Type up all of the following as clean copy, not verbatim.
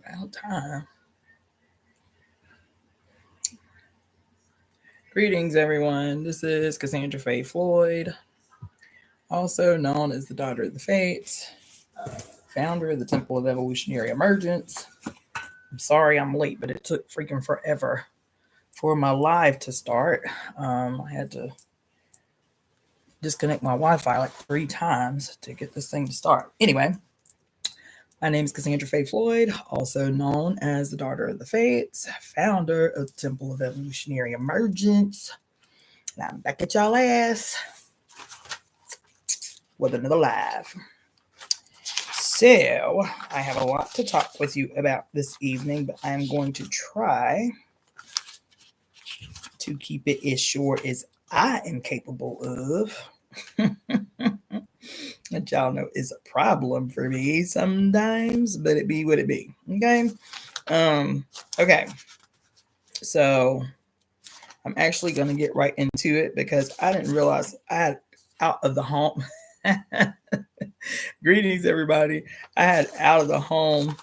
About time. Greetings, everyone. This is Cassandra-Floyd, also known as the Daughter of the Fates, founder of the Temple of Evolutionary Emergence. I'm sorry I'm late, but it took freaking forever for my live to start. I had to disconnect my Wi-Fi like 3 times to get this thing to start. Anyway, my name is Cassandra-Floyd, also known as the Daughter of the Fates, founder of the Temple of Evolutionary Emergence. And I'm back at y'all ass with another live. So, I have a lot to talk with you about this evening, but I'm going to try to keep it as short as I am capable of. That y'all know is a problem for me sometimes, but it be what it be. Okay. Okay. So I'm actually gonna get right into it because I didn't realize I had out of the home. Greetings, everybody. I had out of the home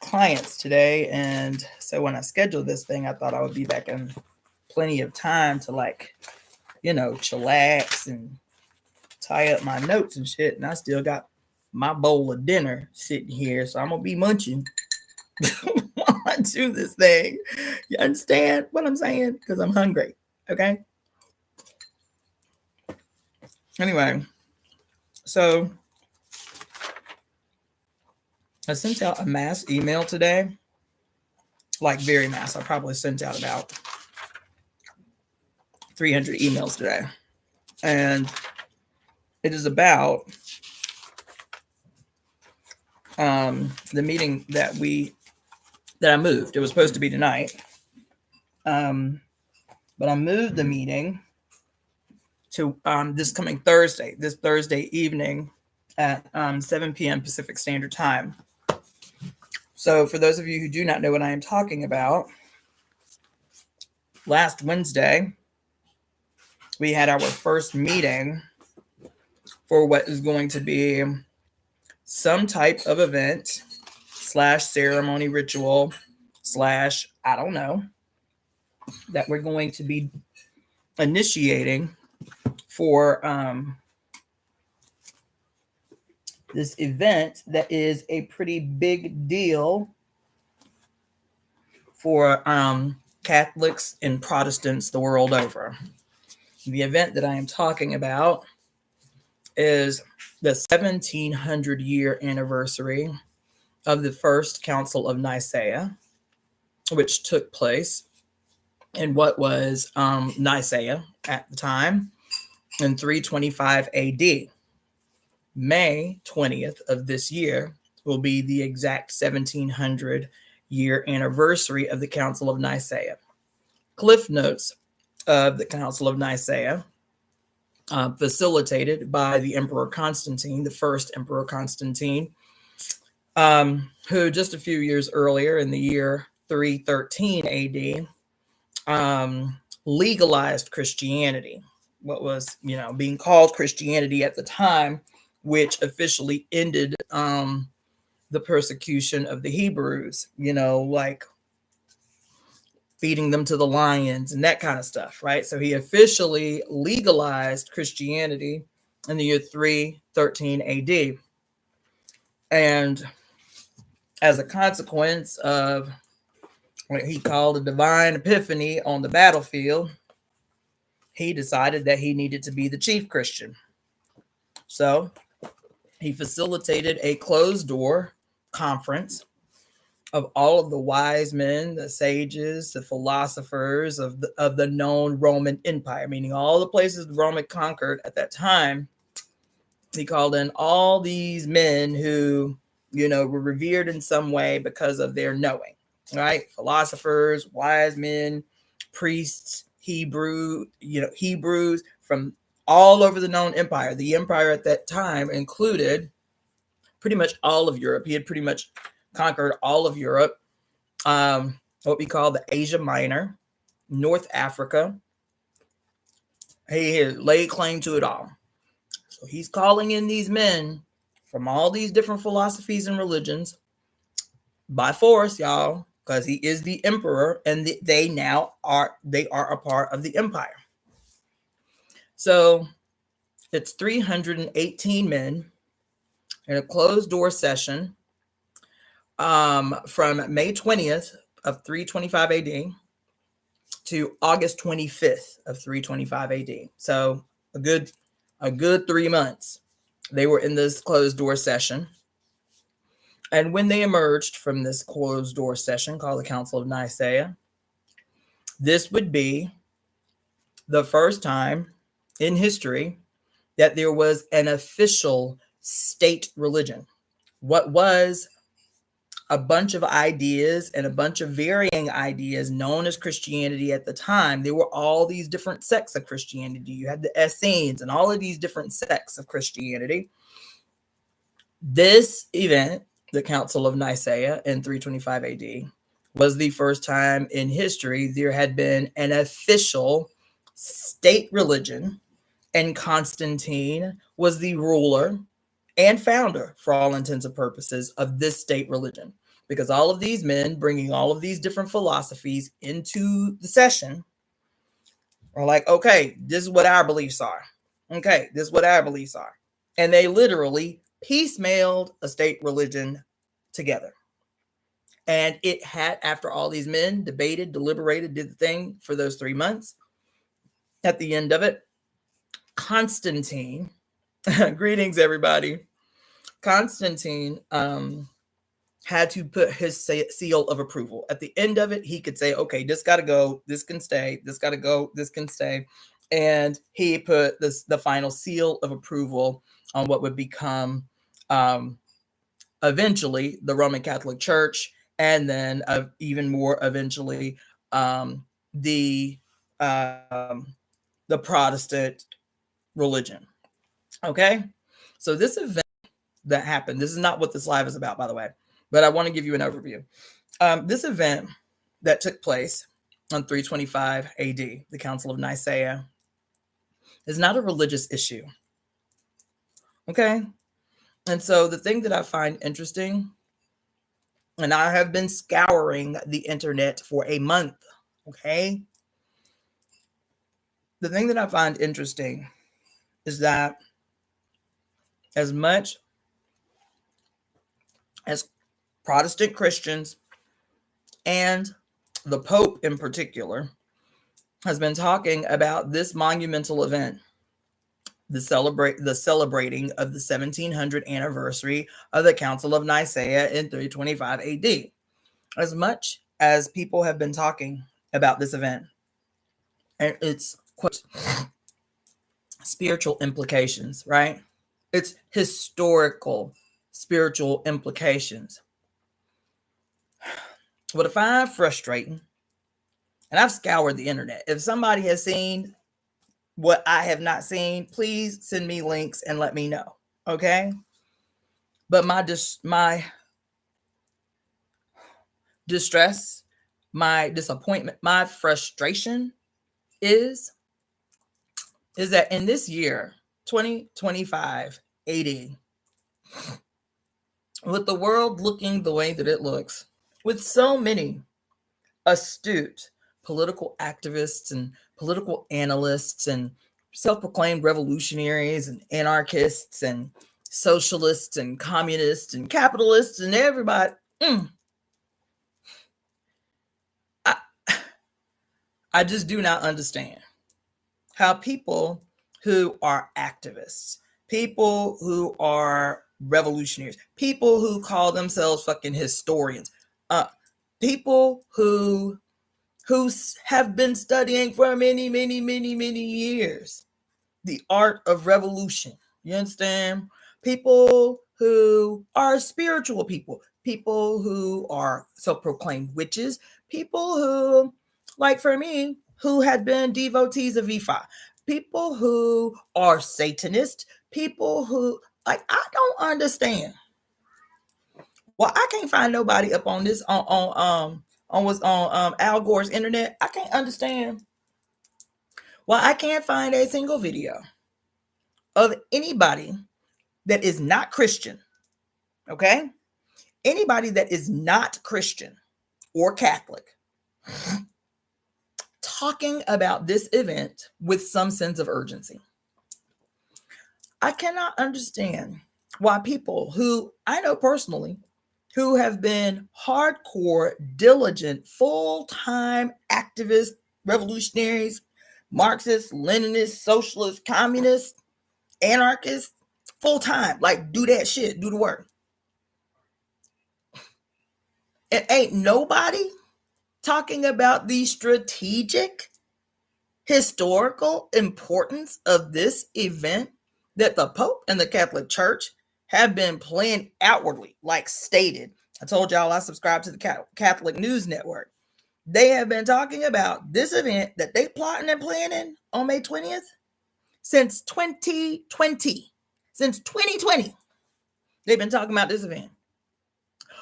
clients today, and so when I scheduled this thing, I thought I would be back in plenty of time to chillax and tie up my notes and shit. And I still got my bowl of dinner sitting here, so I'm gonna be munching while I do this thing. You understand what I'm saying? Because I'm hungry. Okay. Anyway, so I sent out a mass email today, like very mass. I probably sent out about 300 emails today, and it is about the meeting that I moved. It was supposed to be tonight, but I moved the meeting to this coming Thursday, this Thursday evening at 7 p.m. Pacific Standard Time. So for those of you who do not know what I am talking about, last Wednesday, we had our first meeting for what is going to be some type of event / ceremony ritual / I don't know, that we're going to be initiating for this event that is a pretty big deal for Catholics and Protestants the world over. The event that I am talking about is the 1700 year anniversary of the First Council of Nicaea, which took place in what was Nicaea at the time in 325 AD. May 20th of this year will be the exact 1700 year anniversary of the Council of Nicaea. Cliff notes of the Council of Nicaea, facilitated by the Emperor Constantine, the first Emperor Constantine, who just a few years earlier in the year 313 AD legalized Christianity, what was being called Christianity at the time, which officially ended the persecution of the Hebrews, like feeding them to the lions and that kind of stuff, right? So he officially legalized Christianity in the year 313 AD. And as a consequence of what he called a divine epiphany on the battlefield, he decided that he needed to be the chief Christian. So he facilitated a closed door conference of all of the wise men, the sages, the philosophers of the known Roman Empire, meaning all the places Rome had conquered at that time. He called in all these men who, were revered in some way because of their knowing, right? Philosophers, wise men, priests, Hebrews from all over the known empire. The empire at that time included pretty much all of Europe. He had pretty much conquered all of Europe, what we call the Asia Minor, North Africa. He laid claim to it all. So he's calling in these men from all these different philosophies and religions by force, y'all, because he is the emperor, and they are a part of the empire. So it's 318 men in a closed door session from May 20th of 325 AD to August 25th of 325 AD. So a good 3 months they were in this closed door session. And when they emerged from this closed door session called the Council of Nicaea, this would be the first time in history that there was an official state religion. What was a bunch of ideas and a bunch of varying ideas known as Christianity at the time. There were all these different sects of Christianity. You had the Essenes and all of these different sects of Christianity. This event, the Council of Nicaea in 325 AD, was the first time in history there had been an official state religion, and Constantine was the ruler and founder, for all intents and purposes, of this state religion. Because all of these men bringing all of these different philosophies into the session are like, okay, this is what our beliefs are. Okay, this is what our beliefs are. And they literally piecemealed a state religion together. And it had, after all these men debated, deliberated, did the thing for those 3 months, at the end of it, Constantine, greetings, everybody. Constantine had to put his seal of approval. At the end of it, he could say, okay, this got to go, this can stay, this got to go, this can stay. And he put the final seal of approval on what would become eventually the Roman Catholic Church, and then even more eventually the Protestant religion. Okay, so this event that happened, this is not what this live is about, by the way, but I want to give you an overview. This event that took place on 325 AD, the Council of Nicaea, is not a religious issue. Okay, and so the thing that I find interesting, and I have been scouring the internet for a month, okay? The thing that I find interesting is that as much as Protestant Christians and the Pope in particular has been talking about this monumental event, the celebrating of the 1700 anniversary of the Council of Nicaea in 325 AD. As much as people have been talking about this event and its quote spiritual implications, right? Its historical spiritual implications. What I find frustrating, and I've scoured the internet. If somebody has seen what I have not seen, please send me links and let me know. Okay. But my distress, my disappointment, my frustration is that in this year, 2025 AD, with the world looking the way that it looks, with so many astute political activists and political analysts and self-proclaimed revolutionaries and anarchists and socialists and communists and capitalists and everybody. I just do not understand how people who are activists, people who are revolutionaries, people who call themselves fucking historians, people who have been studying for many, many, many, many years the art of revolution. You understand? People who are spiritual people, people who are self-proclaimed witches, people who, like for me, who had been devotees of Ifa, people who are Satanists, people who, like, I don't understand. Well, I can't find nobody up on this on what's on Al Gore's internet. I can't understand why I can't find a single video of anybody that is not Christian, okay, anybody that is not Christian or Catholic talking about this event with some sense of urgency. I cannot understand why people who I know personally, who have been hardcore, diligent, full-time activists, revolutionaries, Marxists, Leninists, socialists, communists, anarchists, full-time, like do that shit, do the work. And ain't nobody talking about the strategic, historical importance of this event that the Pope and the Catholic Church have been playing outwardly, like stated. I told y'all I subscribe to the Catholic News Network. They have been talking about this event that they plotting and planning on May 20th since 2020. Since 2020, they've been talking about this event.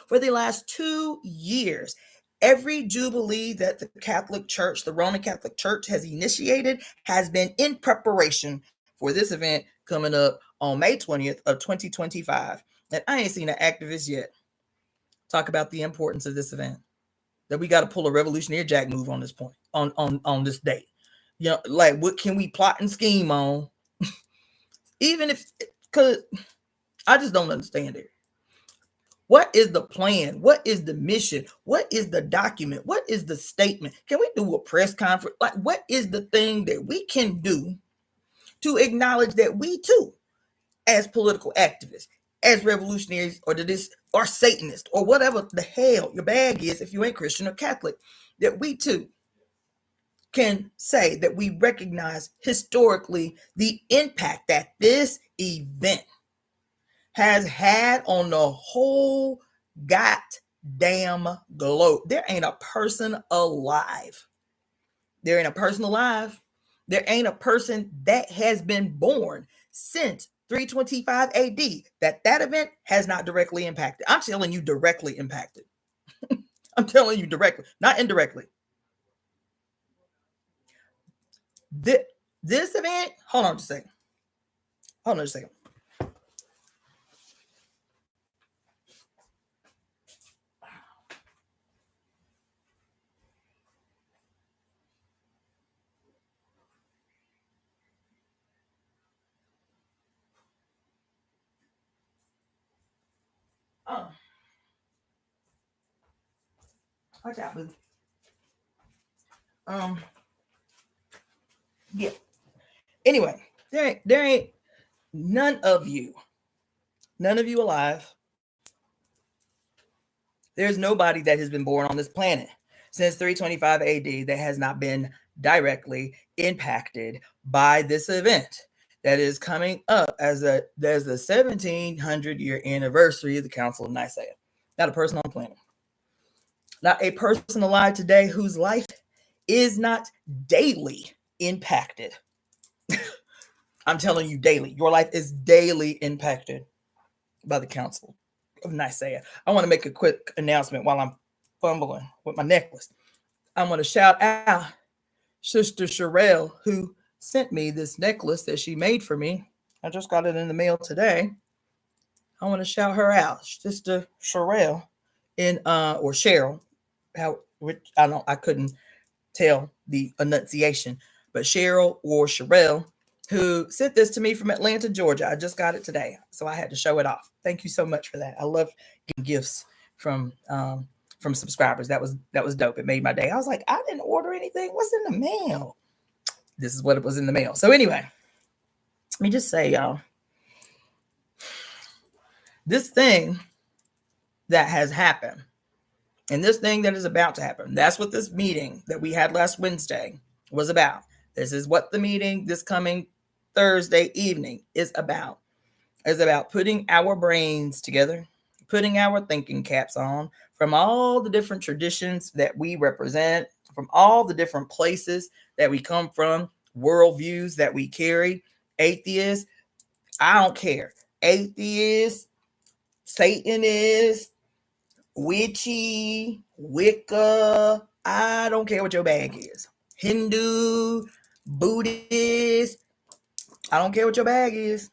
For the last 2 years, every jubilee that the Catholic Church, the Roman Catholic Church, has initiated has been in preparation for this event coming up on May 20th of 2025. And I ain't seen an activist yet talk about the importance of this event, that we got to pull a Revolutionary Jack move on this point, on this date. You know, like what can we plot and scheme on? Even if, because I just don't understand it. What is the plan? What is the mission? What is the document? What is the statement? Can we do a press conference? Like, what is the thing that we can do to acknowledge that we too, as political activists, as revolutionaries, or Satanists, or whatever the hell your bag is, if you ain't Christian or Catholic, that we too can say that we recognize historically the impact that this event has had on the whole goddamn globe. There ain't a person alive. There ain't a person alive. There ain't a person that has been born since 325 AD that event has not directly impacted. I'm telling you, directly impacted. I'm telling you directly, not indirectly. This event, hold on just a second. Hold on just a second. Watch out, boo. Yeah. Anyway, there ain't none of you alive. There's nobody that has been born on this planet since 325 AD that has not been directly impacted by this event that is coming up as the 1700 year anniversary of the Council of Nicaea. Not a person on the planet. Not a person alive today whose life is not daily impacted. I'm telling you, daily. Your life is daily impacted by the Council of Nicaea. I want to make a quick announcement while I'm fumbling with my necklace. I want to shout out Sister Sherelle, who sent me this necklace that she made for me. I just got it in the mail today. I want to shout her out, Sister Sherelle, or Cheryl. I couldn't tell the enunciation, but Cheryl or Sherelle, who sent this to me from Atlanta, Georgia. I just got it today, so I had to show it off. Thank you so much for that. I love getting gifts from subscribers. That was dope. It made my day. I was like, I didn't order anything. What's in the mail? This is what it was in the mail. So anyway, let me just say, y'all, this thing that has happened and this thing that is about to happen, that's what this meeting that we had last Wednesday was about. This is what the meeting this coming Thursday evening is about. It's about putting our brains together, putting our thinking caps on from all the different traditions that we represent, from all the different places that we come from, worldviews that we carry, atheists, I don't care, atheists, Satanists, witchy, Wicca, I don't care what your bag is. Hindu, Buddhist, I don't care what your bag is.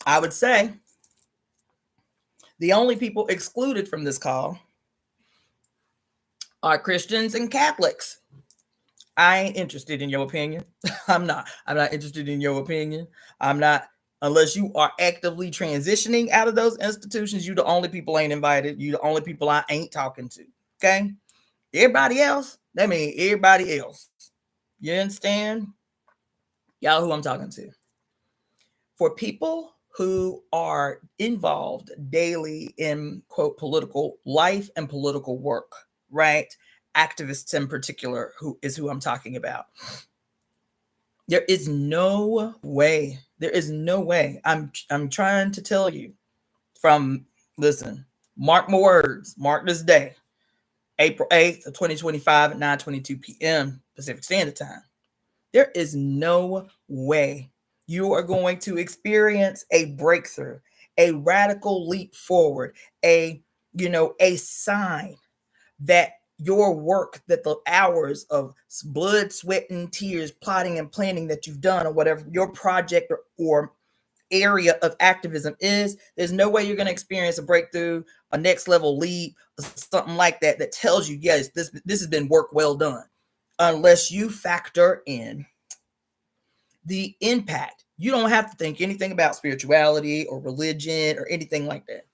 I would say The only people excluded from this call are Christians and Catholics. I ain't interested in your opinion. I'm not interested in your opinion. I'm not, unless you are actively transitioning out of those institutions. You the only people ain't invited. You the only people I ain't talking to. Okay. Everybody else, that means everybody else. You understand? Y'all who I'm talking to. For people who are involved daily in, quote, political life and political work, right? Activists in particular, who I'm talking about. There is no way. I'm trying to tell you listen, mark my words, mark this day, April 8th of 2025 at 9:22 p.m. Pacific Standard Time. There is no way you are going to experience a breakthrough, a radical leap forward, a sign that your work, that the hours of blood, sweat, and tears, plotting and planning that you've done, or whatever your project or area of activism is, there's no way you're going to experience a breakthrough, a next level leap, something like that tells you, yes, this has been work well done, unless you factor in the impact. You don't have to think anything about spirituality or religion or anything like that.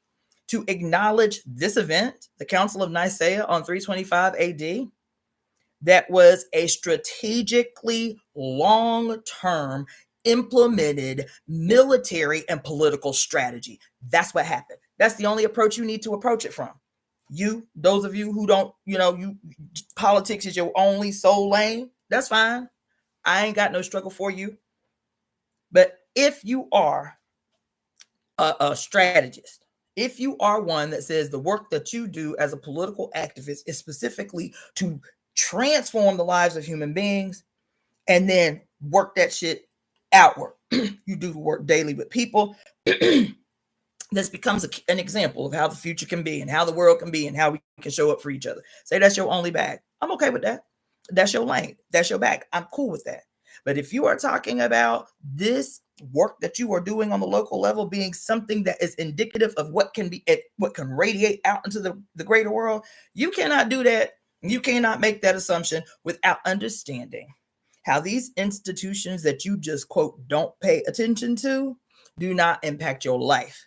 To acknowledge this event, the Council of Nicaea on 325 AD, that was a strategically long-term implemented military and political strategy. That's what happened. That's the only approach you need to approach it from. Those of you who don't, politics is your only sole lane, that's fine. I ain't got no struggle for you. But if you are a strategist, if you are one that says the work that you do as a political activist is specifically to transform the lives of human beings and then work that shit outward, you do the work daily with people, this becomes an example of how the future can be and how the world can be and how we can show up for each other. Say that's your only bag. I'm okay with that. That's your lane. That's your bag. I'm cool with that. But if you are talking about this work that you are doing on the local level being something that is indicative of what can radiate out into the greater world, you cannot do that. You cannot make that assumption without understanding how these institutions that you just, quote, don't pay attention to do not impact your life.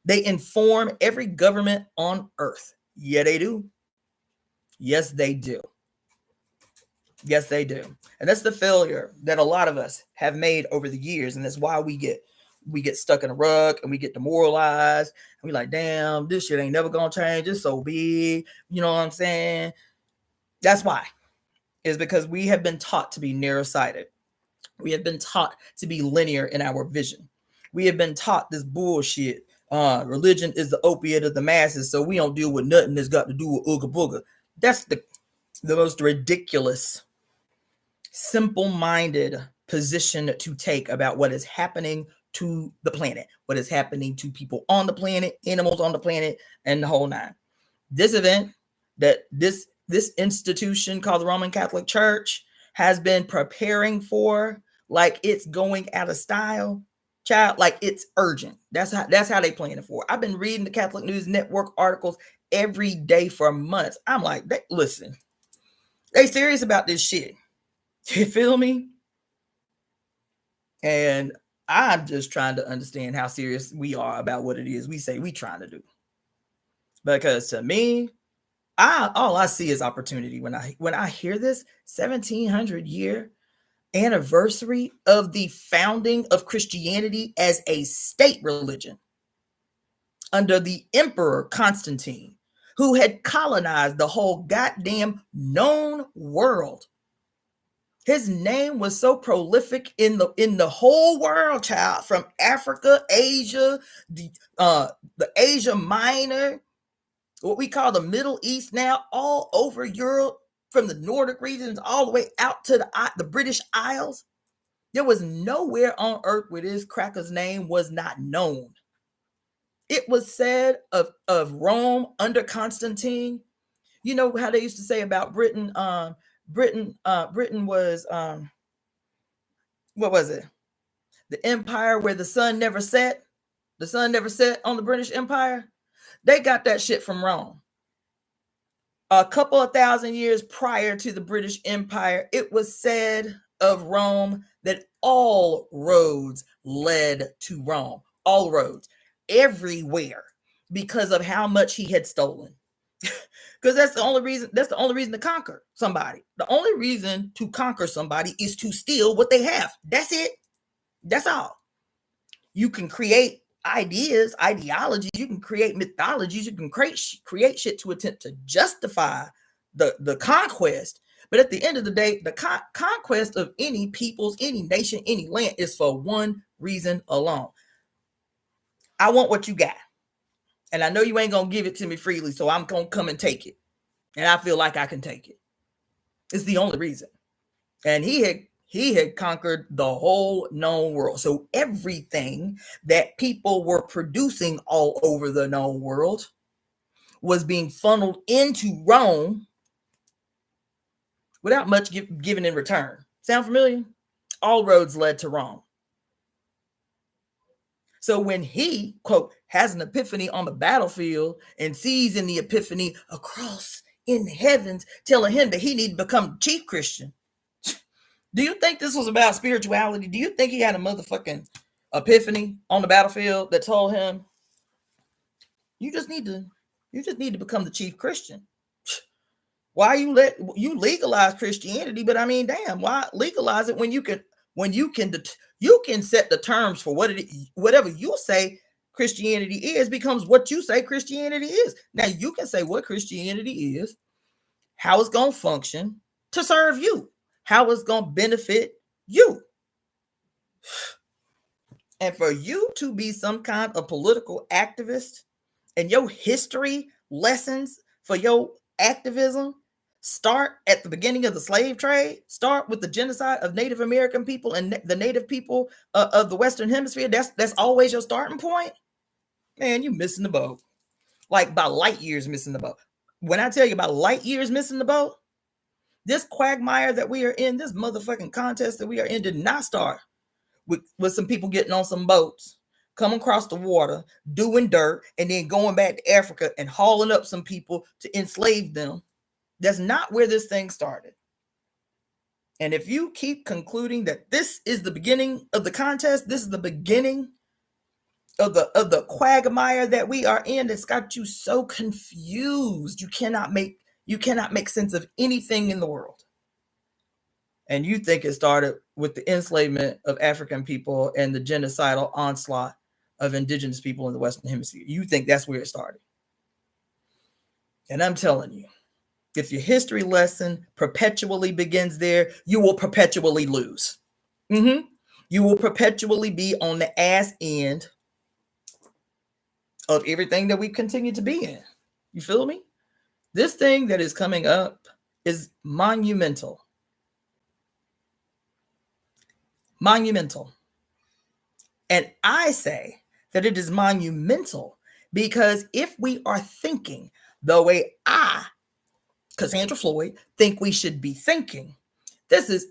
They inform every government on earth. Yeah, they do. Yes, they do. Yes, they do. And that's the failure that a lot of us have made over the years. And that's why we get stuck in a rug and we get demoralized. And we like, damn, this shit ain't never gonna change. It's so big. You know what I'm saying? That's why. Is because we have been taught to be narrow-sighted. We have been taught to be linear in our vision. We have been taught this bullshit. Religion is the opiate of the masses, so we don't deal with nothing that's got to do with ooga booga. That's the most ridiculous, simple-minded position to take about what is happening to the planet, what is happening to people on the planet, animals on the planet, and the whole nine. This event, that this institution called the Roman Catholic Church has been preparing for, like it's going out of style, child, like it's urgent. That's how they plan it for. I've been reading the Catholic News Network articles every day for months. I'm like, listen, they serious about this shit. You feel me? And I'm just trying to understand how serious we are about what it is we say we trying to do. Because to me, all I see is opportunity when I hear this 1700 year anniversary of the founding of Christianity as a state religion under the Emperor Constantine, who had colonized the whole goddamn known world. His name was so prolific in the whole world, child, from Africa, Asia, the Asia Minor, what we call the Middle East now, all over Europe, from the Nordic regions all the way out to the British Isles. There was nowhere on earth where this cracker's name was not known. It was said of Rome under Constantine. You know how they used to say about Britain? Britain was what was it? The empire where the sun never set. The sun never set on the British Empire. They got that shit from Rome. A couple of thousand years prior to the British Empire, it was said of Rome that all roads led to Rome. All roads, everywhere, because of how much he had stolen. Because that's the only reason. That's the only reason to conquer somebody. The only reason to conquer somebody is to steal what they have. That's it. That's all. You can create ideas, ideologies, you can create mythologies, you can create shit to attempt to justify the conquest. But at the end of the day, the conquest of any people's, any nation, any land is for one reason alone. I want what you got. And I know you ain't going to give it to me freely, so I'm going to come and take it. And I feel like I can take it. It's the only reason. And he had conquered the whole known world. So everything that people were producing all over the known world was being funneled into Rome without much given in return. Sound familiar? All roads led to Rome. So when he, quote, has an epiphany on the battlefield and sees in the epiphany a cross in the heavens telling him that he need to become chief Christian, do you think this was about spirituality? Do you think he had a motherfucking epiphany on the battlefield that told him, you just need to become the chief Christian? Why you legalize Christianity? But I mean, damn, why legalize it when you can set the terms for whatever you say Christianity is becomes what you say Christianity is. Now you can say what Christianity is, how it's going to function to serve you, how it's going to benefit you. And for you to be some kind of political activist and your history lessons for your activism start at the beginning of the slave trade, start with the genocide of Native American people and the native people of the Western Hemisphere, that's always your starting point, man, you missing the boat. Like by light years missing the boat. When I tell you about light years missing the boat, this quagmire that we are in, this motherfucking contest that we are in did not start with some people getting on some boats, coming across the water, doing dirt, and then going back to Africa and hauling up some people to enslave them. That's not where this thing started. And if you keep concluding that this is the beginning of the contest, this is the beginning of the quagmire that we are in, it's got you so confused. You cannot make sense of anything in the world. And you think it started with the enslavement of African people and the genocidal onslaught of indigenous people in the Western Hemisphere. You think that's where it started. And I'm telling you, if your history lesson perpetually begins there, you will perpetually lose. You will perpetually be on the ass end of everything that we continue to be in. You feel me? This thing that is coming up is monumental. Monumental. And I say that it is monumental because if we are thinking the way I, Cassandra-Floyd, think we should be thinking, this is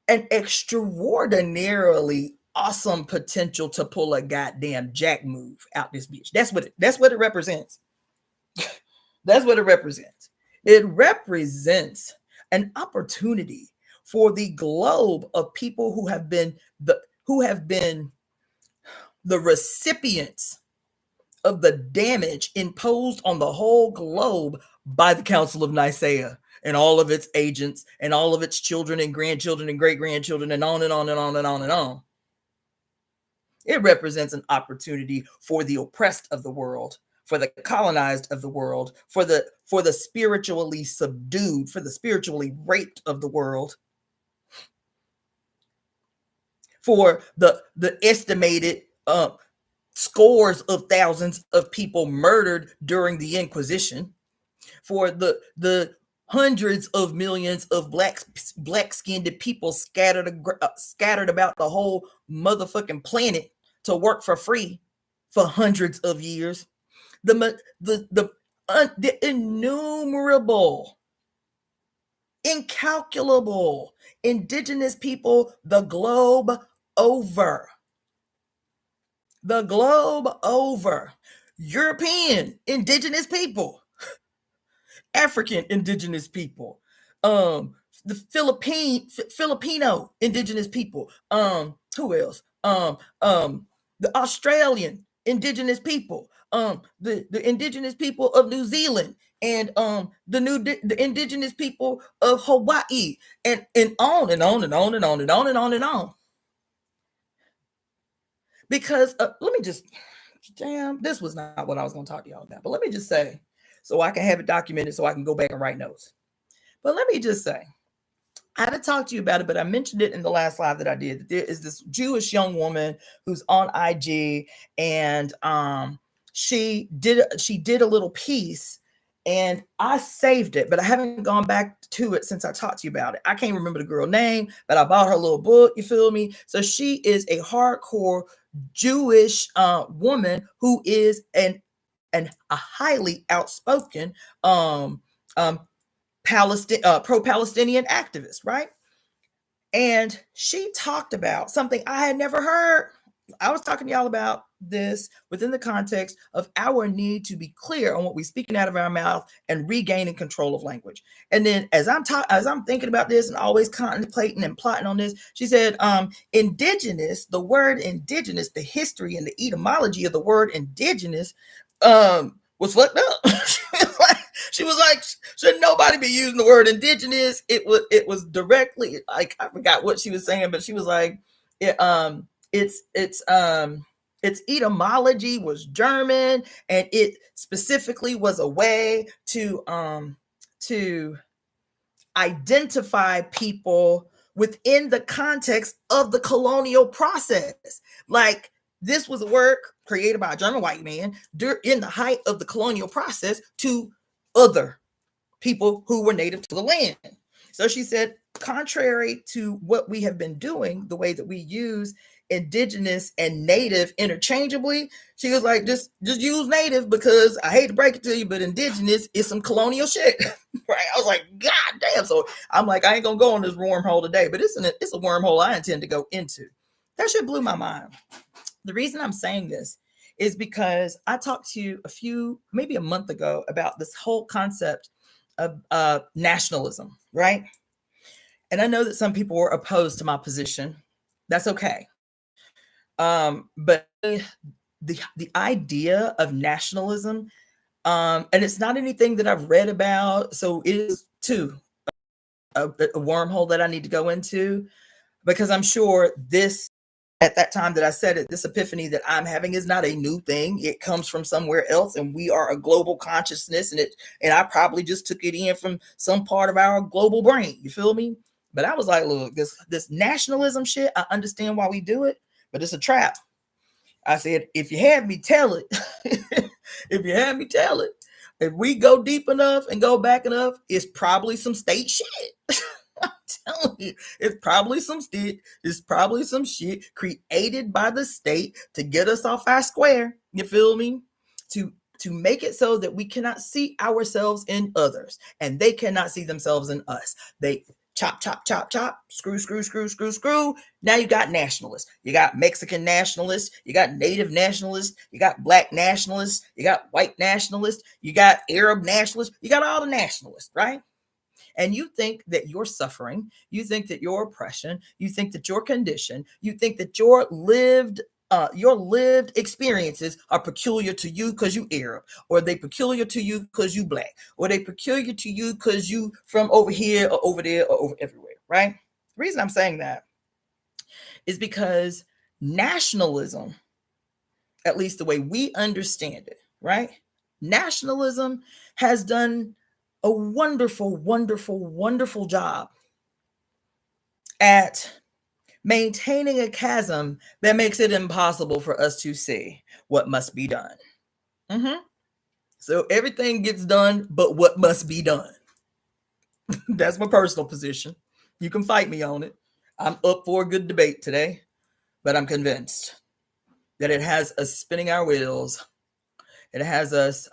an extraordinarily awesome potential to pull a goddamn jack move out this bitch. That's what it represents. That's what it represents. It represents an opportunity for the globe of people who have been the recipients of the damage imposed on the whole globe by the Council of Nicaea and all of its agents and all of its children and grandchildren and great-grandchildren and on and on and on and on and on. It represents an opportunity for the oppressed of the world, for the colonized of the world, for the spiritually subdued, for the spiritually raped of the world, for the estimated scores of thousands of people murdered during the Inquisition, for the hundreds of millions of black-skinned people scattered about the whole motherfucking planet to work for free for hundreds of years. The innumerable, incalculable indigenous people the globe over. The globe over. European indigenous people, African indigenous people, the Filipino indigenous people, who else? The Australian indigenous people, the indigenous people of New Zealand, and the indigenous people of Hawaii, and on and on and on and on and on and on and on. Because let me just, damn, this was not what I was going to talk to y'all about, but let me just say, so I can have it documented so I can go back and write notes. But let me just say, I haven't talked to you about it, but I mentioned it in the last live that I did. There is this Jewish young woman who's on IG, and she did a little piece, and I saved it, but I haven't gone back to it since I talked to you about it. I can't remember the girl name, but I bought her little book. You feel me? So she is a hardcore Jewish woman who is a highly outspoken pro-Palestinian activist, right? And she talked about something I had never heard. I was talking to y'all about this within the context of our need to be clear on what we're speaking out of our mouth and regaining control of language. And then as I'm thinking about this and always contemplating and plotting on this, she said, indigenous, the word indigenous, the history and the etymology of the word indigenous was fucked up. She was like, should nobody be using the word indigenous? It was directly, like, I forgot what she was saying, but she was like, its etymology was German, and it specifically was a way to identify people within the context of the colonial process. Like, this was a word created by a German white man in the height of the colonial process to other people who were native to the land. So she said, contrary to what we have been doing, the way that we use indigenous and native interchangeably, she was like, just use native, because I hate to break it to you, but indigenous is some colonial shit. Right? I was like, God damn. So I'm like, I ain't gonna go on this wormhole today, but it's a wormhole I intend to go into. That shit blew my mind. The reason I'm saying this is because I talked to you maybe a month ago about this whole concept of nationalism, right? And I know that some people were opposed to my position. That's okay. But the idea of nationalism, and it's not anything that I've read about, so it is too a wormhole that I need to go into, because I'm sure this, at that time that I said it, this epiphany that I'm having is not a new thing. It comes from somewhere else, and we are a global consciousness, and I probably just took it in from some part of our global brain. You feel me? But I was like, look, this nationalism shit, I understand why we do it, but it's a trap. I said, if you have me, tell it. If you have me, tell it. If we go deep enough and go back enough, it's probably some state shit. I'm telling you, it's probably some shit created by the state to get us off our square. You feel me? To make it so that we cannot see ourselves in others, and they cannot see themselves in us. They chop, chop, chop, chop, screw, screw, screw, screw, screw. Now you got nationalists. You got Mexican nationalists. You got Native nationalists. You got Black nationalists. You got white nationalists. You got Arab nationalists. You got all the nationalists, right? And you think that your suffering, you think that your oppression, you think that your condition, you think that your lived experiences are peculiar to you because you Arab, or they peculiar to you because you Black, or they peculiar to you because you from over here or over there or over everywhere, right? The reason I'm saying that is because nationalism, at least the way we understand it, right? Nationalism has done a wonderful, wonderful, wonderful job at maintaining a chasm that makes it impossible for us to see what must be done. So everything gets done, but what must be done. That's my personal position. You can fight me on it. I'm up for a good debate today, but I'm convinced that it has us spinning our wheels. It has us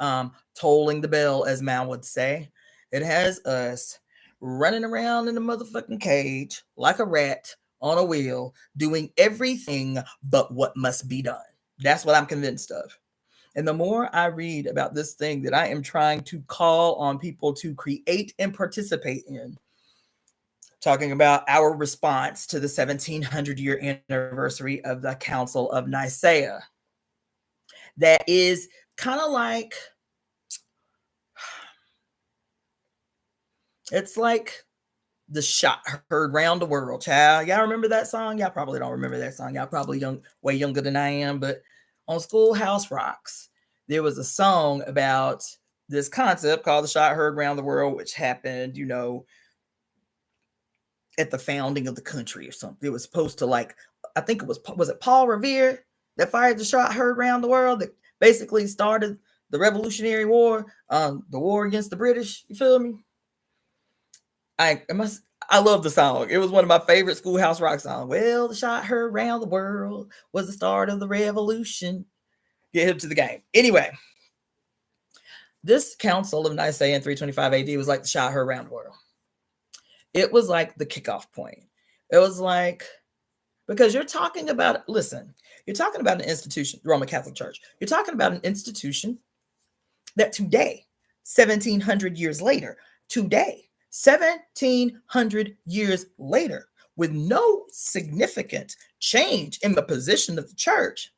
tolling the bell, as Mal would say. It has us running around in a motherfucking cage like a rat on a wheel, doing everything but what must be done. That's what I'm convinced of. And the more I read about this thing that I am trying to call on people to create and participate in, talking about our response to the 1700-year anniversary of the Council of Nicaea, that is kind of like, it's like the shot heard round the world, child. Y'all remember that song? Y'all probably don't remember that song. Y'all probably way younger than I am. But on Schoolhouse Rocks, there was a song about this concept called the shot heard round the world, which happened, at the founding of the country or something. It was supposed to, like, I think it was it Paul Revere that fired the shot heard round the world that basically started the Revolutionary War, the war against the British. You feel me? I love the song. It was one of my favorite Schoolhouse Rock songs. Well, the shot heard round the world was the start of the revolution. Get hip to the game. Anyway, this Council of Nicaea in 325 AD was like the shot heard round the world. It was like the kickoff point. It was like, because you're talking about, listen, you're talking about an institution, the Roman Catholic Church. You're talking about an institution that today, 1700 years later, 1700 years later, with no significant change in the position of the church,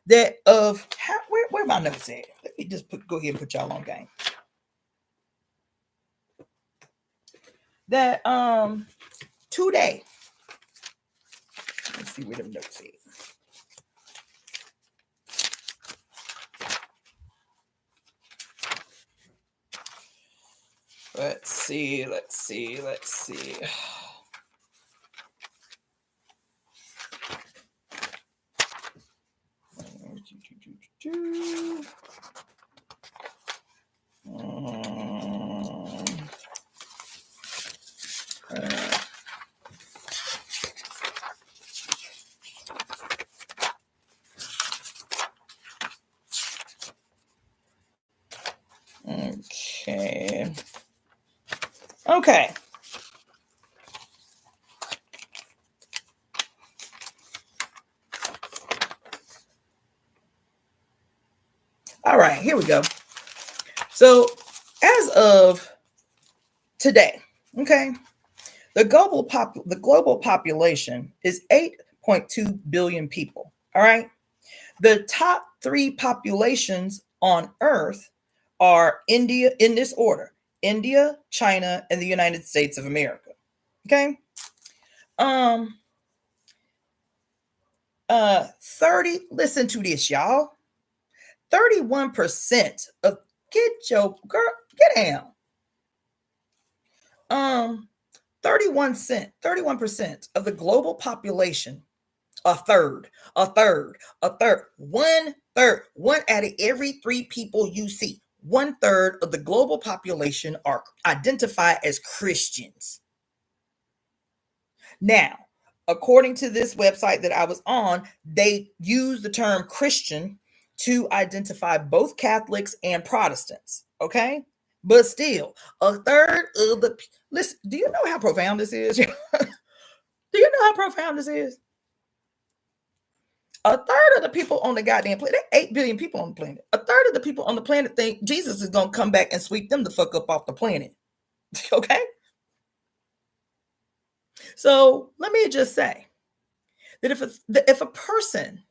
that of where my notes at? Let me just go ahead and put y'all on game. That today, let's see where the notes is. Let's see. Okay. All right, here we go. So, as of today, okay, the global population is 8.2 billion people. All right. The top 3 populations on Earth are India, in this order: India, China, and the United States of America. Okay. 30, listen to this, y'all. 31% of get down. 31% of the global population, one third, one out of every 3 people you see, 1/3 of the global population are identified as Christians. Now, according to this website that I was on, they use the term Christian to identify both Catholics and Protestants. Okay. But still, 1/3 of the, listen, do you know how profound this is? Do you know how profound this is? 1/3 of the people on the goddamn planet, 8 billion people on the planet, 1/3 of the people on the planet think Jesus is going to come back and sweep them the fuck up off the planet. Okay? So let me just say that if a person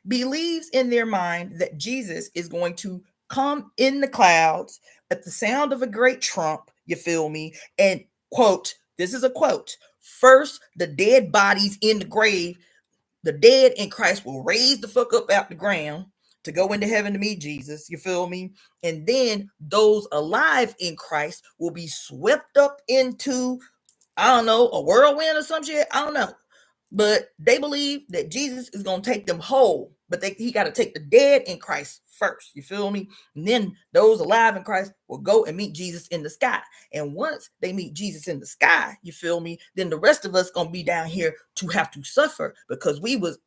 believes in their mind that Jesus is going to come in the clouds at the sound of a great trump, you feel me, and quote, this is a quote, first the dead bodies in the grave, the dead in Christ will raise the fuck up out the ground to go into heaven to meet Jesus, you feel me, and then those alive in Christ will be swept up into, I don't know, a whirlwind or some shit, I don't know. But they believe that Jesus is going to take them whole, but he got to take the dead in Christ first. You feel me? And then those alive in Christ will go and meet Jesus in the sky. And once they meet Jesus in the sky, you feel me? Then the rest of us going to be down here to have to suffer because we was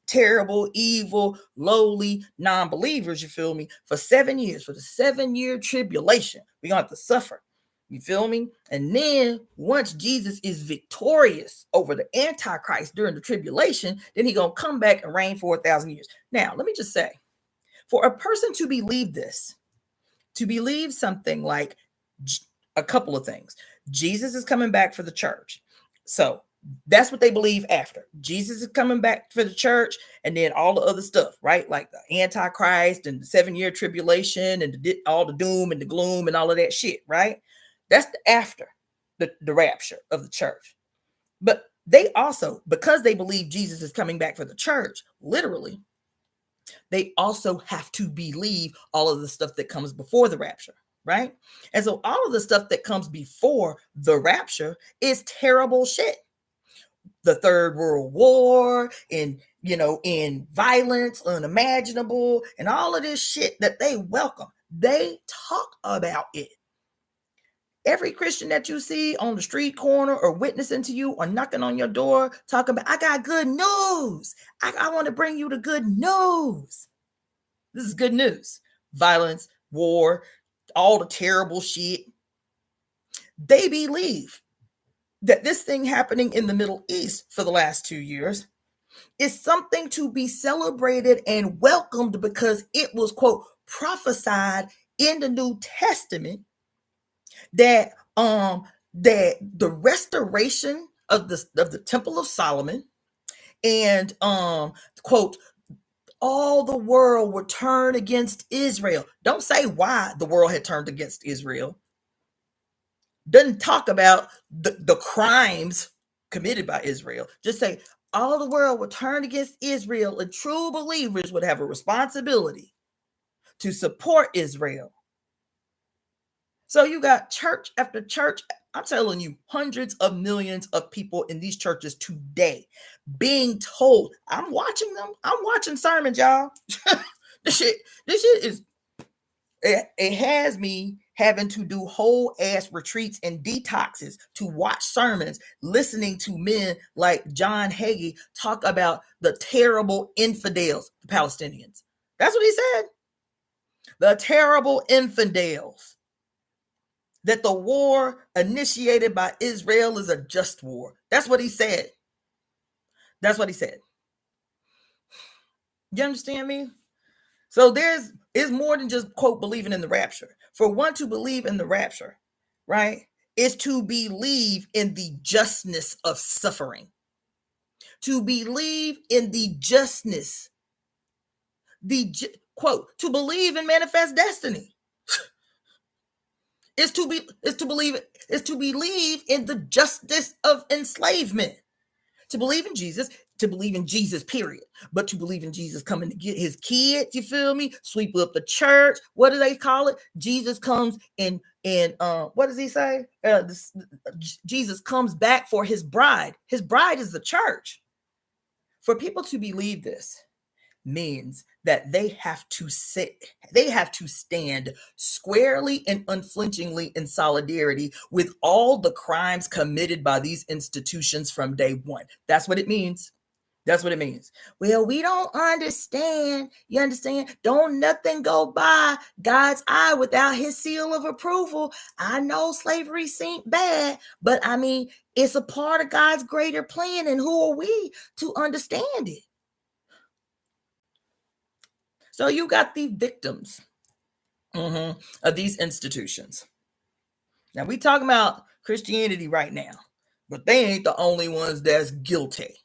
terrible, evil, lowly, non-believers, you feel me? For 7 years, for the 7-year tribulation, we're going to have to suffer. You feel me? And then once Jesus is victorious over the Antichrist during the tribulation, then he's going to come back and reign for 1,000 years. Now, let me just say, For a person to believe this, to believe something like a couple of things. Jesus is coming back for the church. So that's what they believe after. Jesus is coming back for the church, and then all the other stuff, right? Like the Antichrist and the 7-year tribulation and all the doom and the gloom and all of that shit, right? That's the after the rapture of the church. But they also, because they believe Jesus is coming back for the church, literally, they also have to believe all of the stuff that comes before the rapture, right? And so all of the stuff that comes before the rapture is terrible shit. The Third World War and, in violence unimaginable and all of this shit that they welcome. They talk about it. Every Christian that you see on the street corner or witnessing to you or knocking on your door talking about, I got good news. I want to bring you the good news. This is good news. Violence, war, all the terrible shit. They believe that this thing happening in the Middle East for the last 2 years is something to be celebrated and welcomed because it was, quote, prophesied in the New Testament that the restoration of the Temple of Solomon and quote, all the world would turn against Israel. Don't say why the world had turned against Israel. Doesn't talk about the crimes committed by Israel. Just say all the world would turn against Israel, and true believers would have a responsibility to support Israel. So you got church after church. I'm telling you, hundreds of millions of people in these churches today being told, I'm watching them. I'm watching sermons, y'all. This shit is, it has me having to do whole ass retreats and detoxes to watch sermons, listening to men like John Hagee talk about the terrible infidels, the Palestinians. That's what he said. The terrible infidels. That the war initiated by Israel is a just war. That's what he said. That's what he said. You understand me? So it's more than just, quote, believing in the rapture. For one to believe in the rapture, right, is to believe in the justness of suffering. To believe in the justness. Quote, to believe in manifest destiny. Is to believe in the justice of enslavement. To believe in Jesus, period. But to believe in Jesus coming to get his kids, you feel me? Sweep up the church. What do they call it? Jesus comes and what does he say? Jesus comes back for his bride. His bride is the church. For people to believe this means that they have to stand squarely and unflinchingly in solidarity with all the crimes committed by these institutions from day one. That's what it means. That's what it means. Well, we don't understand. You understand? Don't nothing go by God's eye without his seal of approval. I know slavery seemed bad, but I mean, it's a part of God's greater plan, and who are we to understand it? So you got the victims of these institutions. Now we talking about Christianity right now, but they ain't the only ones that's guilty.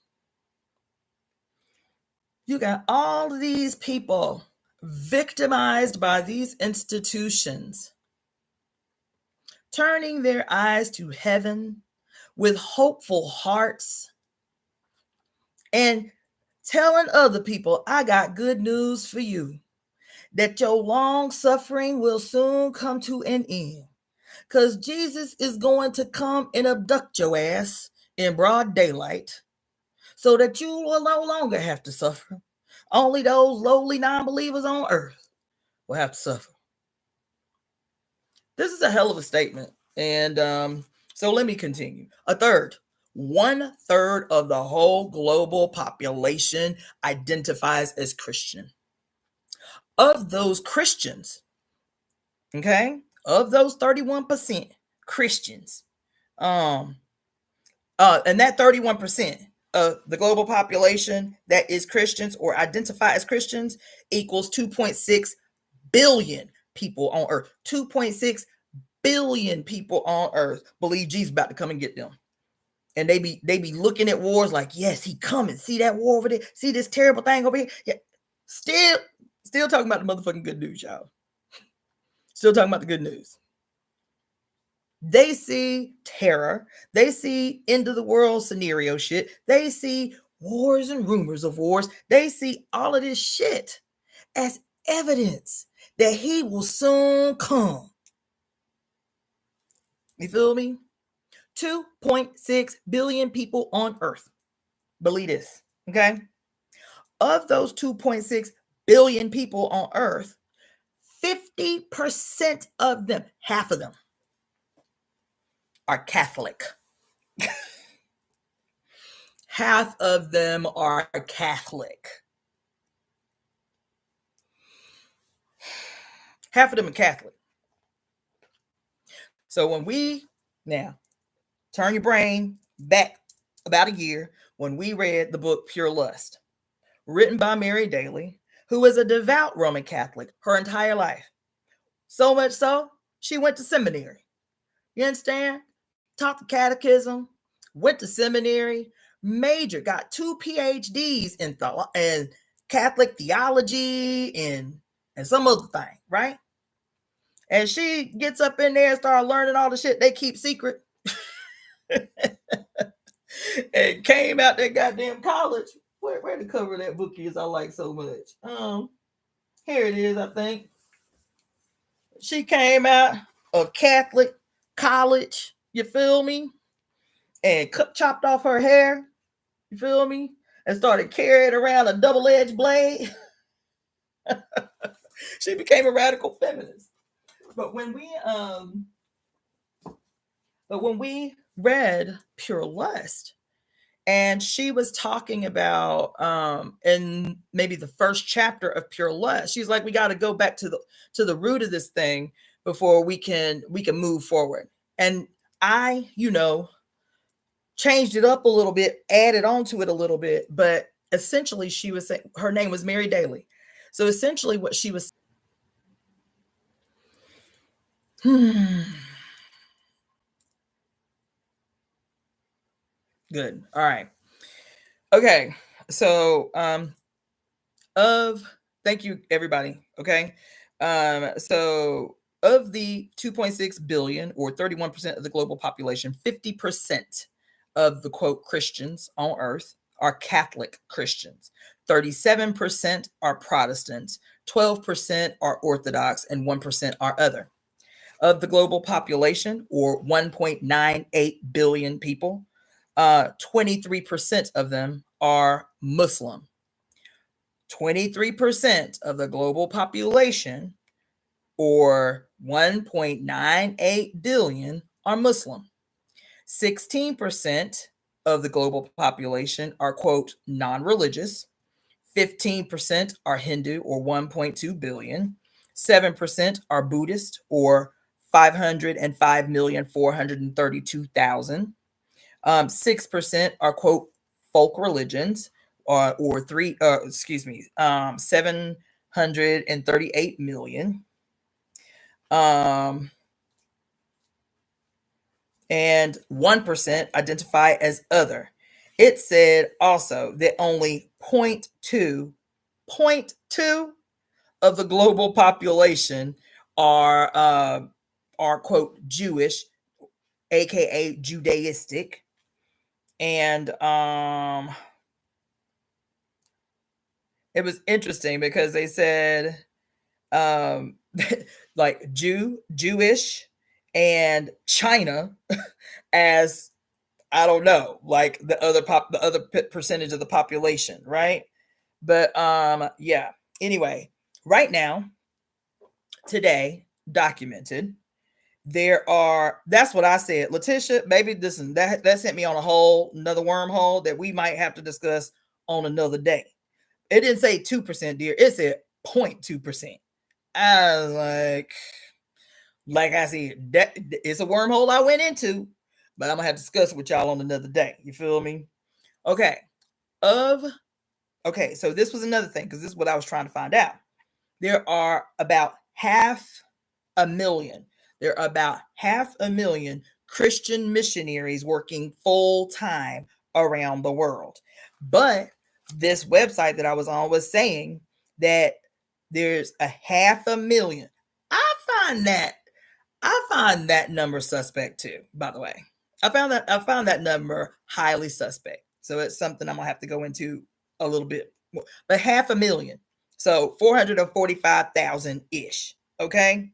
You got all of these people victimized by these institutions, turning their eyes to heaven with hopeful hearts and telling other people, I got good news for you, that your long suffering will soon come to an end, because Jesus is going to come and abduct your ass in broad daylight so that you will no longer have to suffer. Only those lowly non-believers on earth will have to suffer. This is a hell of a statement. And so let me continue. 1/3 of the whole global population identifies as Christian. Of those Christians, okay, of those 31% Christians, and that 31%, the global population that is Christians or identify as Christians equals 2.6 billion people on earth. 2.6 billion people on earth believe Jesus about to come and get them. And they be looking at wars like, yes, he coming. See that war over there? See this terrible thing over here? Yeah. Still talking about the motherfucking good news, y'all. Still talking about the good news. They see terror. They see end of the world scenario shit. They see wars and rumors of wars. They see all of this shit as evidence that he will soon come. You feel me? 2.6 billion people on earth believe this, okay? Of those 2.6 billion people on earth, 50% of them, half of them, are Catholic. Half of them are Catholic. Half of them are Catholic. So when we, now, turn your brain back about a year when we read the book Pure Lust, written by Mary Daly, who is a devout Roman Catholic her entire life. So much so, she went to seminary. You understand? Taught the catechism, went to seminary, got 2 PhDs in Catholic theology and some other thing, right? And she gets up in there and starts learning all the shit they keep secret. And came out that goddamn college. Where the cover of that book is I like so much. Here it is, I think. She came out of Catholic college, you feel me? And chopped off her hair, you feel me? And started carrying around a double-edged blade. She became a radical feminist. But when we read Pure Lust, and she was talking about in maybe the first chapter of Pure Lust, she's like, we got to go back to the root of this thing before we can move forward. And I, changed it up a little bit, added on to it a little bit, but essentially she was saying, her name was Mary Daly. So essentially what she was Good. All right. Okay. So thank you everybody. Okay. So of the 2.6 billion or 31% of the global population, 50% of the quote Christians on earth are Catholic Christians. 37% are Protestants, 12% are Orthodox, and 1% are other. Of the global population, or 1.98 billion people, 23% of them are Muslim. 23% of the global population, or 1.98 billion, are Muslim. 16% of the global population are, quote, non-religious. 15% are Hindu, or 1.2 billion. 7% are Buddhist, or 505,432,000. 6% are, quote, folk religions, or 738 million. And 1% identify as other. It said also that only 0.2 of the global population are quote Jewish, aka Judaistic, and it was interesting because they said like Jewish and China as, I don't know, like the other percentage of the population, right? But yeah. Anyway, right now, today, documented, that's what I said. Letitia, maybe that sent me on a whole another wormhole that we might have to discuss on another day. It didn't say 2%, dear. It said 0.2%. I was like I said, that it's a wormhole I went into, but I'm gonna have to discuss it with y'all on another day. You feel me? Okay. So this was another thing, because this is what I was trying to find out. There are about 500,000. There are about 500,000 Christian missionaries working full time around the world. But this website that I was on was saying that there's 500,000. I find that number suspect too, by the way. I found that number highly suspect. So it's something I'm gonna have to go into a little bit more. But 500,000. So 445,000 ish. Okay.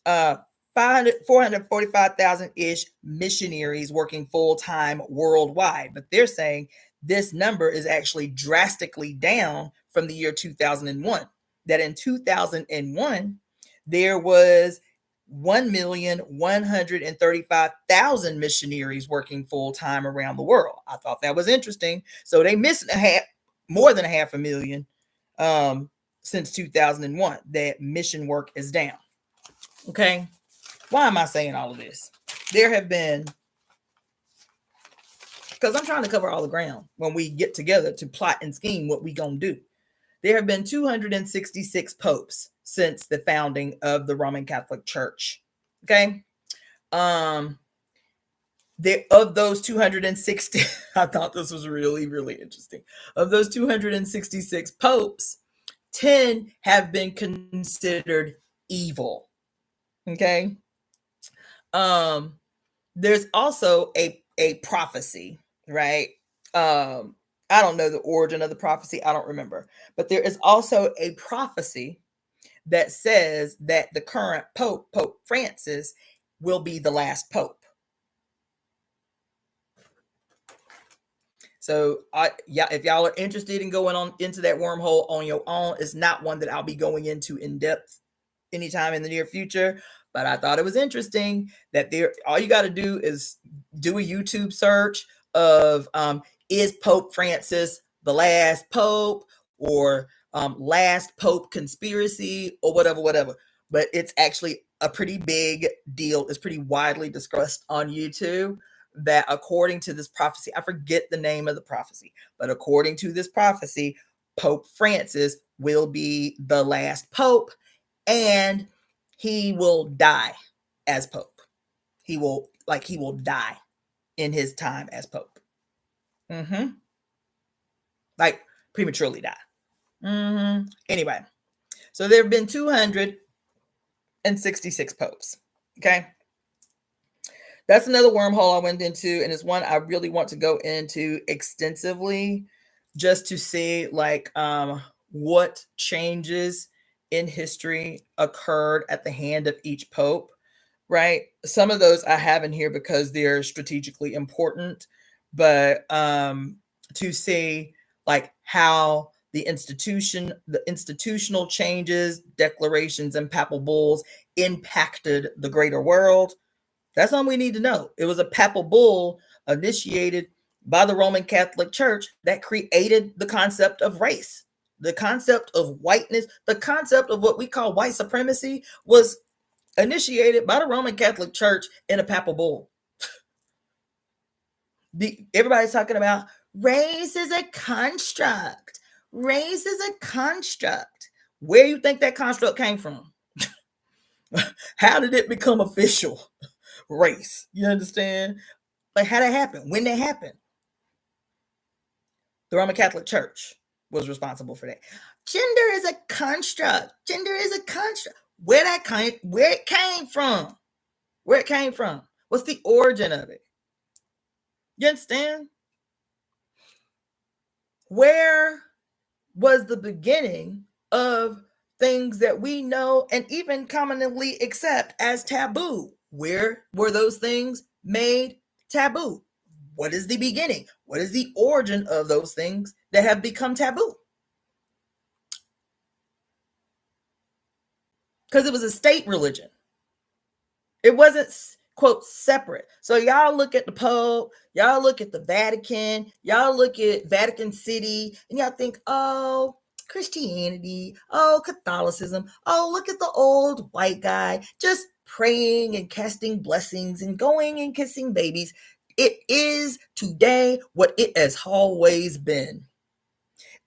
445,000 ish missionaries working full time worldwide. But they're saying this number is actually drastically down from the year 2001. That in 2001, there was 1,135,000 missionaries working full time around the world. I thought that was interesting. So they missed more than 500,000 since 2001. That mission work is down. Okay. Why am I saying all of this? There have been, because I'm trying to cover all the ground when we get together to plot and scheme what we gonna do. There have been 266 popes since the founding of the Roman Catholic Church. Okay. Of those 260, I thought this was really, really interesting. Of those 266 popes, 10 have been considered evil. Okay. There's also a prophecy, right? I don't know the origin of the prophecy. I don't remember. But there is also a prophecy that says that the current Pope, Pope Francis, will be the last Pope. So if y'all are interested in going on into that wormhole on your own, it's not one that I'll be going into in depth anytime in the near future. But I thought it was interesting that all you got to do is do a YouTube search of is Pope Francis the last Pope, or last Pope conspiracy, or whatever. But it's actually a pretty big deal. It's pretty widely discussed on YouTube that according to this prophecy, I forget the name of the prophecy, but according to this prophecy, Pope Francis will be the last Pope, and he will die as Pope. He will die in his time as Pope. Like prematurely die. Anyway, so there have been 266 popes. Okay. That's another wormhole I went into, and it's one I really want to go into extensively, just to see what changes in history occurred at the hand of each pope, right? Some of those I have in here because they're strategically important, but to see how the institutional changes, declarations, and papal bulls impacted the greater world. That's all we need to know. It was a papal bull initiated by the Roman Catholic Church that created the concept of race, the concept of whiteness, the concept of what we call white supremacy was initiated by the Roman Catholic Church in a papal bull. Everybody's talking about race is a construct. Race is a construct. Where do you think that construct came from? How did it become official? Race. You understand? How that happened? When that happened? The Roman Catholic Church was responsible for that. Gender is a construct. Gender is a construct. Where it came from? Where it came from? What's the origin of it? You understand? Where was the beginning of things that we know and even commonly accept as taboo? Where were those things made taboo? What is the beginning? What is the origin of those things that have become taboo? Because it was a state religion. It wasn't, quote, separate. So y'all look at the Pope, y'all look at the Vatican, y'all look at Vatican City, and y'all think, oh, Christianity, oh, Catholicism, oh, look at the old white guy just praying and casting blessings and going and kissing babies. It is today what it has always been,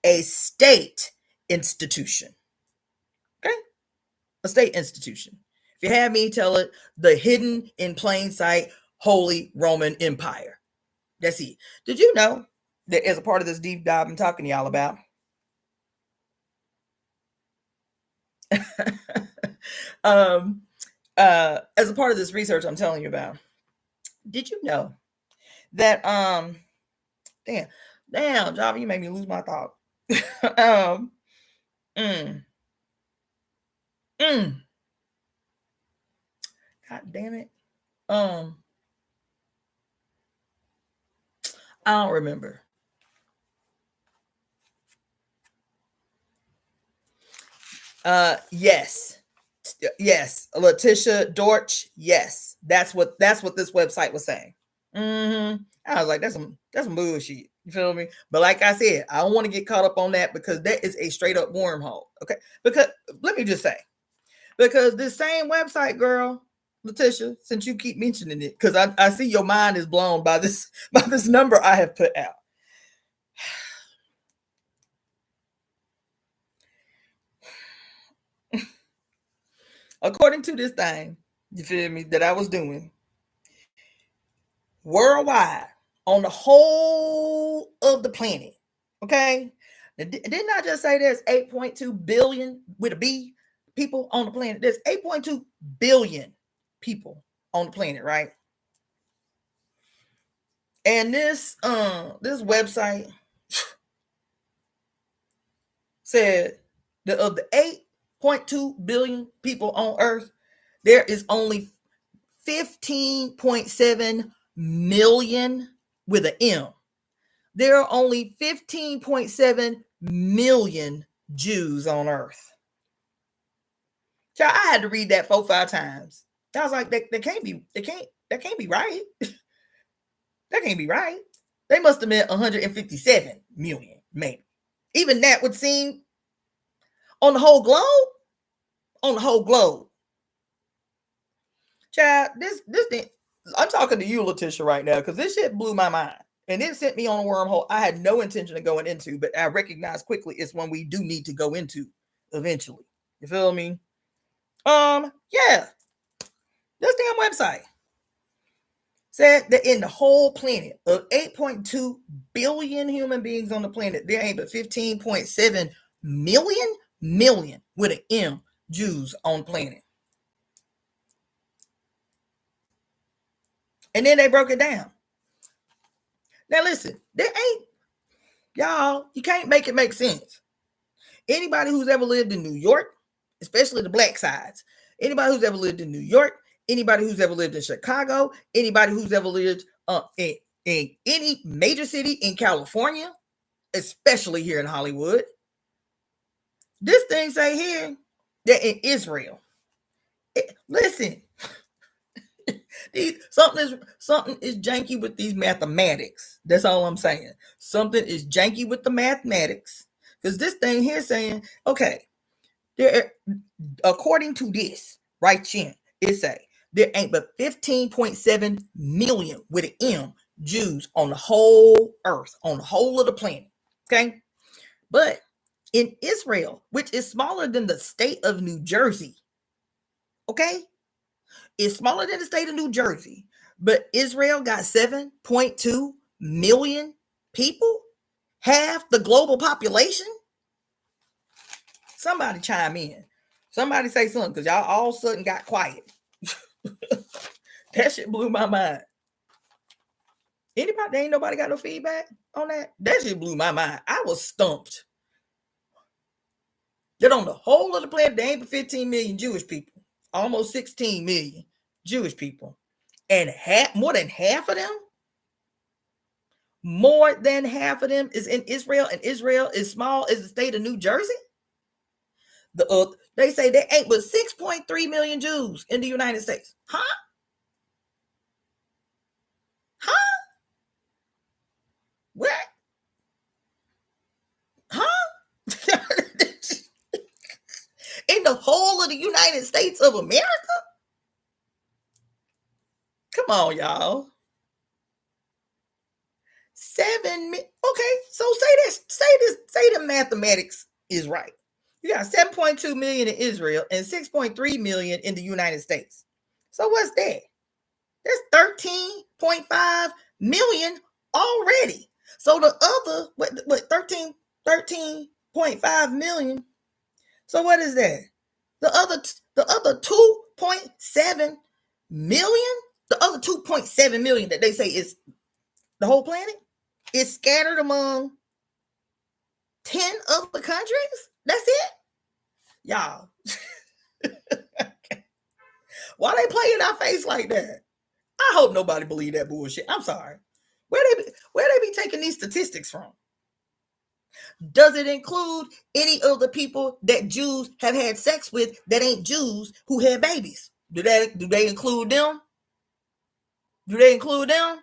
a state institution. Okay? A state institution. If you have me tell it, the hidden in plain sight Holy Roman Empire. That's it. Did you know that as a part of this deep dive I'm talking to y'all about, as a part of this research I'm telling you about, did you know that damn, Java, you made me lose my thought. um, mm, mm. God damn it. I don't remember. Yes. Yes. Letitia Dortch. Yes. That's what this website was saying. I was like, that's some bullshit. You feel me? But like I said, I don't want to get caught up on that because that is a straight up wormhole. Okay. Because let me just say, because this same website, girl, Letitia, since you keep mentioning it, because I see your mind is blown by this number I have put out. According to this thing, you feel me, that I was doing, worldwide, on the whole of the planet, okay? Now, didn't I just say there's 8.2 billion with a B people on the planet? There's 8.2 billion people on the planet, right? And this website said that of the 8.2 billion people on Earth, there is only 15.7 million with an M. There are only 15.7 million Jews on Earth. So I had to read that 4-5 times. I was like, that can't be right. That can't be right. They must have meant 157 million, maybe. Even that would seem on the whole globe. On the whole globe. Child, this thing, I'm talking to you, Letitia, right now, because this shit blew my mind. And it sent me on a wormhole I had no intention of going into, but I recognized quickly it's one we do need to go into eventually. You feel me? Yeah. This damn website said that in the whole planet of 8.2 billion human beings on the planet, there ain't but 15.7 million with an M Jews on the planet. And then they broke it down. Now listen, there ain't, y'all, you can't make it make sense. Anybody who's ever lived in New York, especially the black sides, anybody who's ever lived in New York, anybody who's ever lived in Chicago, anybody who's ever lived in any major city in California, especially here in Hollywood, this thing say here that in Israel, listen, something is janky with these mathematics. That's all I'm saying. Something is janky with the mathematics. Because this thing here saying, okay, there, according to this right here, it say there ain't but 15.7 million with an M Jews on the whole earth, on the whole of the planet. Okay. But in Israel, which is smaller than the state of New Jersey, okay, it's smaller than the state of New Jersey, but Israel got 7.2 million people, half the global population. Somebody chime in. Somebody say something, because y'all all of a sudden got quiet. That shit blew my mind. Anybody, ain't nobody got no feedback on that? That shit blew my mind. I was stumped. That on the whole of the planet, there ain't but 15 million Jewish people. Almost 16 million Jewish people. And more than half of them is in Israel, and Israel is small as the state of New Jersey. They say there ain't but 6.3 million Jews in the United States. Huh? What? Huh? In the whole of the United States of America? Come on, y'all. Okay, so say the mathematics is right. You got 7.2 million in Israel and 6.3 million in the United States. So what's that? That's 13.5 million already. So the other, what 13.5 million. So what is that? The other 2.7 million, the other 2.7 million that they say is the whole planet is scattered among 10 other countries. That's it, y'all. Why they play in our face like that? I hope nobody believe that bullshit. I'm sorry. Where they be taking these statistics from? Does it include any of the people that Jews have had sex with that ain't Jews who had babies? Do they include them? Do they include them?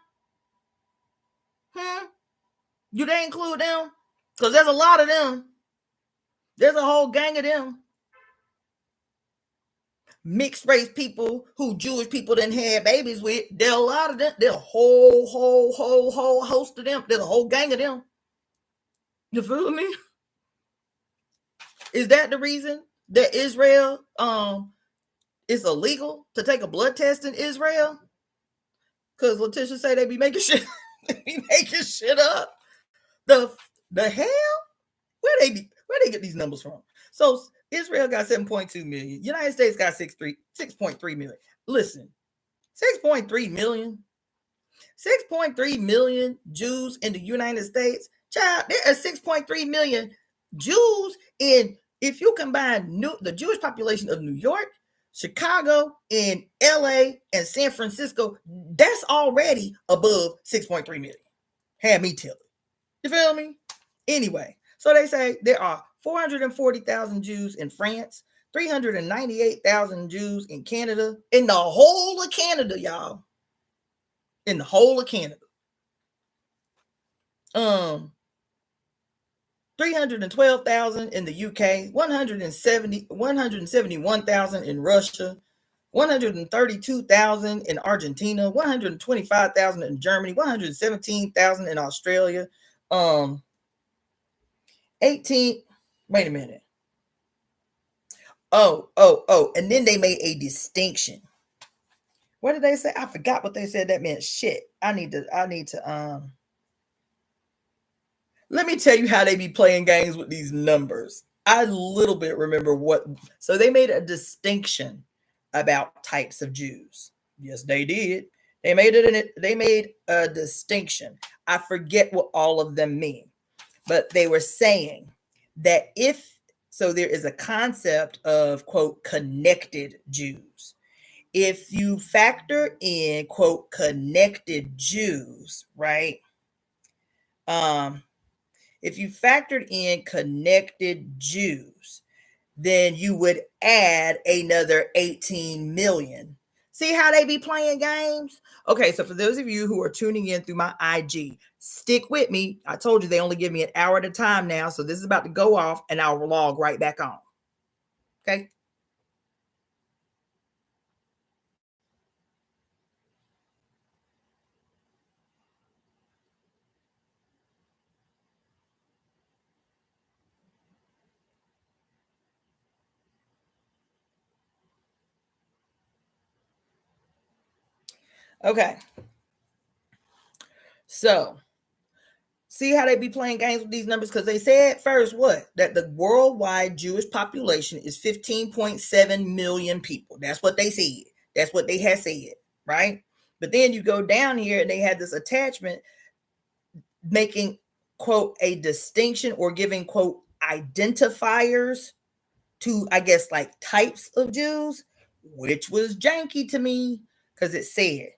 Do they include them? Because there's a lot of them. There's a whole gang of them. Mixed race people who Jewish people didn't have babies with. There are a lot of them. There's a whole host of them. There's a whole gang of them. You feel me? Is that the reason that Israel it's illegal to take a blood test in Israel? Because Letitia say they be making shit, up. The hell? Where they get these numbers from? So Israel got 7.2 million. United States got 6.3 million. Listen, 6.3 million. 6.3 million Jews in the United States. Child, there are 6.3 million Jews in, if you combine the Jewish population of New York, Chicago, and LA, and San Francisco, that's already above 6.3 million. Have me tell it. You feel me? Anyway, so they say there are 440,000 Jews in France, 398,000 Jews in Canada, in the whole of Canada, y'all. In the whole of Canada. 312,000 in the UK, 171,000 in Russia, 132,000 in Argentina, 125,000 in Germany, 117,000 in Australia, 18. Wait a minute. Oh, and then they made a distinction. What did they say? I forgot what they said that meant. Shit. I need to let me tell you how they be playing games with these numbers. I a little bit remember what. So they made a distinction about types of Jews. Yes, they did. They made a distinction. I forget what all of them mean, but they were saying that there is a concept of, quote, connected Jews. If you factor in, quote, connected Jews, right? If you factored in connected Jews, then you would add another 18 million. See how they be playing games? Okay, so for those of you who are tuning in through my IG, stick with me. I told you they only give me an hour at a time now, so this is about to go off and I'll log right back on. Okay? Okay. So, see how they be playing games with these numbers? Because they said first what? That the worldwide Jewish population is 15.7 million people. That's what they said. That's what they had said, right? But then you go down here and they had this attachment making, quote, a distinction or giving, quote, identifiers to, I guess, like types of Jews, which was janky to me because it said,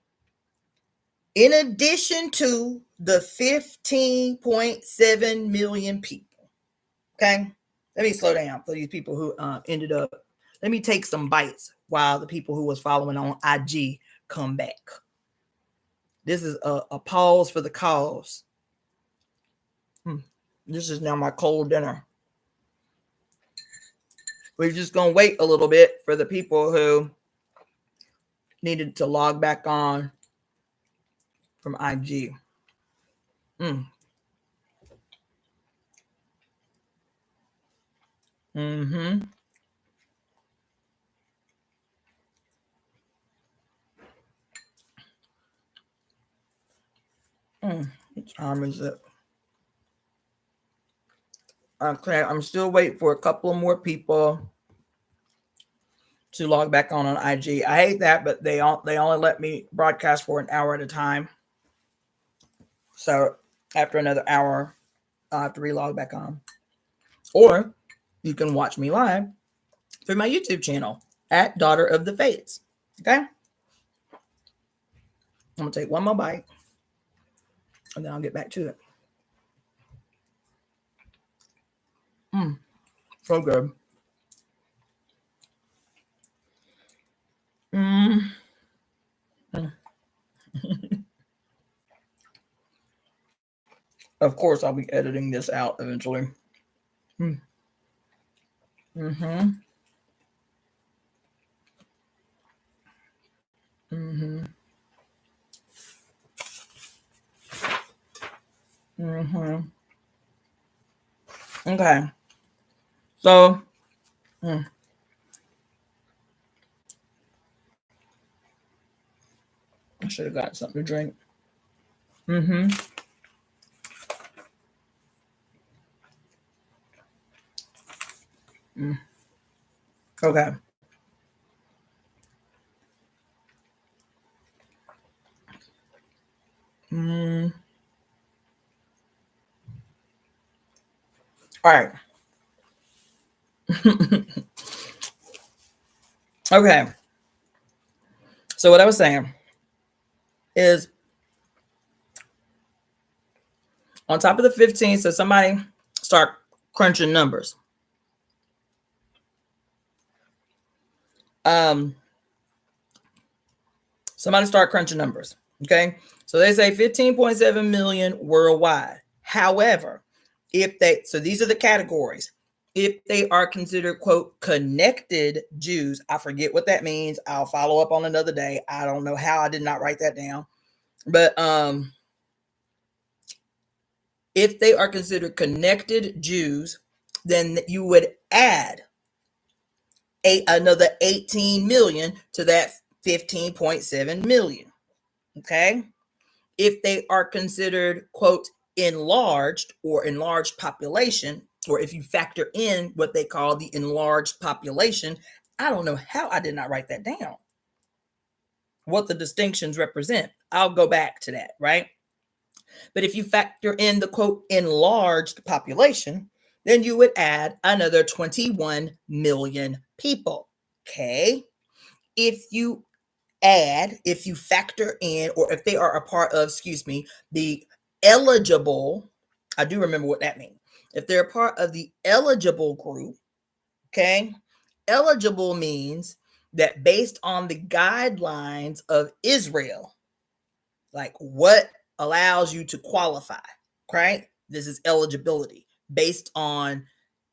in addition to the 15.7 million people. Okay, let me slow down for these people who ended up. Let me take some bites while the people who was following on IG come back. This is a pause for the cause. This is now my cold dinner. We're just going to wait a little bit for the people who needed to log back on from IG. Mm. Mm-hmm. What time is it? Okay, I'm still waiting for a couple of more people to log back on IG. I hate that, but they only let me broadcast for an hour at a time. So after another hour, I'll have to relog back on. Or you can watch me live through my YouTube channel at DaughterOfTheFates. Okay? I'm gonna take one more bite and then I'll get back to it. So good. Mm. Of course, I'll be editing this out eventually. Mm. Mm-hmm. Mm-hmm. Mm-hmm. Okay. So I should have got something to drink. Mm-hmm. Mm. Okay. Mm. All right. Okay. So what I was saying is on top of the 15, so somebody start crunching numbers. Somebody start crunching numbers. Okay. So they say 15.7 million worldwide. However, so these are the categories. If they are considered, quote, connected Jews, I forget what that means. I'll follow up on another day. I don't know how I did not write that down. But if they are considered connected Jews, then you would add another 18 million to that 15.7 million. Okay. If they are considered, quote, enlarged or enlarged population, or if you factor in what they call the enlarged population, I don't know how I did not write that down. What the distinctions represent. I'll go back to that, right? But if you factor in the, quote, enlarged population, then you would add another 21 million people. Okay. If you factor in, or if they are a part of, the eligible, I do remember what that means. If they're a part of the eligible group, okay, eligible means that based on the guidelines of Israel, like what allows you to qualify, right? This is eligibility based on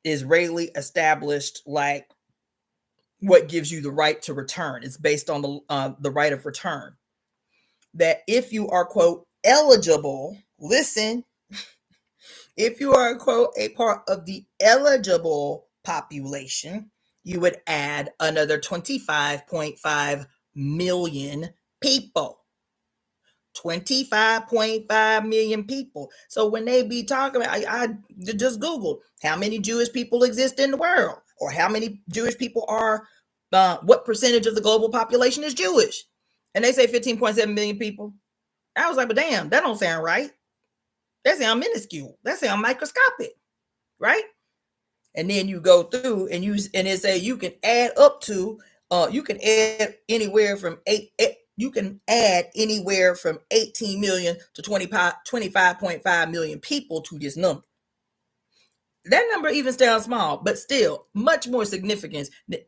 Israeli established, like what gives you the right to return. It's based on the right of return. That if you are, quote, eligible, listen, if you are, quote, a part of the eligible population, you would add another 25.5 million people. 25.5 million people. So when they be talking about, I just Googled how many Jewish people exist in the world, or how many Jewish people are, what percentage of the global population is Jewish. And they say 15.7 million people. I was like, but damn, that don't sound right. That sound minuscule. That sound microscopic, right? And then you go through and it say you can add up to, you can add anywhere from you can add anywhere from 18 million to 25.5 million people to this number. That number even sounds small, but still much more significant than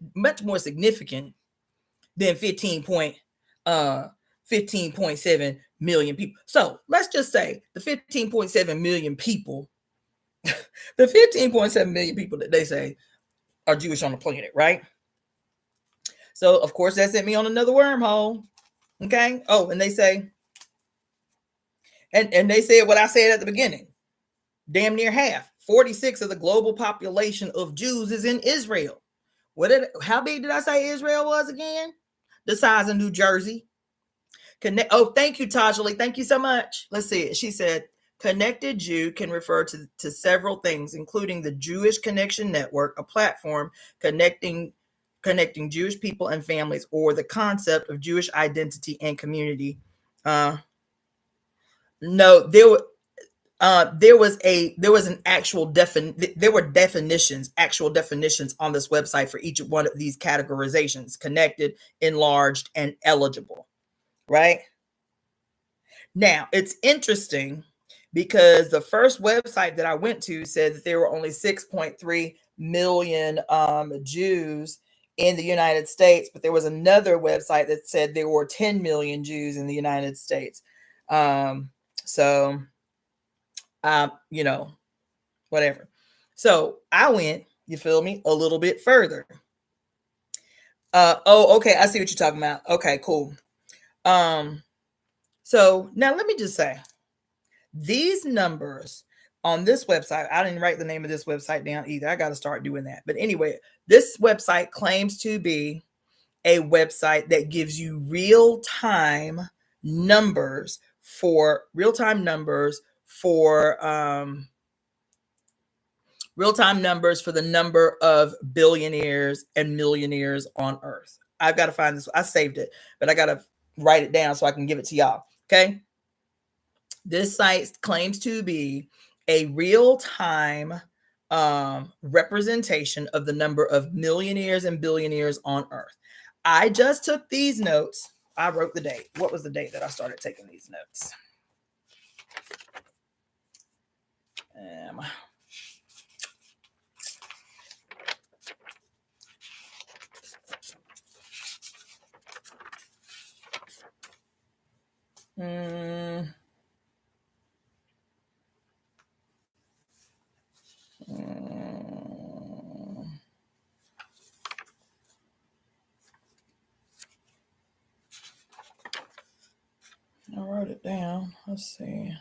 15.7 million people. So let's just say the 15.7 million people, the 15.7 million people that they say are Jewish on the planet, right? So of course that sent me on another wormhole. Okay. Oh, and they say And they said what I said at the beginning. Damn near half, 46 of the global population of Jews is in Israel. How big did I say Israel was again? The size of New Jersey. Oh, thank you, Tajali. Thank you so much. Let's see. She said, connected Jew can refer to several things, including the Jewish Connection Network, a platform connecting Jewish people and families, or the concept of Jewish identity and community. No, there was an actual there were actual definitions on this website for each one of these categorizations: connected, enlarged, and eligible. Right? Now, it's interesting because the first website that I went to said that there were only 6.3 million Jews in the United States, but there was another website that said there were 10 million Jews in the United States. Whatever. So I went, you feel me, a little bit further. Okay, I see what you're talking about. Okay, cool. So now let me just say, these numbers on this website, I didn't write the name of this website down either. I got to start doing that. But anyway, this website claims to be a website that gives you real-time numbers for the number of billionaires and millionaires on Earth. I've got to find this. I saved it, but I got to write it down so I can give it to y'all. Okay. This site claims to be a real-time representation of the number of millionaires and billionaires on Earth. I just took these notes. I wrote the date. What was the date that I started taking these notes? I wrote it down. Let's see.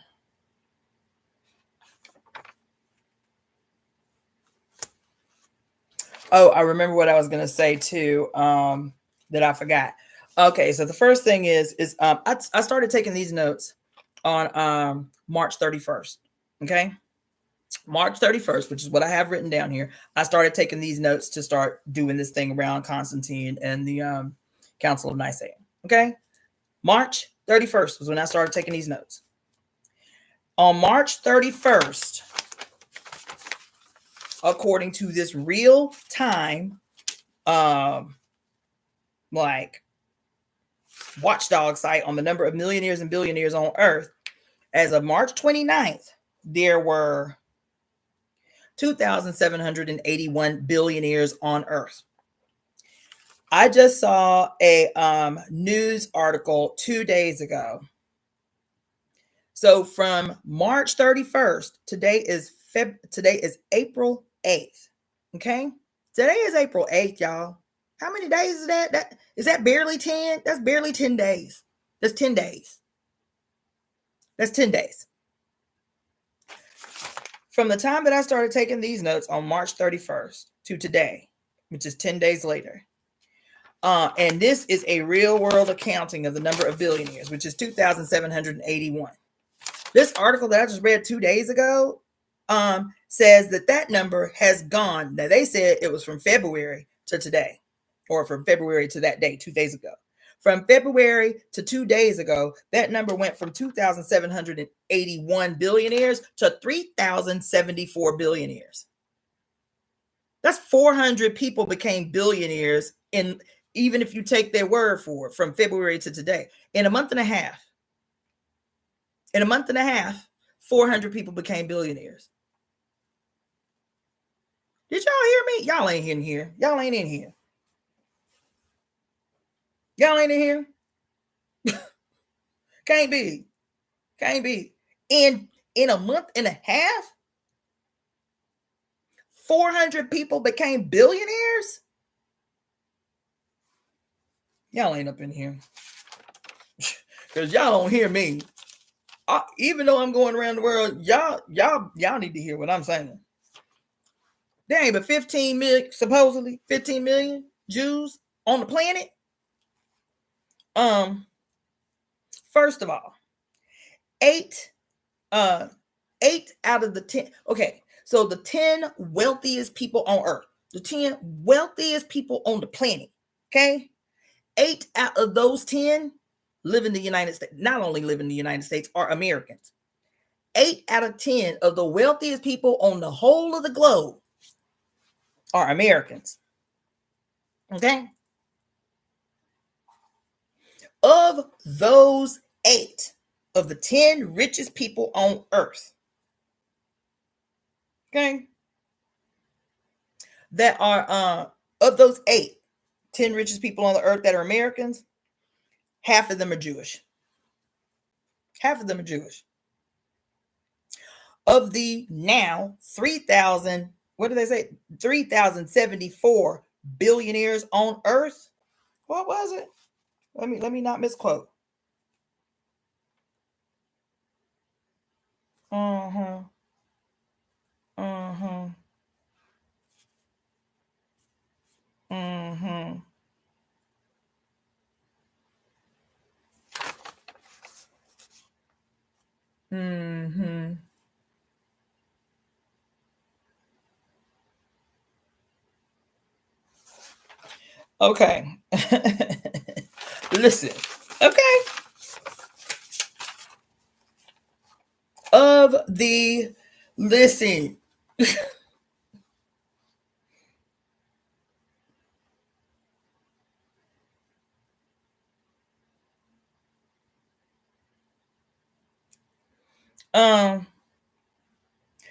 Oh, I remember what I was going to say too, that I forgot. Okay, so the first thing is I started taking these notes on March 31st. Okay, March 31st, which is what I have written down here. I started taking these notes to start doing this thing around Constantine and the Council of Nicaea. Okay, March 31st was when I started taking these notes. On March 31st, according to this real time, like watchdog site on the number of millionaires and billionaires on Earth, as of March 29th, there were 2,781 billionaires on Earth. I just saw a news article 2 days ago. So from March 31st, today is April 8th. Okay? Today is April 8th, y'all. How many days is that? Is that barely 10? That's barely 10 days. That's 10 days. That's 10 days. From the time that I started taking these notes on March 31st to today, which is 10 days later. And this is a real world accounting of the number of billionaires, which is 2,781. This article that I just read 2 days ago says that number has gone. Now, they said it was from February to today, or from February to that day, 2 days ago. From February to 2 days ago, that number went from 2,781 billionaires to 3,074 billionaires. That's 400 people became billionaires, even if you take their word for it, from February to today. In a month and a half, 400 people became billionaires. Did y'all hear me? Y'all ain't in here. Y'all ain't in here. Y'all ain't in here. Can't be. In a month and a half, 400 people became billionaires. Y'all ain't up in here. Because y'all don't hear me. even though I'm going around the world, y'all need to hear what I'm saying. There ain't but 15 million, supposedly 15 million Jews on the planet. First of all, eight out of the 10. Okay, so the 10 wealthiest people on earth, the 10 wealthiest people on the planet. Okay, 8 out of those 10 live in the United States. Not only live in the United States, are Americans. 8 out of 10 of the wealthiest people on the whole of the globe are Americans. Okay. Of those 8 of the 10 richest people on earth, okay, that are of those 10 richest people on the earth that are Americans, half of them are Jewish. Half of them are Jewish. Of the now 3,000, what did they say? 3,074 billionaires on earth. What was it? Let me not misquote. Mm-hmm. Okay. Listen. Okay. Of the listen.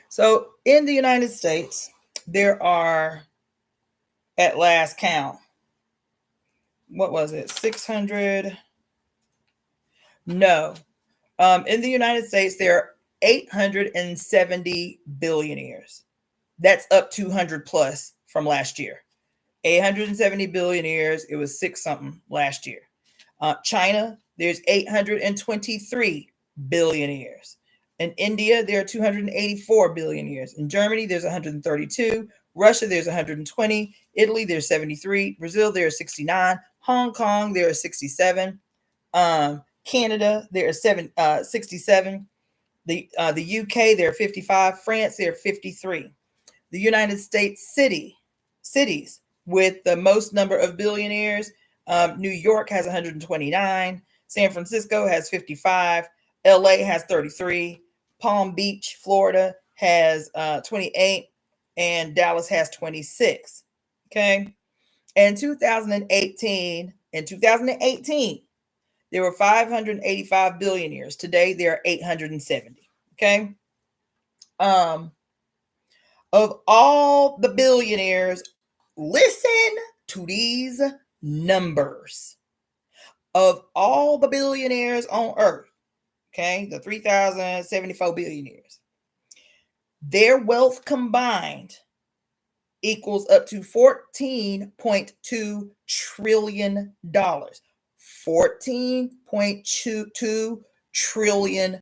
So in the United States, there are, at last count, what was it? 600? No. In the United States, there are 870 billionaires. That's up 200 plus from last year. 870 billionaires. It was 6 something last year. China, there's 823 billionaires. In India, there are 284 billionaires. In Germany, there's 132. Russia, there's 120. Italy, there's 73. Brazil, there are 69. Hong Kong, there are 67. Canada, there are 67. The UK, there are 55. France, there are 53. The United States cities with the most number of billionaires, New York has 129. San Francisco has 55. LA has 33. Palm Beach, Florida has 28. And Dallas has 26. Okay. In 2018, there were 585 billionaires. Today, there are 870. Okay. Of all the billionaires, listen to these numbers. Of all the billionaires on earth, okay, the 3,074 billionaires, their wealth combined equals up to $14.2 trillion. $14.2 trillion.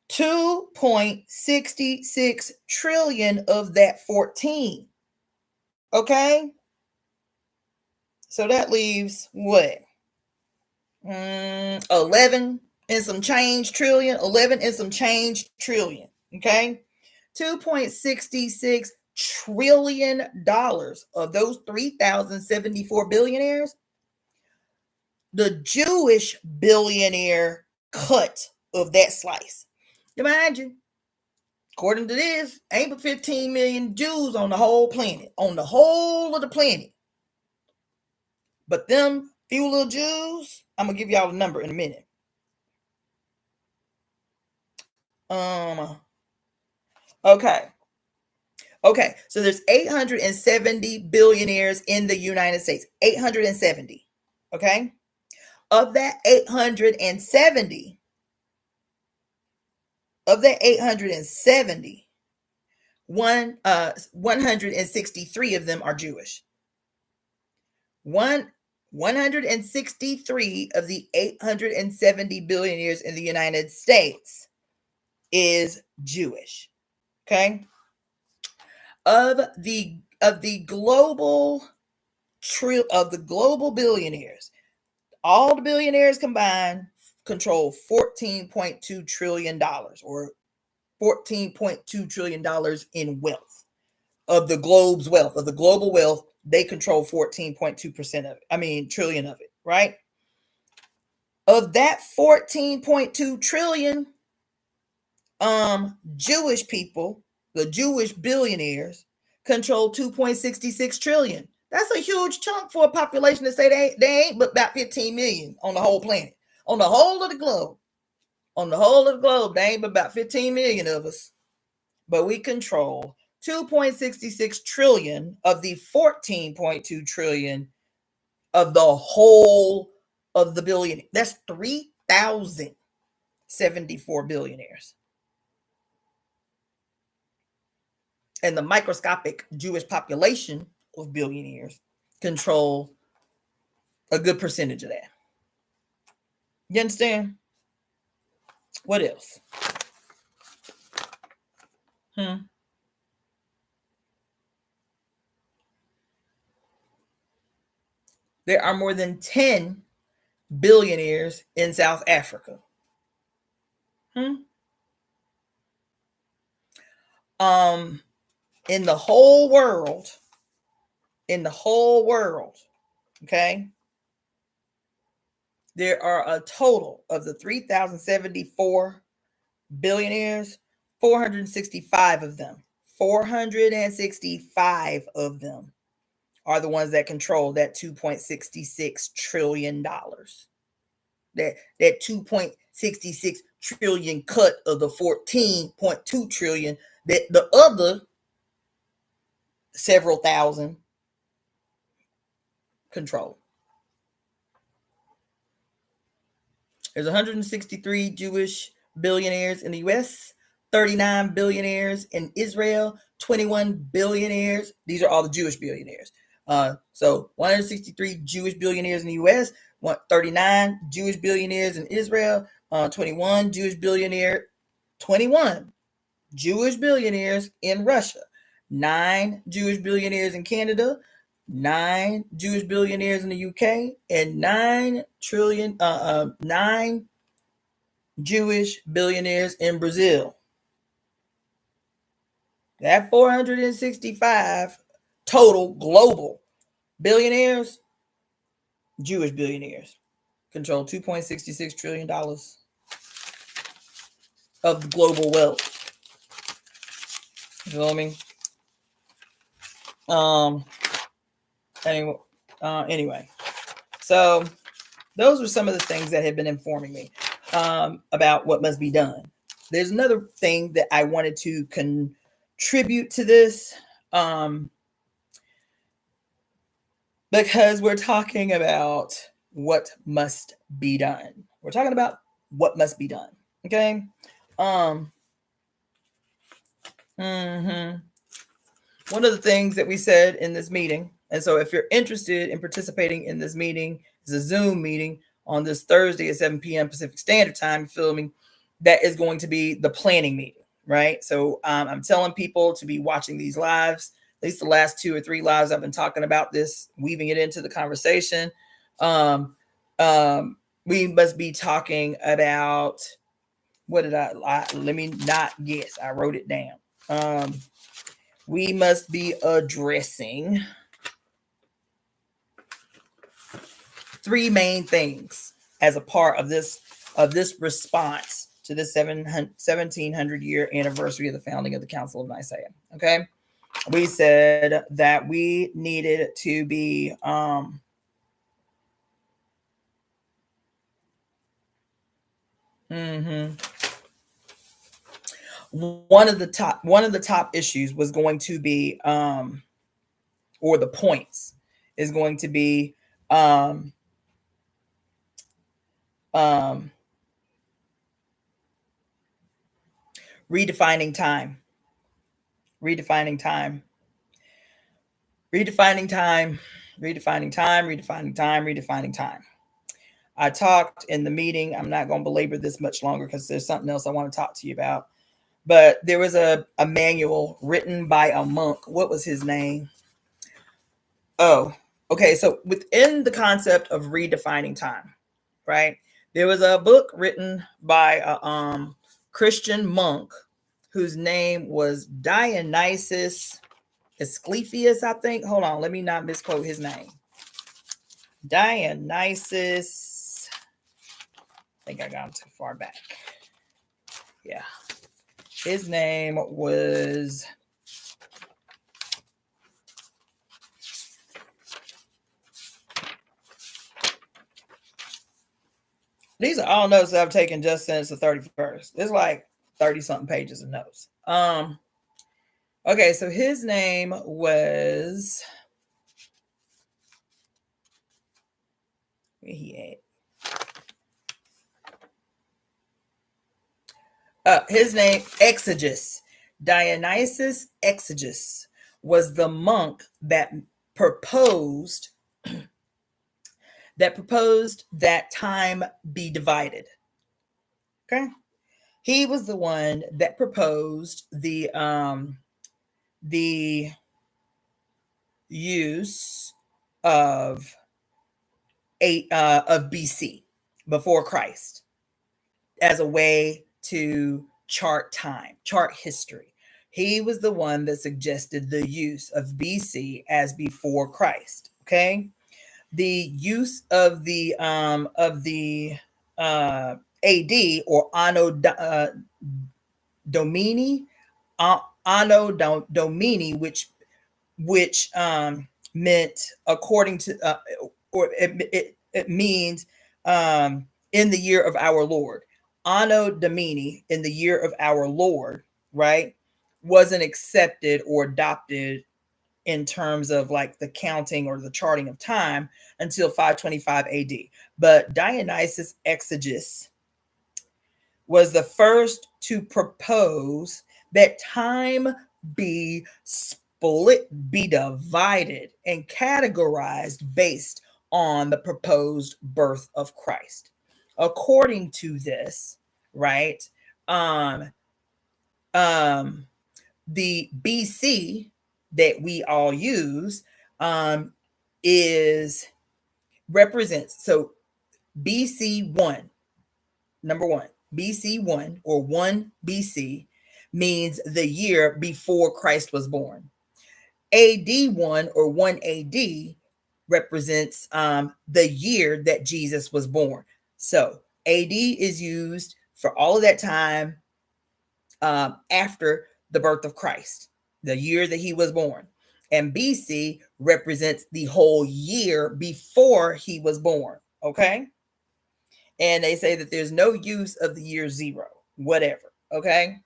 2.66 trillion of that 14. Okay? So that leaves what? 11 and some change trillion. 11 and some change trillion. Okay? $2.66 trillion of those 3,074 billionaires. The Jewish billionaire cut of that slice. Imagine, according to this, ain't but 15 million Jews on the whole planet, on the whole of the planet. But them few little Jews, I'm gonna give y'all a number in a minute. Okay, so there's 870 billionaires in the United States. 870. Okay, of that 870. 163 of them are Jewish. 163 of the 870 billionaires in the United States is Jewish. Okay. Of the global billionaires, all the billionaires combined control $14.2 trillion, or $14.2 trillion in wealth. Of the globe's wealth, of the global wealth, they control 14.2% of it. Trillion of it, right? Of that 14.2 trillion, Jewish people, the Jewish billionaires, control 2.66 trillion. That's a huge chunk for a population to say they ain't but about 15 million on the whole planet. On the whole of the globe. On the whole of the globe, they ain't but about 15 million of us. But we control 2.66 trillion of the 14.2 trillion of the whole of the billion. That's 3,074 billionaires. And the microscopic Jewish population of billionaires control a good percentage of that. You understand? What else? There are more than 10 billionaires in South Africa. In the whole world, okay, there are a total of the 3,074 billionaires, 465 of them. 465 of them are the ones that control that $2.66 trillion. That 2.66 trillion cut of the 14.2 trillion that the other several thousand control. There's 163 Jewish billionaires in the US, 39 billionaires in Israel, 21 billionaires. These are all the Jewish billionaires. So 163 Jewish billionaires in the US, 39 Jewish billionaires in Israel, 21 Jewish billionaires in Russia, 9 Jewish billionaires in Canada, 9 Jewish billionaires in the UK, and 9 Jewish billionaires in Brazil. That 465 total global billionaires, Jewish billionaires, control $2.66 trillion of global wealth. You know what I mean? Anyway, so those were some of the things that have been informing me about what must be done. There's another thing that I wanted to contribute to this, because we're talking about what must be done. We're talking about what must be done. Okay. One of the things that we said in this meeting, and so if you're interested in participating in this meeting, it's a Zoom meeting on this Thursday at 7 p.m. Pacific Standard Time, filming, that is going to be the planning meeting, right? So I'm telling people to be watching these lives, at least the last 2 or 3 lives I've been talking about this, weaving it into the conversation. We must be talking about, what did let me not guess. I wrote it down. We must be addressing 3 main things as a part of this response to the 1700-year anniversary of the founding of the Council of Nicaea. Okay, we said that we needed to be one of the top issues was going to be or the points is going to be redefining time. Redefining time, redefining time, redefining time. I talked in the meeting. I'm not going to belabor this much longer because there's something else I want to talk to you about. But there was a manual written by a monk. What was his name? Oh, okay. So within the concept of redefining time, right? There was a book written by a Christian monk whose name was Dionysius Asclepius, I think. Hold on, let me not misquote his name. Dionysius. I think I got him too far back. Yeah. His name was... These are all notes that I've taken just since the 31st. There's like 30-something pages of notes. Okay, so his name was... Where he at? His name, Exegus. Dionysius Exegus was the monk that proposed that time be divided. Okay, he was the one that proposed the use of BC, before Christ, as a way to chart time, chart history. He was the one that suggested the use of BC as before Christ. Okay, the use of the AD or Domini, Anno Domini, which meant according to or it means in the year of our Lord. Anno Domini, in the year of our Lord, right, wasn't accepted or adopted in terms of like the counting or the charting of time until 525 AD. But Dionysius Exegus was the first to propose that time be split, be divided, and categorized based on the proposed birth of Christ. According to this, right, the BC that we all use represents, so BC 1, number 1, BC 1 or 1 BC means the year before Christ was born. AD 1 or 1 AD represents the year that Jesus was born. So AD is used for all of that time after the birth of Christ, the year that he was born. And BC represents the whole year before he was born. Okay. And they say that there's no use of the year 0, whatever. Okay.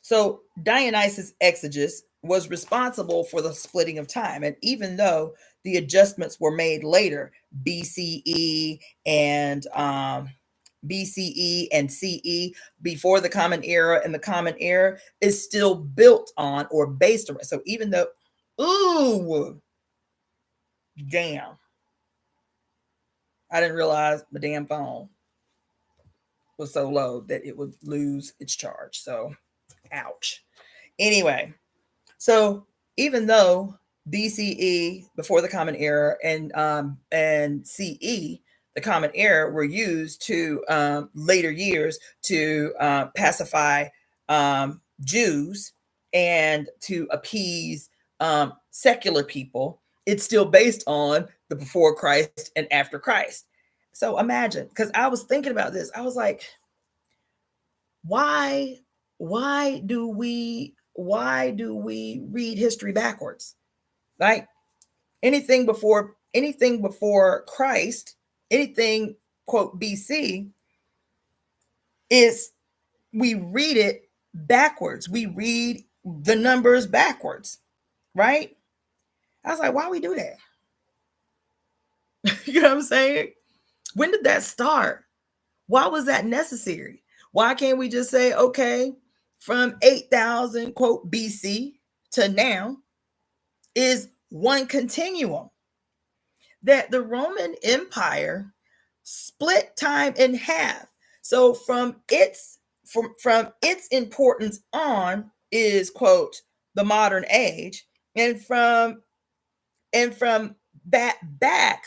So Dionysius Exegus was responsible for the splitting of time. And even though the adjustments were made later, BCE and CE, before the Common Era, and the Common Era is still built on or based on. So even though, ooh, damn, I didn't realize my damn phone was so low that it would lose its charge. So, ouch. Anyway, so even though BCE, before the Common Era, and CE, the Common Era, were used to later years to pacify Jews and to appease secular people, it's still based on the before Christ and after Christ. So imagine, because I was thinking about this, I was like, why do we read history backwards? Like anything before Christ, anything quote BC, is we read it backwards. We read the numbers backwards, right? I was like, why we do that? You know what I'm saying? When did that start? Why was that necessary? Why can't we just say, okay, from 8,000 quote BC to now, is one continuum, that the Roman Empire split time in half. So from its importance on is, quote, the modern age, and from that back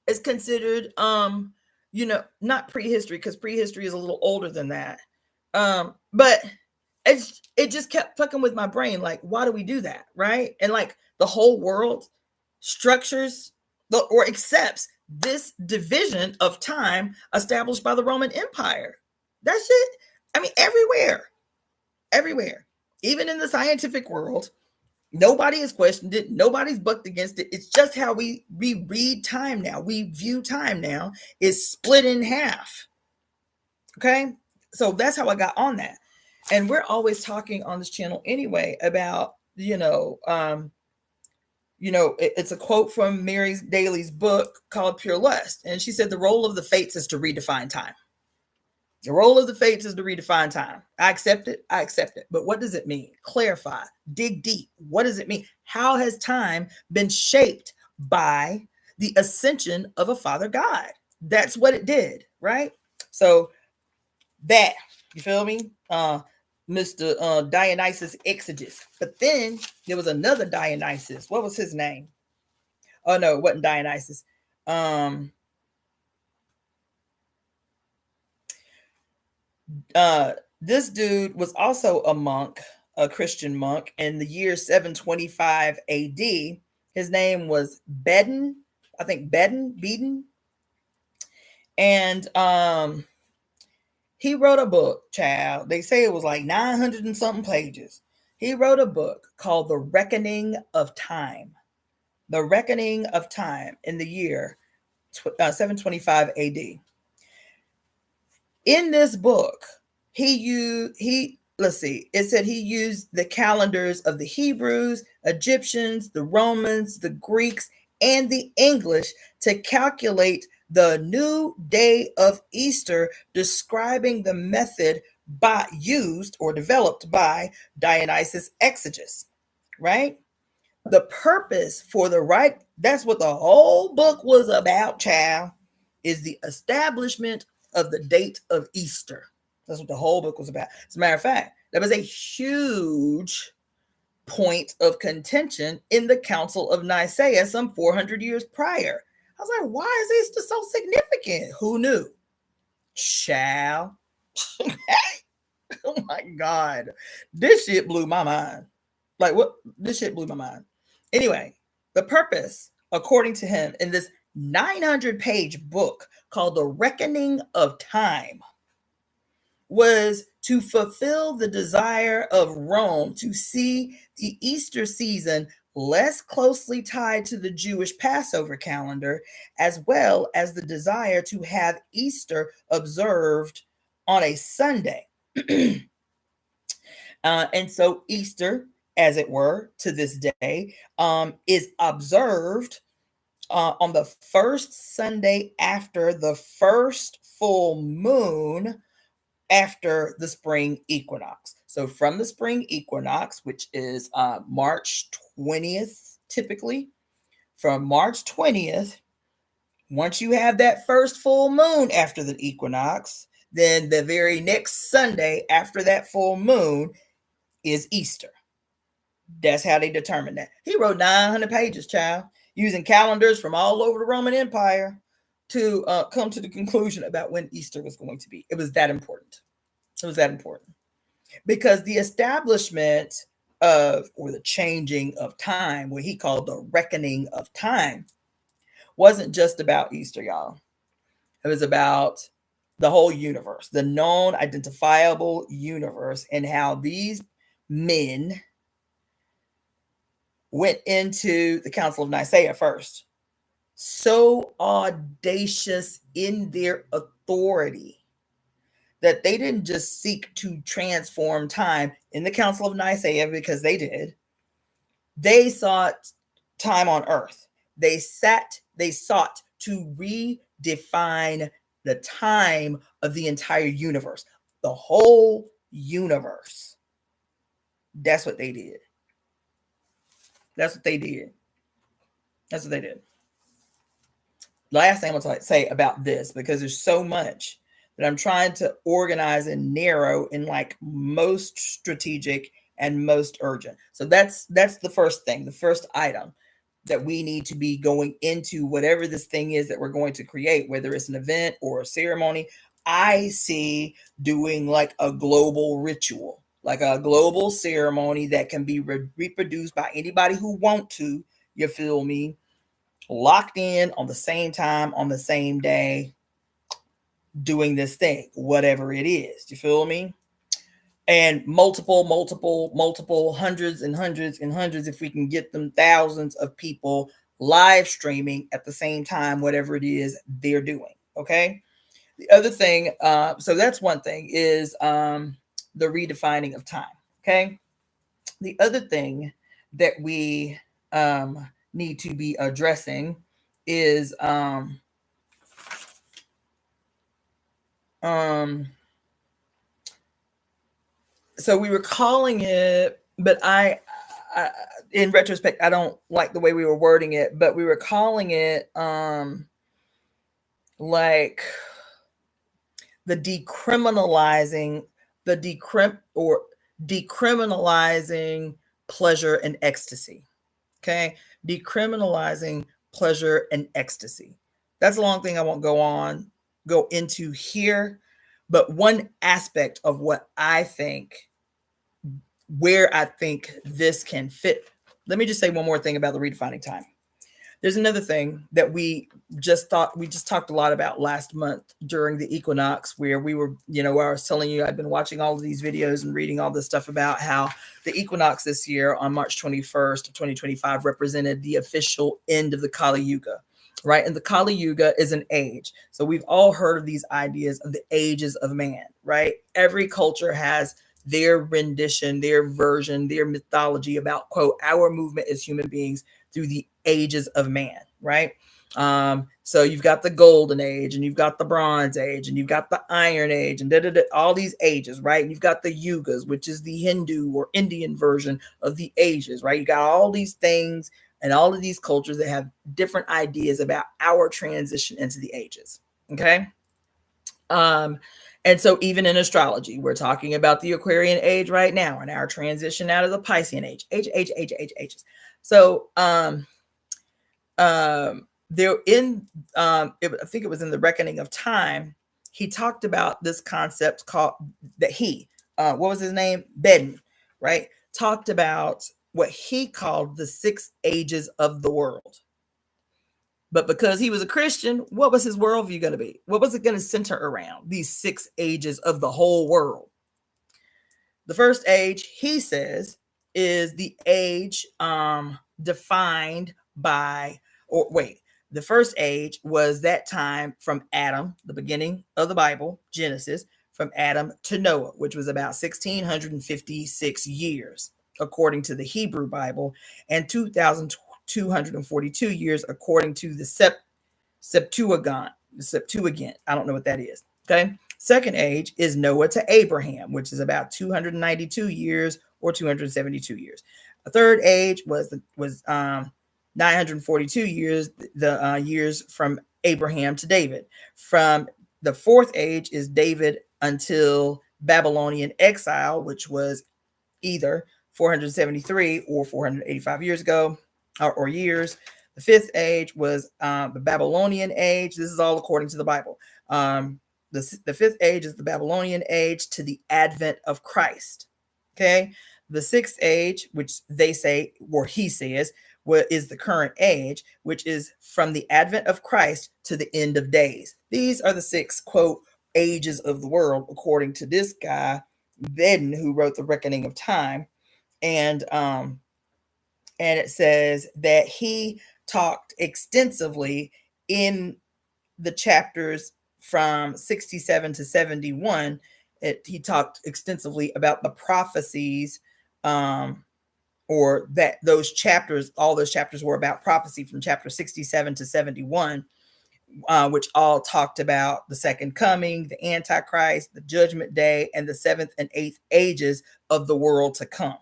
is considered not prehistory, because prehistory is a little older than that. But it just kept fucking with my brain, like, why do we do that, right? And like the whole world structures or accepts this division of time established by the Roman Empire. That's it. I mean, everywhere, even in the scientific world, nobody has questioned it. Nobody's bucked against it. It's just how we read time now. We view time now is split in half. Okay, so that's how I got on that. And we're always talking on this channel anyway about it's a quote from Mary Daly's book called Pure Lust. And she said, the role of the fates is to redefine time. The role of the fates is to redefine time. I accept it. But what does it mean? Clarify, dig deep. What does it mean? How has time been shaped by the ascension of a Father God? That's what it did, right? So that, you feel me? Mr. Dionysus Exeges. But then there was another Dionysus. What was his name? Oh no, it wasn't Dionysus. This dude was also a monk, a Christian monk, in the year 725 AD. His name was Beden, I think Beden. And he wrote a book, child. They say it was like 900 and something pages. He wrote a book called The Reckoning of Time. The Reckoning of Time, in the year 725 AD. In this book, it said he used the calendars of the Hebrews, Egyptians, the Romans, the Greeks, and the English to calculate the new day of Easter, describing the method used or developed by Dionysus Exeges, right? The purpose for that's what the whole book was about, child, is the establishment of the date of Easter. That's what the whole book was about. As a matter of fact, that was a huge point of contention in the Council of Nicaea some 400 years prior. I was like, why is Easter so significant? Who knew? Child. Oh my God. This shit blew my mind. Like, what? This shit blew my mind. Anyway, the purpose, according to him, in this 900-page book called The Reckoning of Time, was to fulfill the desire of Rome to see the Easter season less closely tied to the Jewish Passover calendar, as well as the desire to have Easter observed on a Sunday. And so Easter, as it were, to this day, is observed on the first Sunday after the first full moon after the spring equinox. So from the spring equinox, which is March 20th, typically, from March 20th, once you have that first full moon after the equinox, then the very next Sunday after that full moon is Easter. That's how they determine that. He wrote 900 pages, child, using calendars from all over the Roman Empire to come to the conclusion about when Easter was going to be. It was that important. It was that important. Because the establishment of, or the changing of time, what he called the reckoning of time, wasn't just about Easter, y'all. It was about the whole universe, the known identifiable universe, and how these men went into the Council of Nicaea first. So audacious in their authority that they didn't just seek to transform time in the Council of Nicaea, because they did. They sought time on earth. They sought to redefine the time of the entire universe, the whole universe. That's what they did. That's what they did. That's what they did. Last thing I'm going to say about this, because there's so much that I'm trying to organize and narrow in like most strategic and most urgent. So that's the first thing, the first item that we need to be going into whatever this thing is that we're going to create, whether it's an event or a ceremony. I see doing like a global ritual, like a global ceremony that can be reproduced by anybody who want to, you feel me? Locked in on the same time, on the same day, doing this thing, whatever it is. You feel me? And multiple, hundreds and hundreds and hundreds, if we can get them, thousands of people live streaming at the same time, whatever it is they're doing. Okay. The other thing, so that's one thing, is the redefining of time. Okay. The other thing that we need to be addressing is so we were calling it, but I in retrospect, I don't like the way we were wording it, but we were calling it like the decriminalizing pleasure and ecstasy. Okay. Decriminalizing pleasure and ecstasy. That's a long thing I won't go into here, but one aspect of what I think, where I think this can fit. Let me just say one more thing about the redefining time. There's another thing that we just talked a lot about last month during the equinox, where we were, where I was telling you, I've been watching all of these videos and reading all this stuff about how the equinox this year on March 21st of 2025 represented the official end of the Kali Yuga, right? And the Kali Yuga is an age. So we've all heard of these ideas of the ages of man, right? Every culture has their rendition, their version, their mythology about, quote, our movement as human beings through the ages of man, right? So you've got the golden age, and you've got the bronze age, and you've got the iron age, and all these ages, right? And you've got the yugas, which is the Hindu or Indian version of the ages, right? You got all these things and all of these cultures that have different ideas about our transition into the ages, okay? And so even in astrology, we're talking about the Aquarian age right now and our transition out of the Piscean age, ages. So there in I think it was in the Reckoning of Time, he talked about this concept called that what was his name? Bedin, right? Talked about what he called the 6 ages of the world. But because he was a Christian, what was his worldview going to be? What was it going to center around? These 6 ages of the whole world. The first age, he says, is the age defined by, the first age was that time from Adam, the beginning of the Bible, Genesis, from Adam to Noah, which was about 1,656 years, according to the Hebrew Bible, and 2,242 years, according to the Septuagint. I don't know what that is. Okay. Second age is Noah to Abraham, which is about 292 years or 272 years. The third age was 942 years, the years from Abraham to David. From the fourth age is David until Babylonian exile, which was either 473 or 485 years ago, or years. The fifth age was the Babylonian age. This is all according to the Bible. The fifth age is the Babylonian age to the advent of Christ. Okay. The sixth age, which they say, or he says, is the current age, which is from the advent of Christ to the end of days. These are the 6, quote, ages of the world, according to this guy, Bedin, who wrote The Reckoning of Time. And it says that he talked extensively in the chapters from 67 to 71. He talked extensively about the prophecies, or that those chapters, all those chapters were about prophecy from chapter 67 to 71, which all talked about the second coming, the Antichrist, the judgment day, and the 7th and 8th ages of the world to come.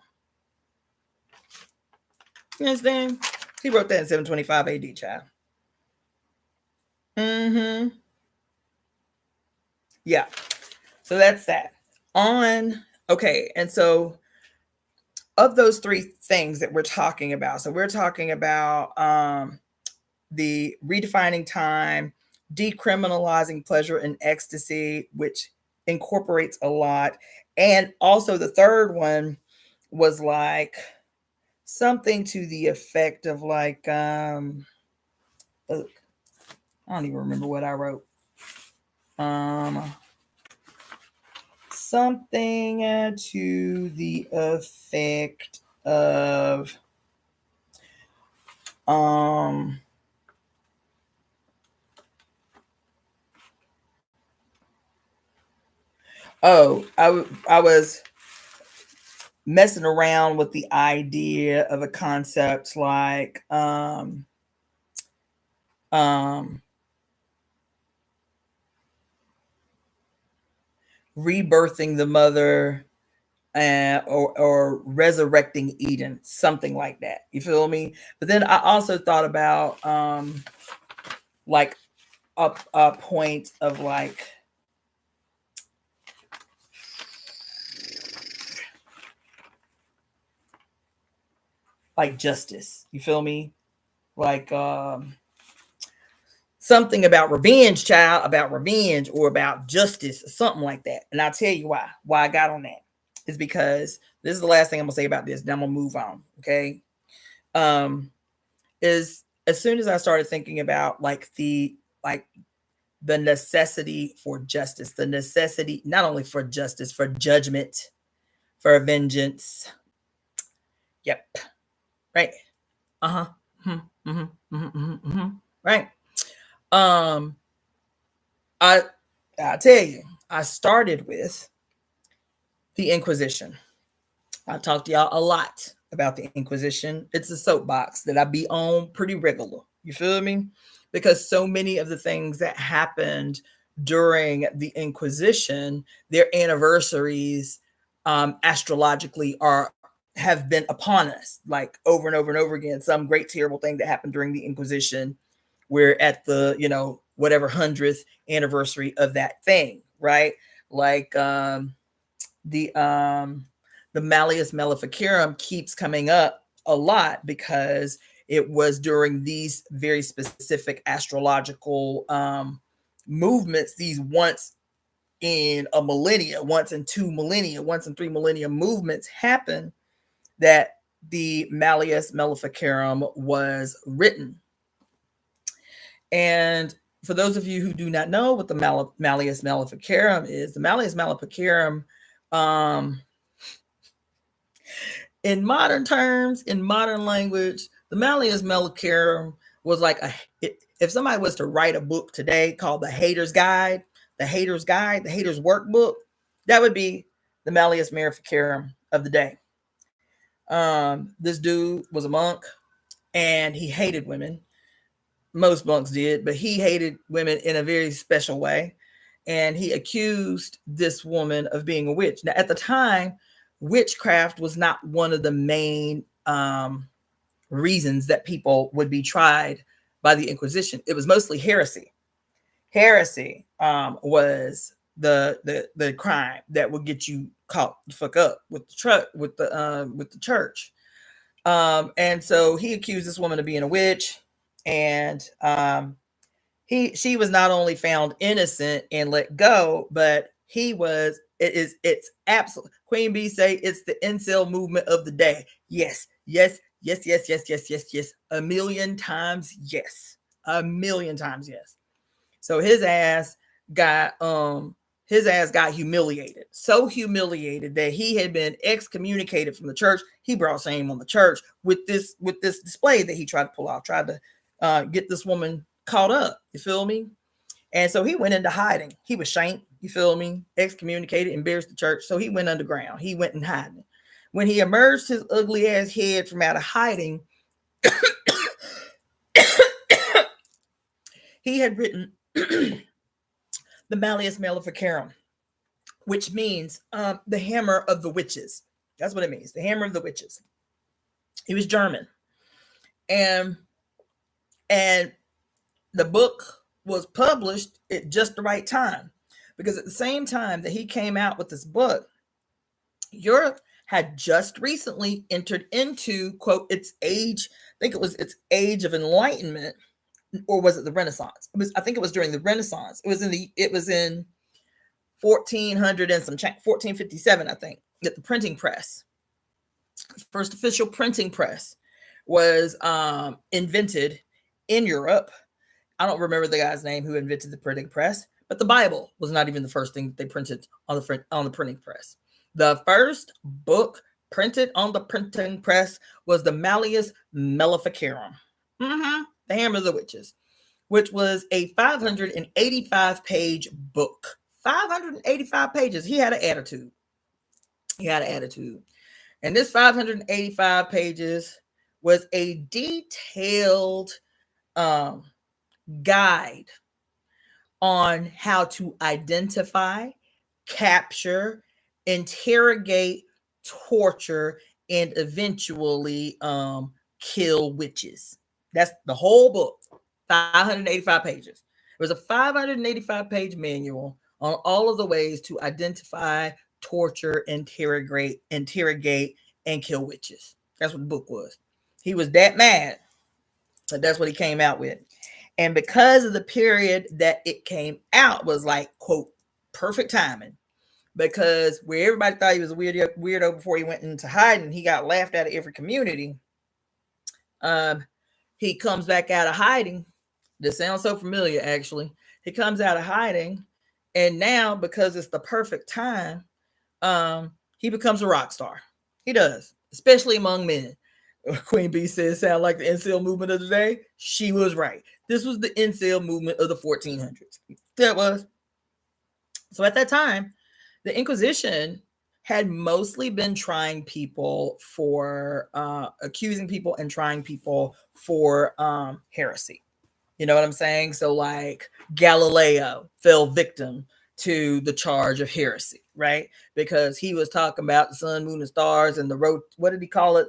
You understand? He wrote that in 725 AD, child. Yeah. So that's that. Okay. And so of those three things that we're talking about, so we're talking about the redefining time, decriminalizing pleasure and ecstasy, which incorporates a lot. And also the third one was like something to the effect of like, I don't even remember what I wrote. Something to the effect of I was messing around with the idea of a concept like rebirthing the mother or resurrecting Eden, something like that. You feel me? But then I also thought about like a point of like justice. You feel me? Like something about revenge, child, about revenge or about justice, or something like that. And I'll tell you why I got on that is because this is the last thing I'm gonna say about this. Then I'm gonna move on. Okay. Is as soon as I started thinking about like the necessity for justice, the necessity not only for justice, for judgment, for vengeance. Yep. Right. Uh-huh. Mm-hmm. Mm-hmm. Mm-hmm. Mm-hmm. Right. I'll tell you, I started with the Inquisition. I talked to y'all a lot about the Inquisition. It's a soapbox that I be on pretty regular. You feel me? Because so many of the things that happened during the Inquisition, their anniversaries astrologically have been upon us, like over and over and over again. Some great terrible thing that happened during the Inquisition. We're at the whatever 100th anniversary of that thing, right? Like the Malleus Maleficarum keeps coming up a lot because it was during these very specific astrological movements, these once in a millennia, once in 2 millennia, once in 3 millennia movements happen, that the Malleus Maleficarum was written. And for those of you who do not know what the Malleus Maleficarum is, the Malleus Maleficarum, in modern terms, in modern language, the Malleus Maleficarum was like if somebody was to write a book today called The Hater's Guide, The Hater's Workbook, that would be the Malleus Maleficarum of the day. This dude was a monk and he hated women. Most monks did, but he hated women in a very special way. And he accused this woman of being a witch. Now, at the time, witchcraft was not one of the main reasons that people would be tried by the Inquisition. It was mostly heresy. Heresy was the crime that would get you caught the fuck up with the church. And so he accused this woman of being a witch. And she was not only found innocent and let go, but it's absolute. Queen Bee say it's the incel movement of the day. Yes. A million times yes. So his ass got humiliated. So humiliated that he had been excommunicated from the church. He brought shame on the church with this display that he tried to pull off, tried to get this woman caught up. You feel me? And so he went into hiding. He was shamed. You feel me? Excommunicated, embarrassed the church. So he went underground. He went in hiding. When he emerged his ugly ass head from out of hiding, he had written the Malleus Maleficarum, which means the hammer of the witches. That's what it means. The hammer of the witches. He was German. And the book was published at just the right time, because at the same time that he came out with this book, Europe had just recently entered into, quote, its age, I think it was its age of enlightenment, or was it the Renaissance? I think it was during the Renaissance. It was in 1400 and some 1457, I think, that the printing press, first official printing press, was invented in Europe. I don't remember the guy's name who invented the printing press, but the Bible was not even the first thing they printed on the printing press. The first book printed on the printing press was the Malleus Maleficarum, the Hammer of the Witches, which was a 585-page book. 585 pages. He had an attitude. And this 585 pages was a detailed guide on how to identify, capture, interrogate, torture, and eventually kill witches. That's the whole book, 585 pages. It was a 585-page manual on all of the ways to identify, torture, interrogate, and kill witches. That's what the book was. He was that mad that that's what he came out with. And because of the period that it came out was like, quote, perfect timing, because where everybody thought he was a weirdo before he went into hiding, he got laughed at every community. He comes back out of hiding. This sounds so familiar, actually. He comes out of hiding, and now, because it's the perfect time, he becomes a rock star. He does, especially among men. Queen Bee says, sound like the incel movement of the day. She was right. This was the incel movement of the 1400s. That was. So at that time, the Inquisition had mostly been trying people for, accusing people and trying people for heresy. You know what I'm saying? So like Galileo fell victim to the charge of heresy, right? Because he was talking about the sun, moon, and stars and what did he call it?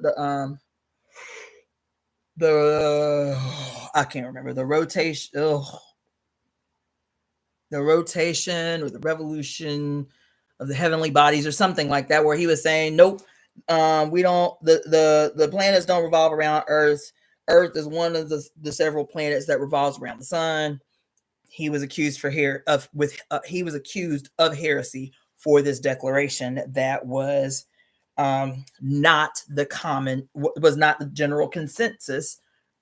I can't remember the rotation. The rotation or the revolution of the heavenly bodies or something like that, where he was saying, nope, we don't, the planets don't revolve around Earth. Earth is one of the several planets that revolves around the sun. He was accused he was accused of heresy for this declaration that was not the general consensus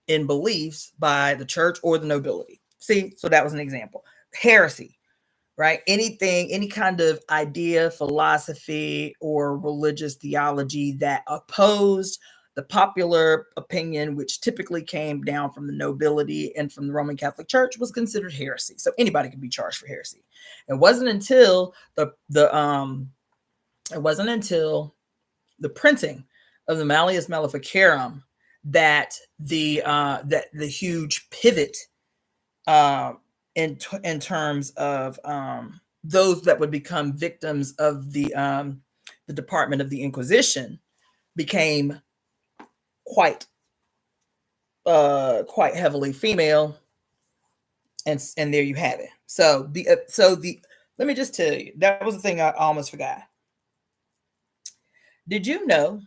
in beliefs by the church or the nobility. See, so that was an example. Heresy, right? Any kind of idea, philosophy, or religious theology that opposed the popular opinion, which typically came down from the nobility and from the Roman Catholic Church, was considered heresy. So anybody could be charged for heresy. It wasn't until the printing of the Malleus Maleficarum that the huge pivot in terms of those that would become victims of the Department of the Inquisition became quite heavily female, and there you have it. So let me just tell you, that was the thing I almost forgot. Did you know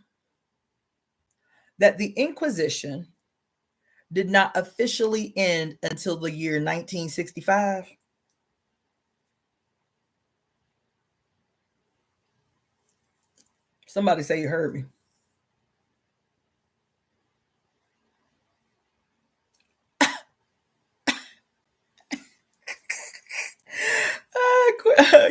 that the Inquisition did not officially end until the year 1965? Somebody say you heard me.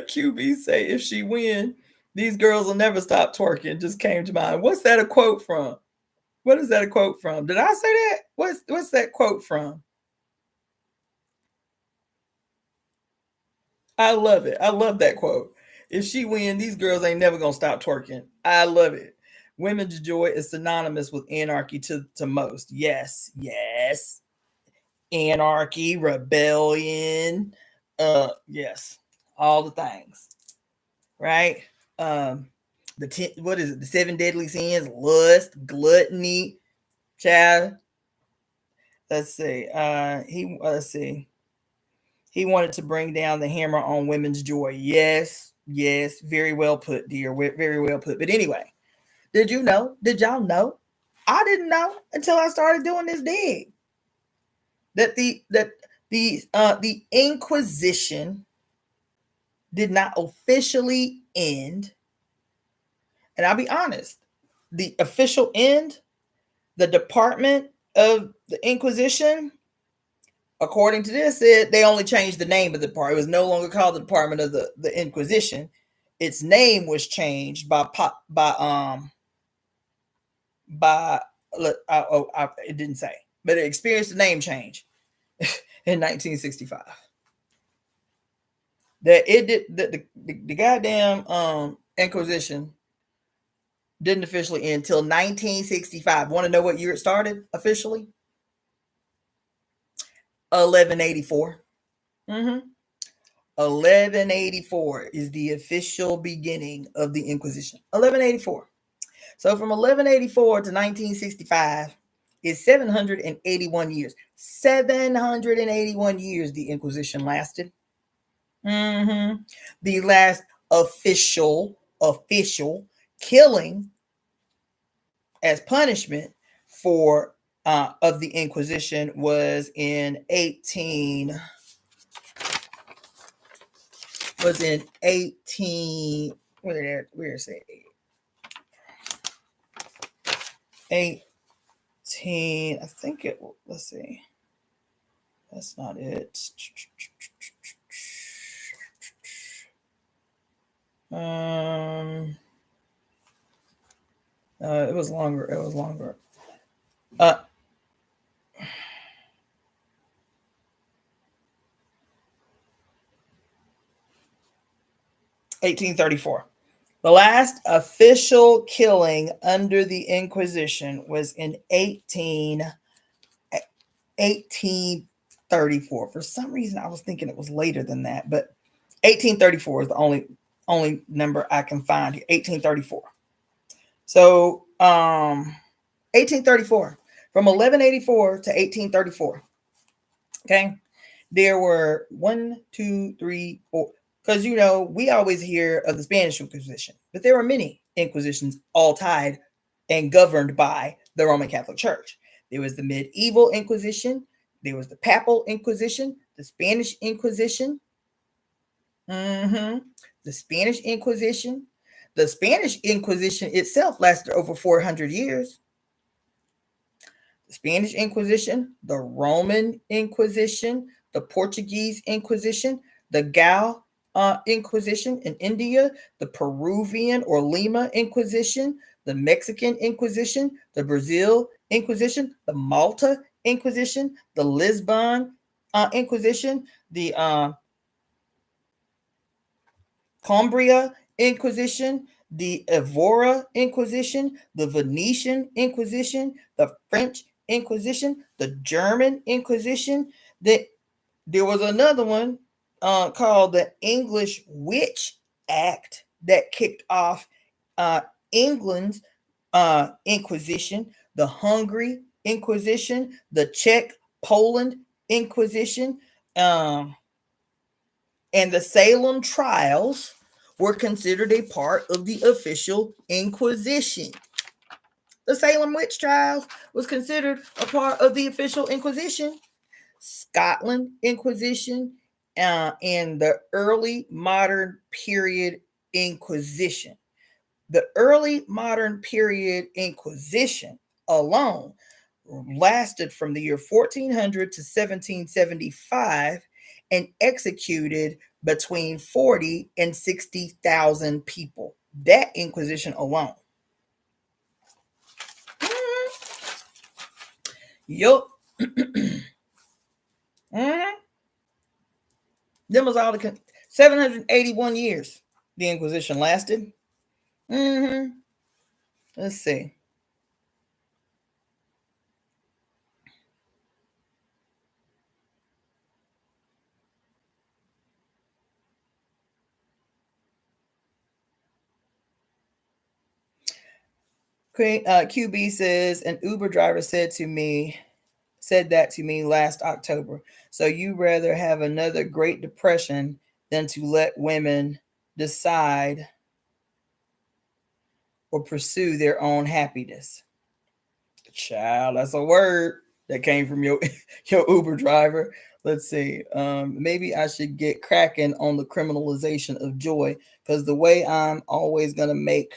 QB say, if she win, these girls will never stop twerking. Just came to mind. What's that a quote from? What is that a quote from? Did I say that? What's that quote from? I love it. I love that quote. If she win, these girls ain't never gonna stop twerking. I love it. Women's joy is synonymous with anarchy to most. Yes. Anarchy, rebellion, yes, all the things, right? What is it? The 7 deadly sins: lust, gluttony, child. let's see. Let's see. He wanted to bring down the hammer on women's joy. Yes, yes, very well put, dear. Very well put. But anyway, did you know? Did y'all know? I didn't know until I started doing this dig that the Inquisition did not officially end. And I'll be honest, the official end, the Department of the Inquisition, according to this, they only changed the name of the department. It was no longer called the Department of the Inquisition. Its name was changed by it didn't say, but it experienced a name change in 1965. That it did the goddamn Inquisition didn't officially end until 1965. Want to know what year it started officially? 1184. 1184 is the official beginning of the Inquisition. 1184. So from 1184 to 1965 is 781 years. 781 years the Inquisition lasted. The last official killing as punishment for of the Inquisition was in 18 where is it? 18, I think it, let's see. That's not it. It was longer. 1834. The last official killing under the Inquisition was in 1834. For some reason, I was thinking it was later than that, but 1834 is the only number I can find here. 1834. So 1834. From 1184 to 1834. Okay. There were 1, 2, 3, 4. Because, we always hear of the Spanish Inquisition, but there were many Inquisitions all tied and governed by the Roman Catholic Church. There was the medieval Inquisition. There was the Papal Inquisition, the Spanish Inquisition. The Spanish Inquisition. The Spanish Inquisition itself lasted over 400 years. The Spanish Inquisition, the Roman Inquisition, the Portuguese Inquisition, the Gao Inquisition in India, the Peruvian or Lima Inquisition, the Mexican Inquisition, the Brazil Inquisition, the Malta Inquisition, the Lisbon Inquisition, the Cumbria Inquisition, the Evora Inquisition, the Venetian Inquisition, the French Inquisition, the German Inquisition. There was another one called the English Witch Act that kicked off England's Inquisition, the Hungary Inquisition, the Czech Poland Inquisition, and the Salem trials were considered a part of the official Inquisition. The Salem witch trials was considered a part of the official Inquisition. Scotland Inquisition, and the early modern period Inquisition. The early modern period Inquisition alone lasted from the year 1400 to 1775 and executed between 40 and 60,000 people. That Inquisition alone. Yup. Them was all the 781 years the Inquisition lasted. Let's see. QB says, an Uber driver said to me said that to me last October. So you rather have another Great Depression than to let women decide or pursue their own happiness. Child, that's a word that came from your your Uber driver. Let's see. Maybe I should get cracking on the criminalization of joy, because the way I'm always gonna make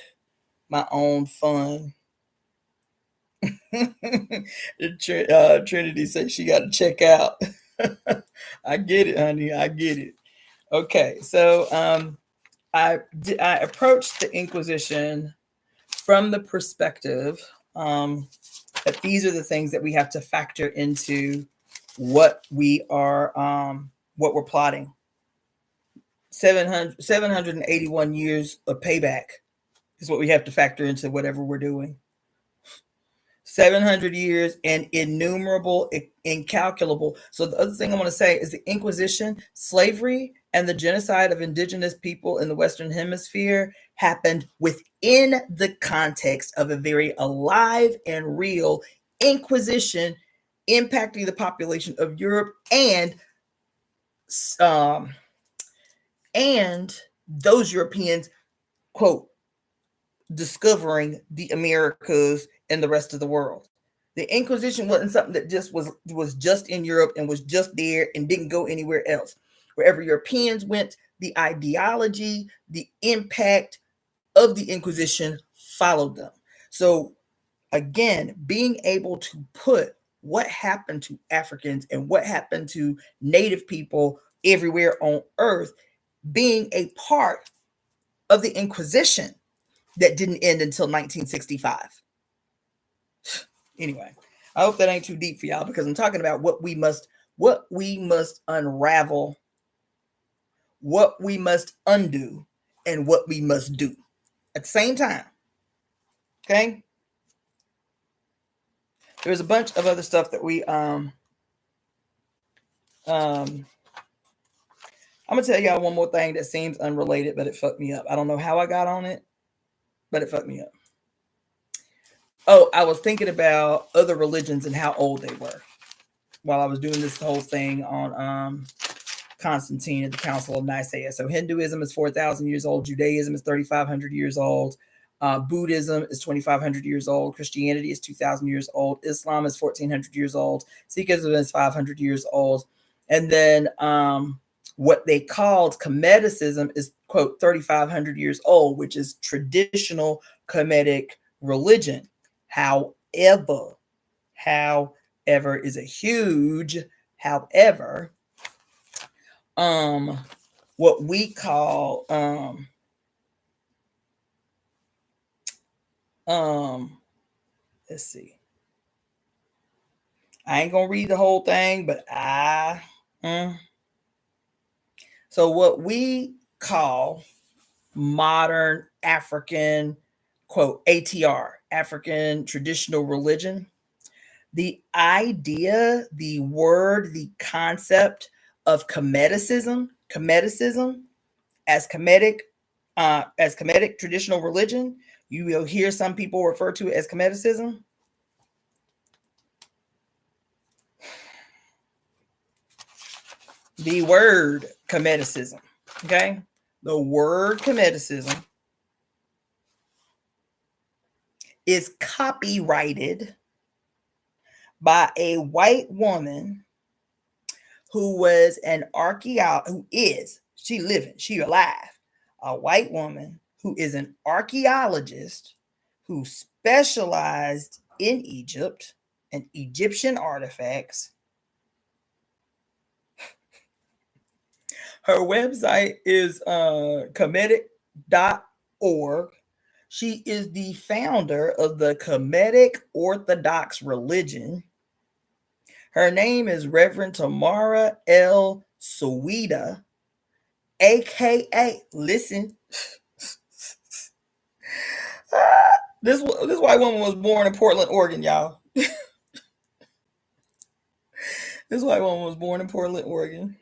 my own fun. Trinity said she got to check out. I get it, honey. I get it. Okay, so I approached the Inquisition from the perspective that these are the things that we have to factor into what what we're plotting. 781 years of payback is what we have to factor into whatever we're doing. 700 years and innumerable, incalculable. So the other thing I want to say is the Inquisition, slavery, and the genocide of indigenous people in the Western Hemisphere happened within the context of a very alive and real Inquisition impacting the population of Europe and those Europeans, quote, discovering the Americas and the rest of the world. The Inquisition wasn't something that just was just in Europe and was just there and didn't go anywhere else. Wherever Europeans went, the ideology, the impact of the Inquisition followed them. So again, being able to put what happened to Africans and what happened to Native people everywhere on earth being a part of the Inquisition that didn't end until 1965. Anyway, I hope that ain't too deep for y'all, because I'm talking about what we must unravel, what we must undo, and what we must do at the same time. Okay? There's a bunch of other stuff that we I'm gonna tell y'all one more thing that seems unrelated, but it fucked me up. I don't know how I got on it, but it fucked me up. Oh, I was thinking about other religions and how old they were while I was doing this whole thing on Constantine at the Council of Nicaea. So Hinduism is 4,000 years old. Judaism is 3,500 years old. Buddhism is 2,500 years old. Christianity is 2,000 years old. Islam is 1,400 years old. Sikhism is 500 years old. And then what they called Kemetic is, quote, 3,500 years old, which is traditional Kemetic religion. However is a huge however. What we call let's see. I ain't gonna read the whole thing, but so what we call modern African, quote, ATR, African traditional religion, the idea, the word, the concept of Kemeticism as Kemetic traditional religion, you will hear some people refer to it as Kemeticism. The word Kemeticism, okay? The word Kemeticism is copyrighted by a white woman who was an archaeologist, she alive, a white woman who is an archaeologist who specialized in Egypt and Egyptian artifacts. Her website is Kemetic.org. She is the founder of the Kemetic Orthodox religion. Her name is Reverend Tamara L. Sawida, aka, listen, this white woman was born in Portland, Oregon, y'all. This white woman was born in Portland, Oregon.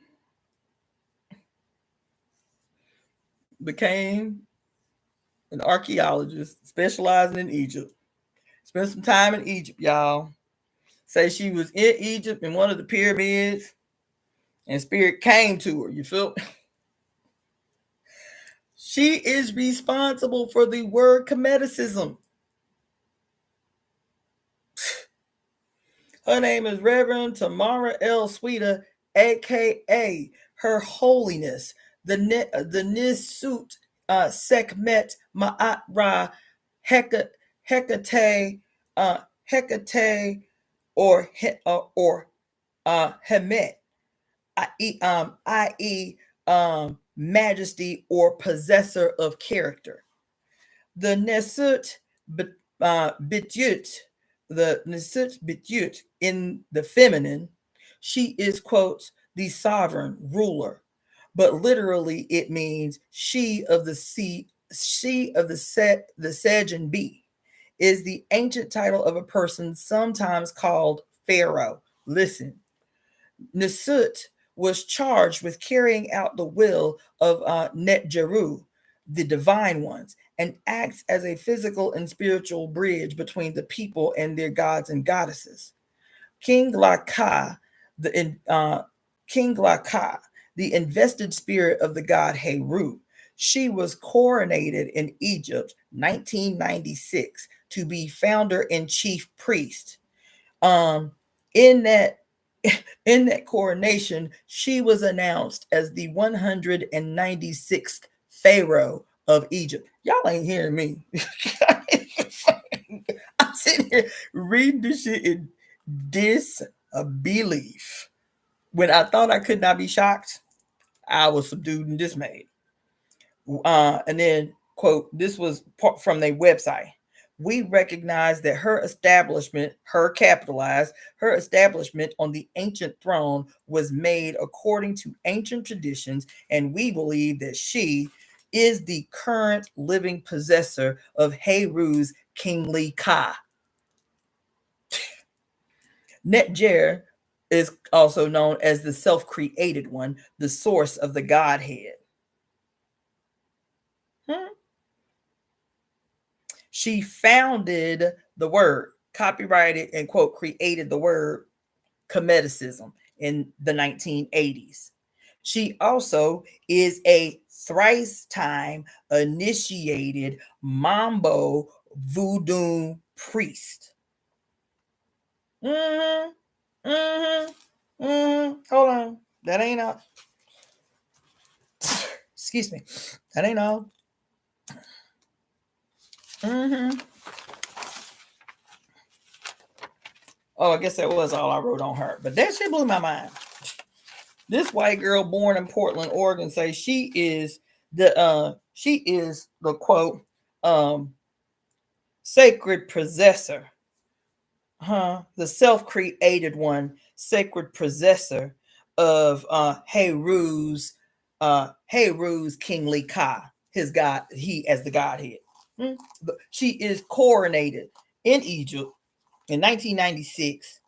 Became an archaeologist specializing in Egypt. Spent some time in Egypt, y'all. say she was in Egypt in one of the pyramids and spirit came to her. You feel? She is responsible for the word Comedicism. Her name is Reverend Tamara L. Sweeter, aka Her Holiness, the Nisut Sekmet Ma'at Ra Hecate Hecate or Hemet, i.e. Majesty or possessor of character. The Nesut Bityut, the Nesut Bityut in the feminine, she is, quote, the sovereign ruler, but literally it means she of the sea, she of the Sejin bee, is the ancient title of a person sometimes called Pharaoh. Listen, Nesut was charged with carrying out the will of Netjeru, the divine ones, and acts as a physical and spiritual bridge between the people and their gods and goddesses. King Laka, King Laka, the invested spirit of the god Heru, she was coronated in Egypt 1996 to be founder and chief priest. In that coronation, she was announced as the 196th Pharaoh of Egypt. Y'all ain't hearing me. I'm sitting here reading this shit in disbelief. When I thought I could not be shocked, I was subdued and dismayed. And then, quote, this was from their website. We recognize that her establishment, her capitalized, her establishment on the ancient throne was made according to ancient traditions, and we believe that she is the current living possessor of Heru's kingly Ka. Netjer is also known as the self-created one, the source of the Godhead. She founded the word, copyrighted and, quote, created the word Comedicism in the 1980s. She also is a thrice-time initiated Mambo voodoo priest. Hold on. That ain't all. Excuse me. That ain't all. Oh, I guess that was all I wrote on her. But that shit blew my mind. This white girl born in Portland, Oregon, says she is the quote sacred possessor. The self-created one, sacred possessor of Heru's kingly Ka, his god, he as the Godhead. She is coronated in Egypt in 1996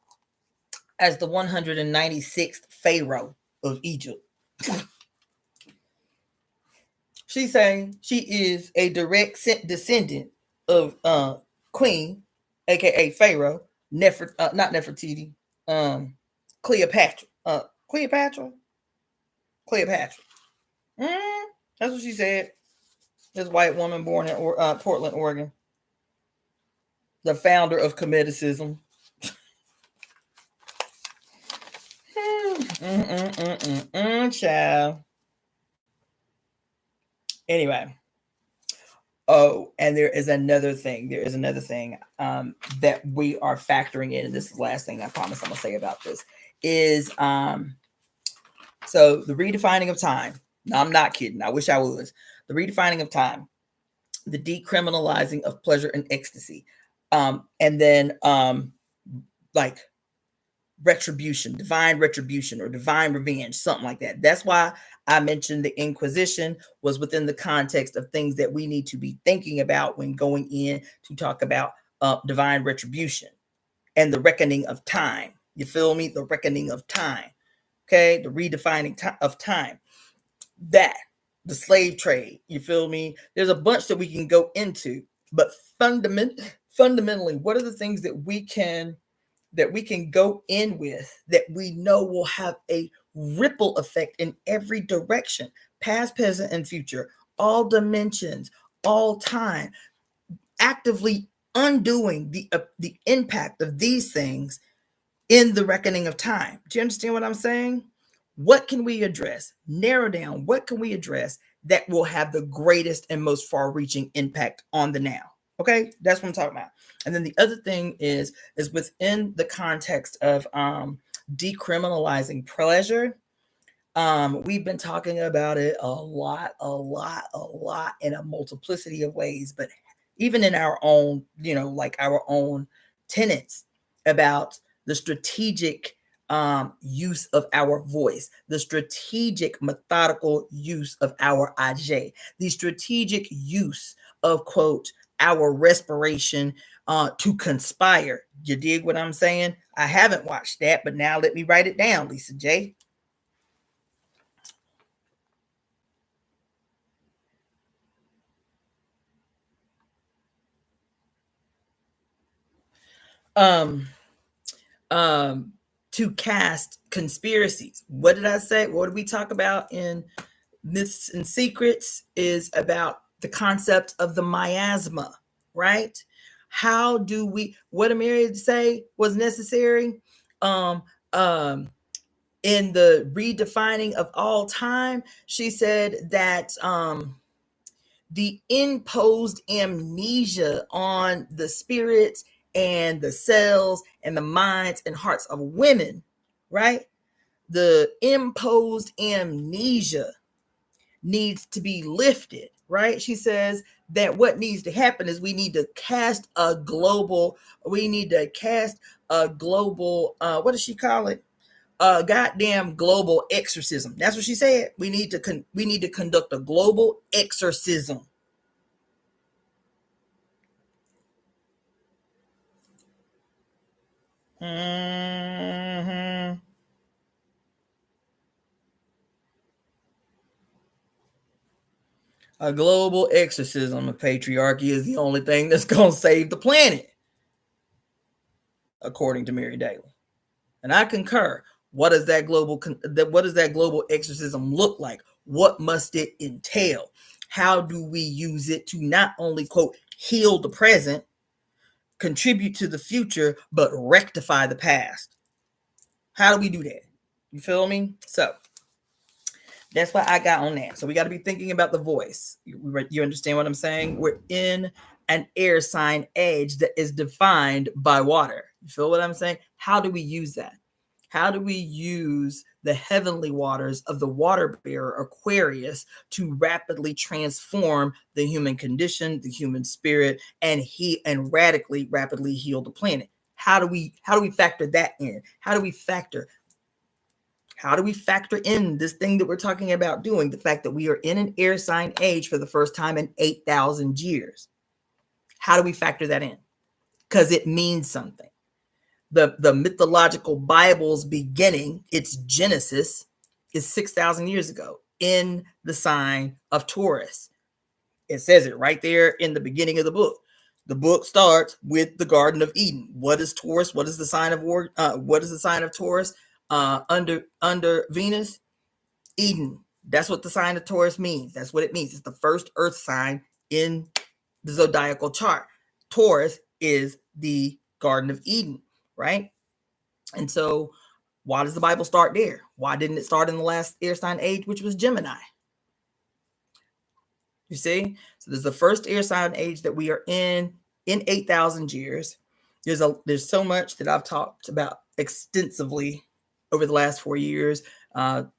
as the 196th Pharaoh of Egypt. She's saying she is a direct descendant of Queen, aka Pharaoh, not Nefertiti, Cleopatra. Cleopatra. That's what she said. This white woman born in Portland, Oregon. The founder of Comedicism. Child. Anyway. Oh, and there is another thing. That we are factoring in. And this is the last thing I promise I'm going to say about this. Is so the redefining of time. No, I'm not kidding. I wish I was. The redefining of time. The decriminalizing of pleasure and ecstasy. And then like retribution, divine retribution or divine revenge, something like that. That's why I mentioned the Inquisition was within the context of things that we need to be thinking about when going in to talk about divine retribution and the reckoning of time. You feel me? The reckoning of time. Okay. The redefining of time. That, the slave trade. You feel me? There's a bunch that we can go into, but fundamentally, what are the things that we can that we can go in with that we know will have a ripple effect in every direction, past, present, and future, all dimensions, all time, actively undoing the impact of these things in the reckoning of time. Do you understand what I'm saying? What can we address? Narrow down. What can we address that will have the greatest and most far-reaching impact on the now? Okay, that's what I'm talking about. And then the other thing is within the context of decriminalizing pleasure. We've been talking about it a lot in a multiplicity of ways, but even in our own, like our own tenets about the strategic use of our voice, the strategic methodical use of our aj, the strategic use of, quote, our respiration to conspire. You dig what I'm saying? I haven't watched that, but now let me write it down, Lisa J. To cast conspiracies. What did I say? What did we talk about in Myths and Secrets? Is about the concept of the miasma, right? How do we, what Amelia say was necessary in the redefining of all time? She said that the imposed amnesia on the spirits and the cells and the minds and hearts of women, right? The imposed amnesia needs to be lifted, right? She says that what needs to happen is we need to cast a global, what does she call it? A goddamn global exorcism. That's what she said. We need to conduct a global exorcism. Mm-hmm. A global exorcism of patriarchy is the only thing that's going to save the planet, according to Mary Daly. And I concur. What does that global exorcism look like? What must it entail? How do we use it to not only, quote, heal the present, contribute to the future, but rectify the past? How do we do that? You feel me? So that's what I got on that. So we got to be thinking about the voice. You understand what I'm saying? We're in an air sign age that is defined by water. You feel what I'm saying? How do we use that? How do we use the heavenly waters of the water bearer Aquarius to rapidly transform the human condition, the human spirit, and rapidly heal the planet? How do we factor that in? How do we factor in this thing that we're talking about doing, the fact that we are in an air sign age for the first time in 8,000 years? How do we factor that in? Because it means something. The mythological Bible's beginning, its Genesis, is 6,000 years ago in the sign of Taurus. It says it right there in the beginning of the book. The book starts with the Garden of Eden. What is Taurus? What is the sign of what is the sign of Taurus under Venus? Eden. That's what the sign of Taurus means. That's what it means. It's the first earth sign in the zodiacal chart. Taurus is the Garden of Eden, right? And so why does the Bible start there? Why didn't it start in the last air sign age, which was Gemini? You see? So there's the first air sign age that we are in 8,000 years. There's so much that I've talked about extensively over the last 4 years.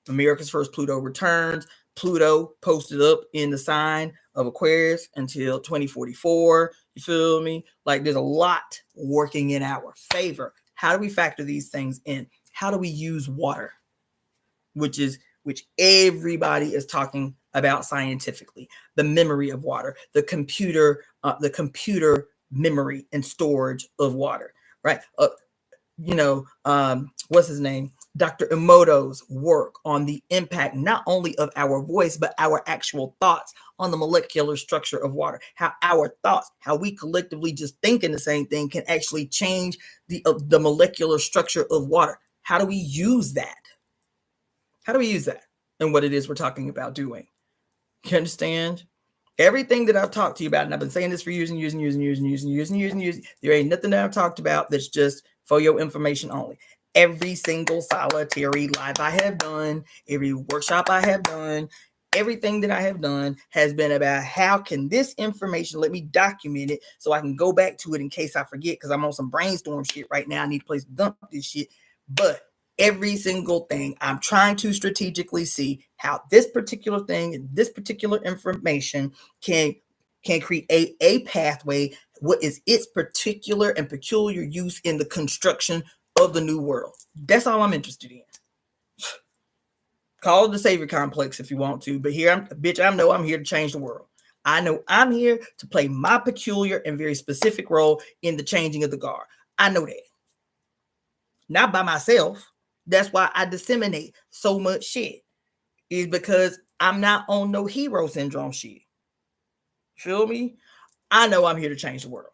America's first Pluto returns. Pluto posted up in the sign of Aquarius until 2044. You feel me? Like there's a lot working in our favor. How do we factor these things in? How do we use water? Which everybody is talking about scientifically. The memory of water, the computer memory and storage of water, right? What's his name? Dr. Emoto's work on the impact not only of our voice, but our actual thoughts on the molecular structure of water. How our thoughts, how we collectively just thinking the same thing can actually change the molecular structure of water. How do we use that? How do we use that? And what it is we're talking about doing. You understand? Everything that I've talked to you about, and I've been saying this for years and years and years and years and years and years and years and years, there ain't nothing that I've talked about that's just for your information only. Every single solitary live I have done, every workshop I have done, everything that I have done has been about how can this information, let me document it so I can go back to it in case I forget, because I'm on some brainstorm shit right now. I need a place to dump this shit. But every single thing, I'm trying to strategically see how this particular thing and this particular information can create a pathway. What is its particular and peculiar use in the construction of the new world? That's all I'm interested in. Call it the savior complex if you want to, but here I know I'm here to change the world. I know I'm here to play my peculiar and very specific role in the changing of the guard. I know that. Not by myself. That's why I disseminate so much shit, is because I'm not on no hero syndrome shit. Feel me? I know I'm here to change the world.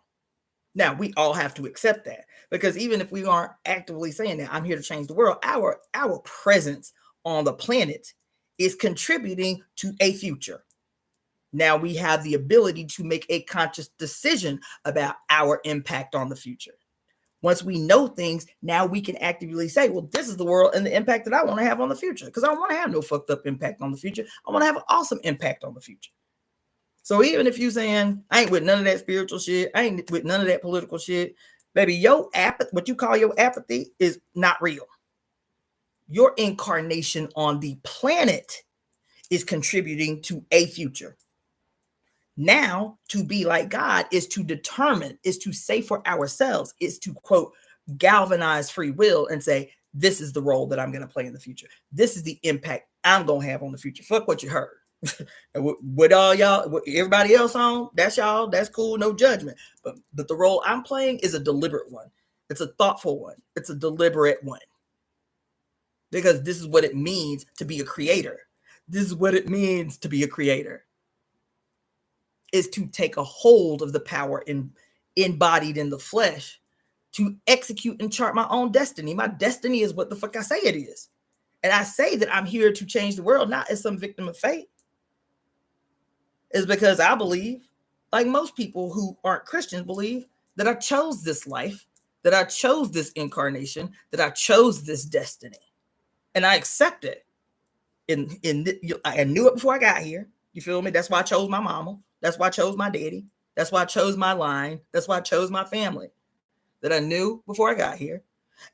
Now, we all have to accept that, because even if we aren't actively saying that I'm here to change the world, our presence on the planet is contributing to a future. Now we have the ability to make a conscious decision about our impact on the future. Once we know things, now we can actively say, well, this is the world and the impact that I want to have on the future, because I don't want to have no fucked up impact on the future. I want to have an awesome impact on the future. So even if you saying, I ain't with none of that spiritual shit, I ain't with none of that political shit, baby, your apathy, what you call your apathy, is not real. Your incarnation on the planet is contributing to a future. Now, to be like God is to determine, is to say for ourselves, is to, quote, galvanize free will and say, this is the role that I'm going to play in the future. This is the impact I'm going to have on the future. Fuck what you heard. What all y'all, what everybody else on, that's y'all, that's cool, no judgment. But the role I'm playing is a deliberate one. It's a thoughtful one. It's a deliberate one. Because this is what it means to be a creator. This is what it means to be a creator. Is to take a hold of the power embodied in the flesh to execute and chart my own destiny. My destiny is what the fuck I say it is. And I say that I'm here to change the world, not as some victim of fate. It's because I believe, like most people who aren't Christians believe, that I chose this life, that I chose this incarnation, that I chose this destiny. And I accept it. I knew it before I got here. You feel me? That's why I chose my mama. That's why I chose my daddy. That's why I chose my line. That's why I chose my family that I knew before I got here.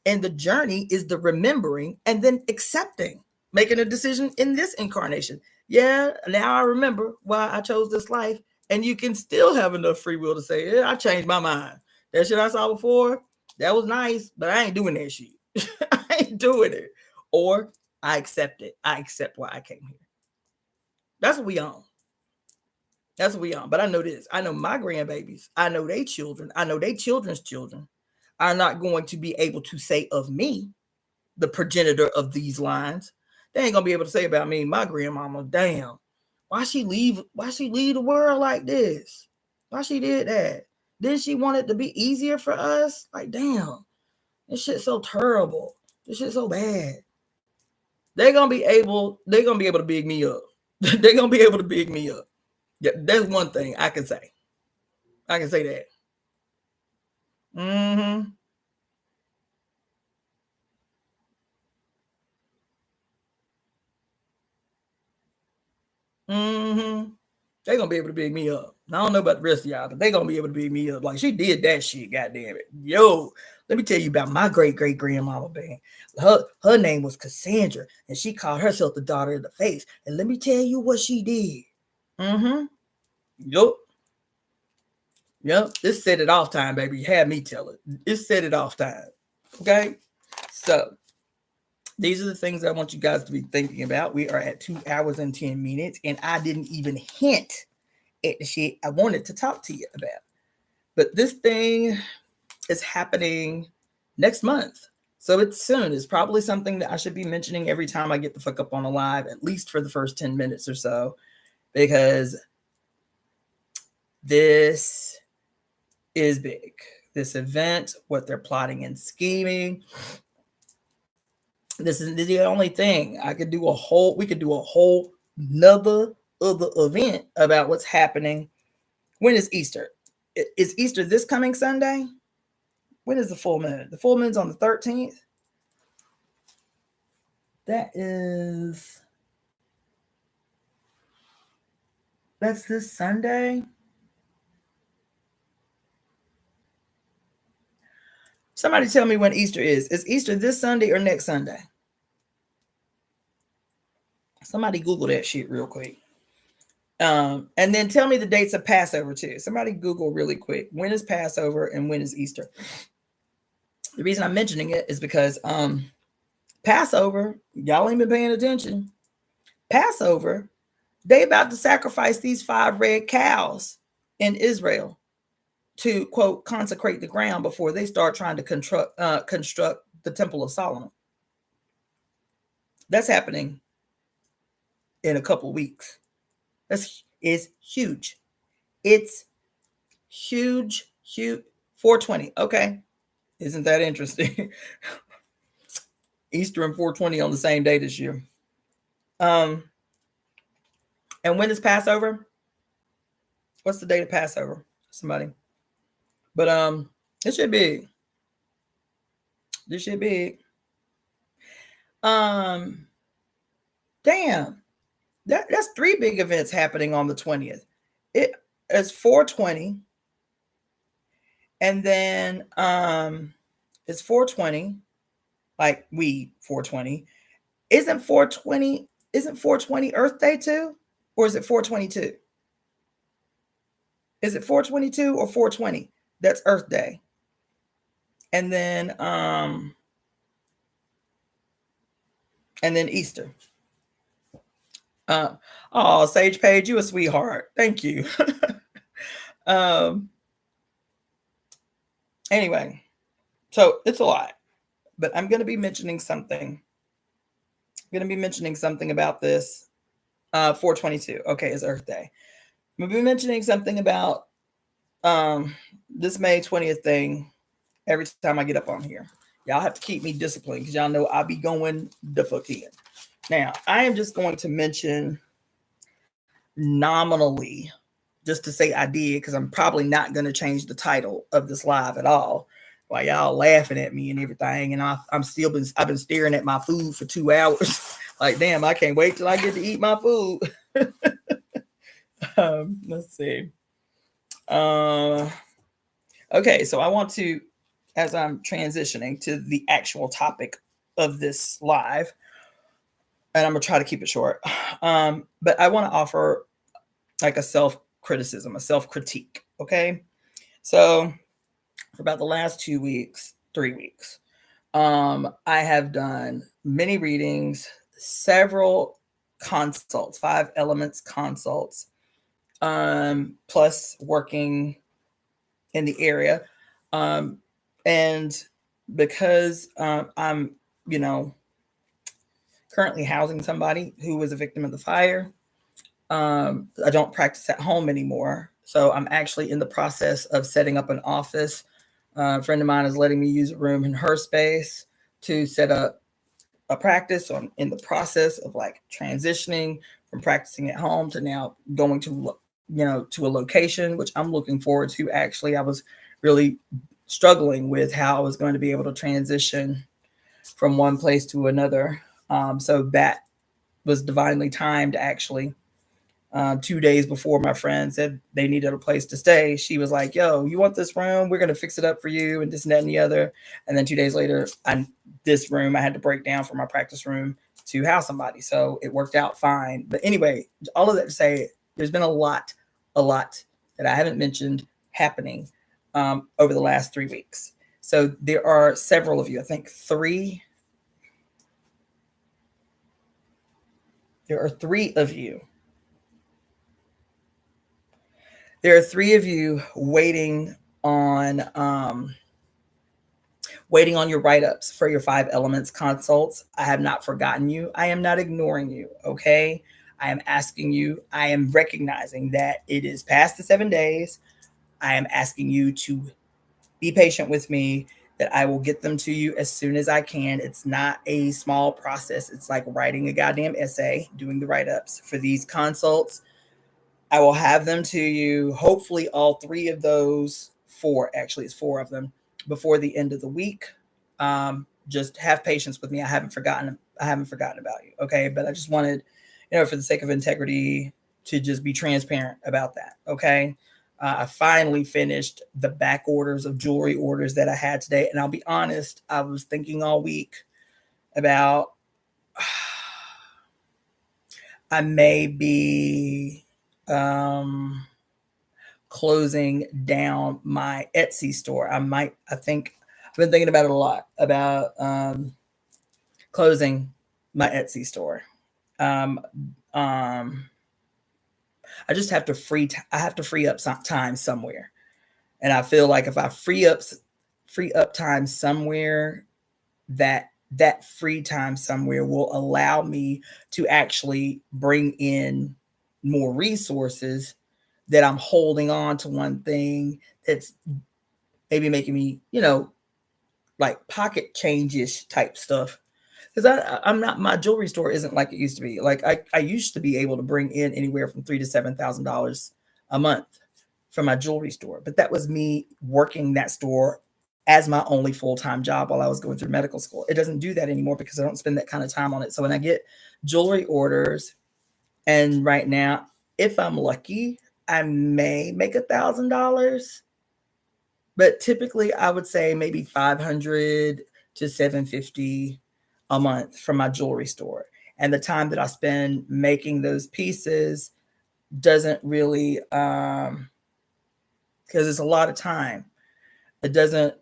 And the journey is the remembering and then accepting, making a decision in this incarnation. Yeah, now I remember why I chose this life. And you can still have enough free will to say, yeah, I changed my mind. That shit I saw before, that was nice, but I ain't doing that shit. I ain't doing it. Or I accept it. I accept why I came here. That's what we on. That's what we on. But I know this. I know my grandbabies. I know they children. I know they children's children are not going to be able to say of me, the progenitor of these lines. They ain't gonna be able to say about me, my grandmama, damn, why she leave the world like this? Why she did that? Didn't she want it to be easier for us? Like, damn, this shit's so terrible. This shit's so bad. They're gonna be able to big me up. They're gonna be able to big me up. Yeah, that's one thing I can say. I can say that. Mm-hmm. Mm-hmm. They're gonna be able to big me up. I don't know about the rest of y'all, but they're gonna be able to big me up. Like, she did that shit, goddamn it. Yo, let me tell you about my great-great-grandmama, man. Her name was Cassandra, and she called herself the Daughter-of-the-Fates. And let me tell you what she did. Mm-hmm. Yep. It's set it off time, baby. You had me tell it. It's set it off time. Okay. So these are the things I want you guys to be thinking about. We are at 2 hours and 10 minutes, and I didn't even hint at the shit I wanted to talk to you about. But this thing is happening next month. So it's soon. It's probably something that I should be mentioning every time I get the fuck up on a live, at least for the first 10 minutes or so, because this is big. This event, what they're plotting and scheming. This is the only thing. We could do a whole other event about what's happening. When is Easter? Is Easter this coming Sunday? When is the full moon? The full moon's on the 13th. That's this Sunday. Somebody tell me when Easter is. Is Easter this Sunday or next Sunday? Somebody Google that shit real quick. And then tell me the dates of Passover too. Somebody Google really quick. When is Passover and when is Easter? The reason I'm mentioning it is because Passover, y'all ain't been paying attention. Passover, they about to sacrifice these 5 red cows in Israel to, quote, consecrate the ground before they start trying to construct the Temple of Solomon. That's happening in a couple weeks. That's huge. It's huge. 420. Okay. Isn't that interesting? Easter and 420 on the same day this year. And when is Passover? What's the date of Passover? Somebody. But this shit big. This shit big. Damn. That's 3 big events happening on the 20th. It's 420. And then it's 420. Like we 420. Isn't 420 Earth Day too? Or is it 422? Is it 422 or 420? That's Earth Day. And then Easter. Oh, Sage Page, you a sweetheart. Thank you. Anyway, so it's a lot, but I'm going to be mentioning something. I'm going to be mentioning something about this. 422. Okay, it's Earth Day. I'm going to be mentioning something about this May 20th thing every time I get up on here. Y'all have to keep me disciplined because y'all know I'll be going the fuck in. Now, I am just going to mention nominally, just to say I did, because I'm probably not going to change the title of this live at all. While y'all laughing at me and everything, and I've been staring at my food for 2 hours. Like, damn, I can't wait till I get to eat my food. Let's see. Okay, so I want to, as I'm transitioning to the actual topic of this live, and I'm gonna try to keep it short. But I want to offer like a self-criticism, a self-critique. Okay, so for about the last 3 weeks, I have done many readings, several consults, 5 elements consults, plus working in the area. And because I'm, currently housing somebody who was a victim of the fire, I don't practice at home anymore. So I'm actually in the process of setting up an office. A friend of mine is letting me use a room in her space to set up a practice. So I'm in the process of like transitioning from practicing at home to now going to, to a location, which I'm looking forward to. Actually, I was really struggling with how I was going to be able to transition from one place to another. So that was divinely timed, actually. 2 days before my friend said they needed a place to stay, she was like, yo, you want this room? We're going to fix it up for you, and this and that and the other. And then 2 days later, this room I had to break down for my practice room to house somebody. So it worked out fine. But anyway, all of that to say, there's been a lot that I haven't mentioned happening over the last 3 weeks. So there are several of you, I think 3. There are 3 of you. There are 3 of you waiting on Waiting on your write-ups for your 5 elements consults. I have not forgotten you. I am not ignoring you, okay? I am asking you, I am recognizing that it is past the 7 days. I am asking you to be patient with me, that I will get them to you as soon as I can. It's not a small process. It's like writing a goddamn essay, doing the write-ups for these consults. I will have them to you, hopefully all 3 of those, 4, actually it's 4 of them, before the end of the week. Just have patience with me. I haven't forgotten about you. Okay. But I just wanted, for the sake of integrity, to just be transparent about that. Okay. I finally finished the back orders of jewelry orders that I had today. And I'll be honest, I was thinking all week about, I may be closing down my Etsy store. I've been thinking about it a lot, about closing my Etsy store. I just have to free up some time somewhere. And I feel like if I free up time somewhere, that free time somewhere will allow me to actually bring in more resources, that I'm holding on to one thing that's maybe making me, like pocket change-ish type stuff. Because I'm not, my jewelry store isn't like it used to be. Like I used to be able to bring in anywhere from $3,000 to $7,000 a month from my jewelry store. But that was me working that store as my only full-time job while I was going through medical school. It doesn't do that anymore because I don't spend that kind of time on it. So when I get jewelry orders, and right now, if I'm lucky, I may make $1,000. But typically I would say maybe 500 to 750 a month from my jewelry store. And the time that I spend making those pieces doesn't really, because it's a lot of time. It doesn't,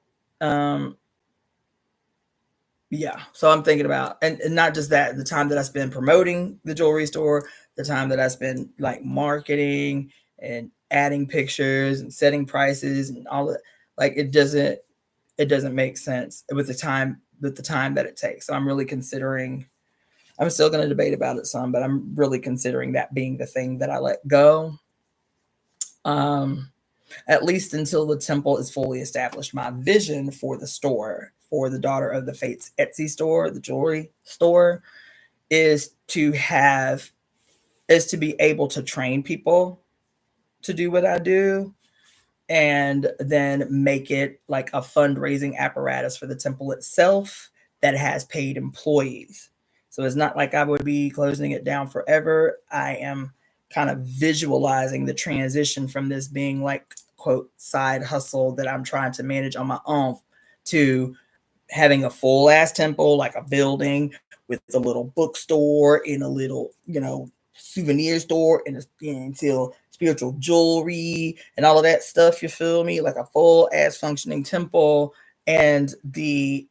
yeah. So I'm thinking about, and not just that, the time that I spend promoting the jewelry store, the time that I spend like marketing and adding pictures and setting prices and all that. Like it doesn't make sense with the time that it takes. So I'm really considering, I'm still going to debate about it some, but I'm really considering that being the thing that I let go. At least until the temple is fully established. My vision for the store, for the Daughter of the Fates Etsy store, the jewelry store, is to be able to train people to do what I do, and then make it like a fundraising apparatus for the temple itself that has paid employees. So it's not like I would be closing it down forever. I am kind of visualizing the transition from this being like, quote, side hustle that I'm trying to manage on my own, to having a full ass temple, like a building with a little bookstore and a little, souvenir store and until spiritual jewelry and all of that stuff. You feel me? Like a full ass functioning temple, and the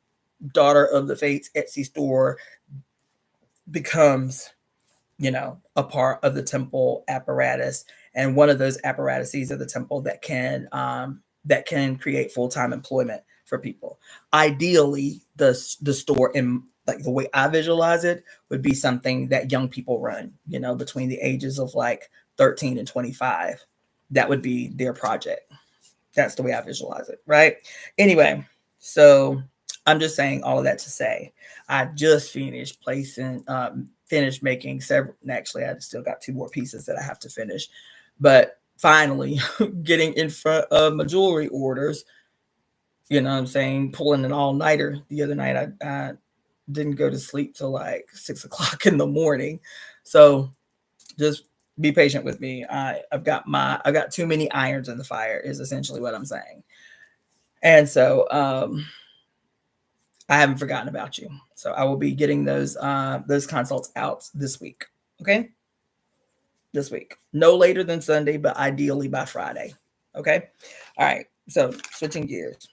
Daughter of the Fates Etsy store becomes, a part of the temple apparatus, and one of those apparatuses of the temple that can create full-time employment for people. Ideally, the store, in like the way I visualize it, would be something that young people run, between the ages of like 13 and 25. That would be their project. That's the way I visualize it, right? Anyway, so I'm just saying all of that to say, I just finished making several. Actually, I still got 2 more pieces that I have to finish, but finally getting in front of my jewelry orders. You know what I'm saying? Pulling an all-nighter the other night. I didn't go to sleep till like 6 o'clock in the morning. So just be patient with me. I've got too many irons in the fire is essentially what I'm saying. And so I haven't forgotten about you. So I will be getting those consults out this week. Okay? This week. No later than Sunday, but ideally by Friday. Okay? All right. So switching gears.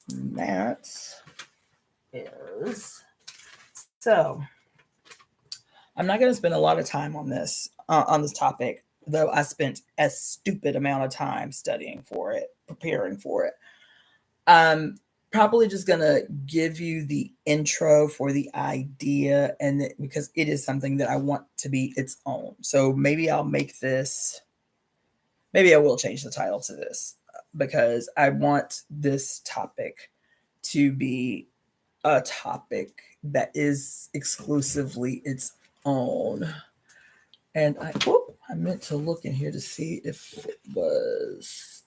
That is, so I'm not going to spend a lot of time on this topic, though I spent a stupid amount of time studying for it, preparing for it. probably just going to give you the intro for the idea, and because it is something that I want to be its own. So maybe I'll make this, maybe I will change the title to this, because I want this topic to be a topic that is exclusively its own. And I meant to look in here to see if it was.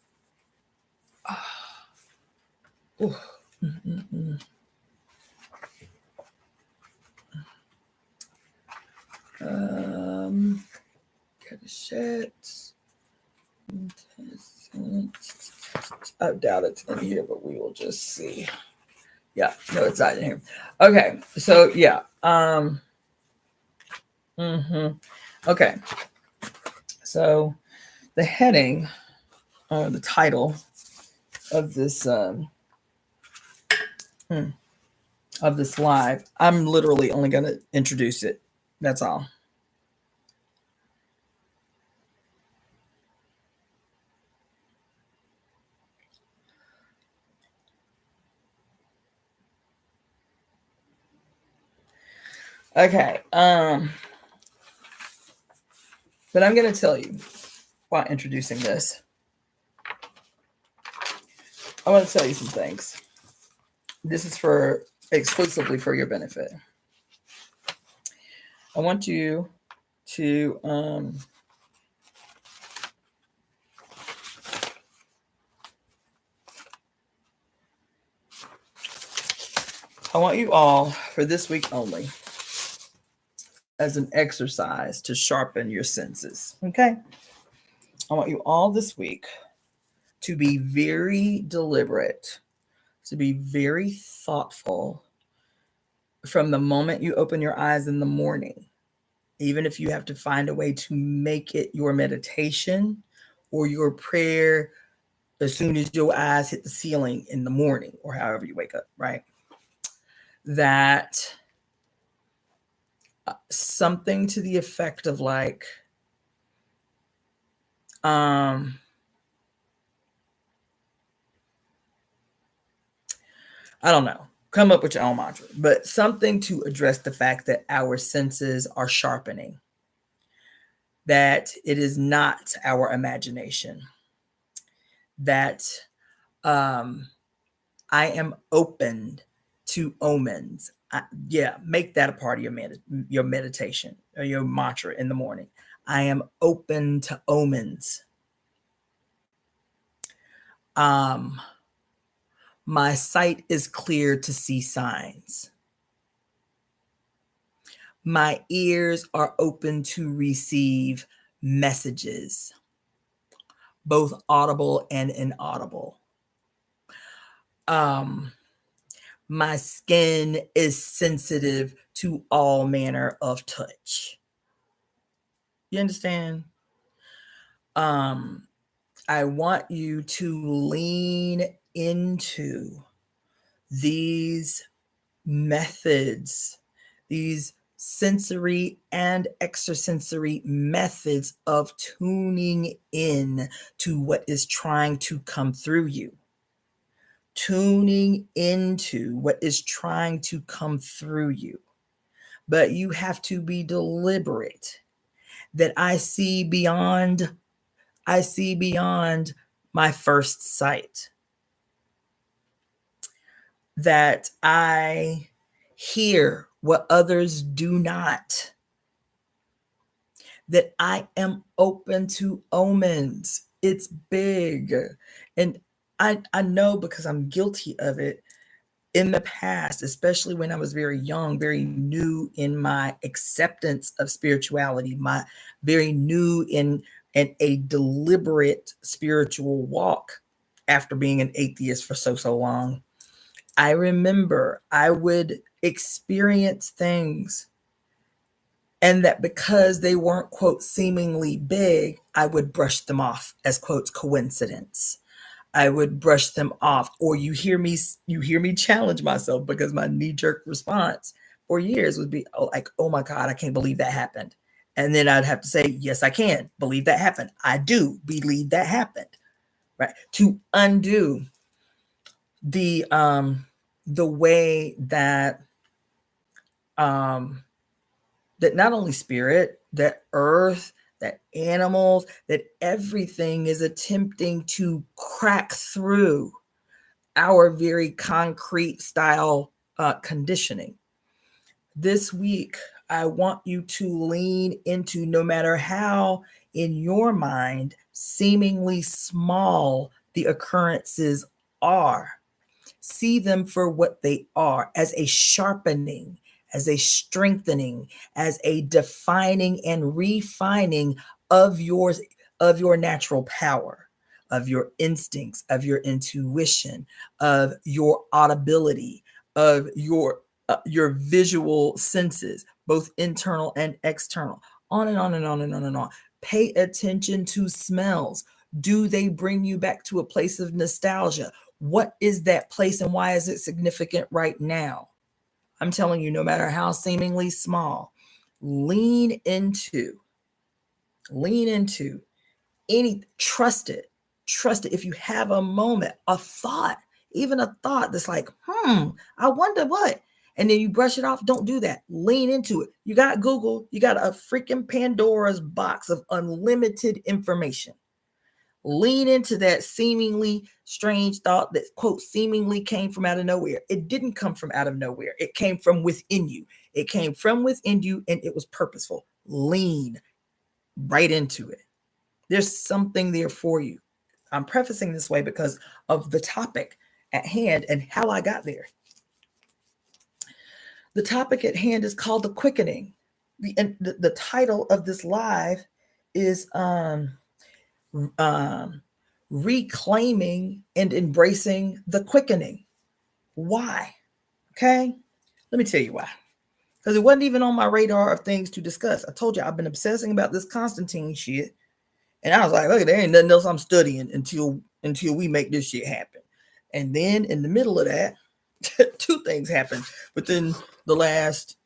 Cashapp. I doubt it's in here, but we will just see. Yeah, no, it's not in here. Okay, so yeah. Okay, so the heading, the title of this live, I'm literally only going to introduce it. That's all. Okay. But I'm going to tell you while introducing this. I want to tell you some things. This is exclusively for your benefit. I want you to I want you all, for this week only, as an exercise to sharpen your senses. Okay? I want you all this week to be very deliberate, to be very thoughtful from the moment you open your eyes in the morning, even if you have to find a way to make it your meditation or your prayer as soon as your eyes hit the ceiling in the morning or however you wake up, right? That something to the effect of like, I don't know, come up with your own mantra, but something to address the fact that our senses are sharpening, that it is not our imagination, that I am open to omens. Make that a part of your meditation or your mantra in the morning. I am open to omens. My sight is clear to see signs. My ears are open to receive messages, both audible and inaudible. My skin is sensitive to all manner of touch. You understand? I want you to lean into these methods, these sensory and extrasensory methods of tuning in to what is trying to come through you. Tuning into what is trying to come through you. But you have to be deliberate that I see beyond my first sight. That I hear what others do not. That I am open to omens. It's big. And I know, because I'm guilty of it in the past, especially when I was very young, very new in my acceptance of spirituality, very new in a deliberate spiritual walk after being an atheist for so long. I remember I would experience things, and that because they weren't, quote, seemingly big, I would brush them off as, quote, coincidence. I would brush them off. Or you hear me challenge myself, because my knee-jerk response for years would be, oh my God, I can't believe that happened. And then I'd have to say, yes, I can believe that happened. I do believe that happened, right? To undo the way that that not only spirit, that earth, that animals, that everything is attempting to crack through our very concrete style conditioning. This week, I want you to lean into, no matter how in your mind seemingly small the occurrences are, see them for what they are, as a sharpening, as a strengthening, as a defining and refining of yours, of your natural power, of your instincts, of your intuition, of your audibility, of your visual senses, both internal and external. On and on and on and on and on. Pay attention to smells. Do they bring you back to a place of nostalgia? What is that place and why is it significant right now? I'm telling you, no matter how seemingly small, lean into any, trust it. If you have a moment, a thought, even a thought that's like, I wonder what, and then you brush it off, don't do that. Lean into it. You got Google, you got a freaking Pandora's box of unlimited information. Lean into that seemingly strange thought that, quote, seemingly came from out of nowhere. It didn't come from out of nowhere. It came from within you. It came from within you, and it was purposeful. Lean right into it. There's something there for you. I'm prefacing this way because of the topic at hand and how I got there. The topic at hand is called the quickening. The title of this live is reclaiming and embracing the quickening. Why? Okay, let me tell you why. Because it wasn't even on my radar of things to discuss. I told you I've been obsessing about this Constantine shit, and I was like, look, there ain't nothing else I'm studying until we make this shit happen. And then in the middle of that, two things happened within the last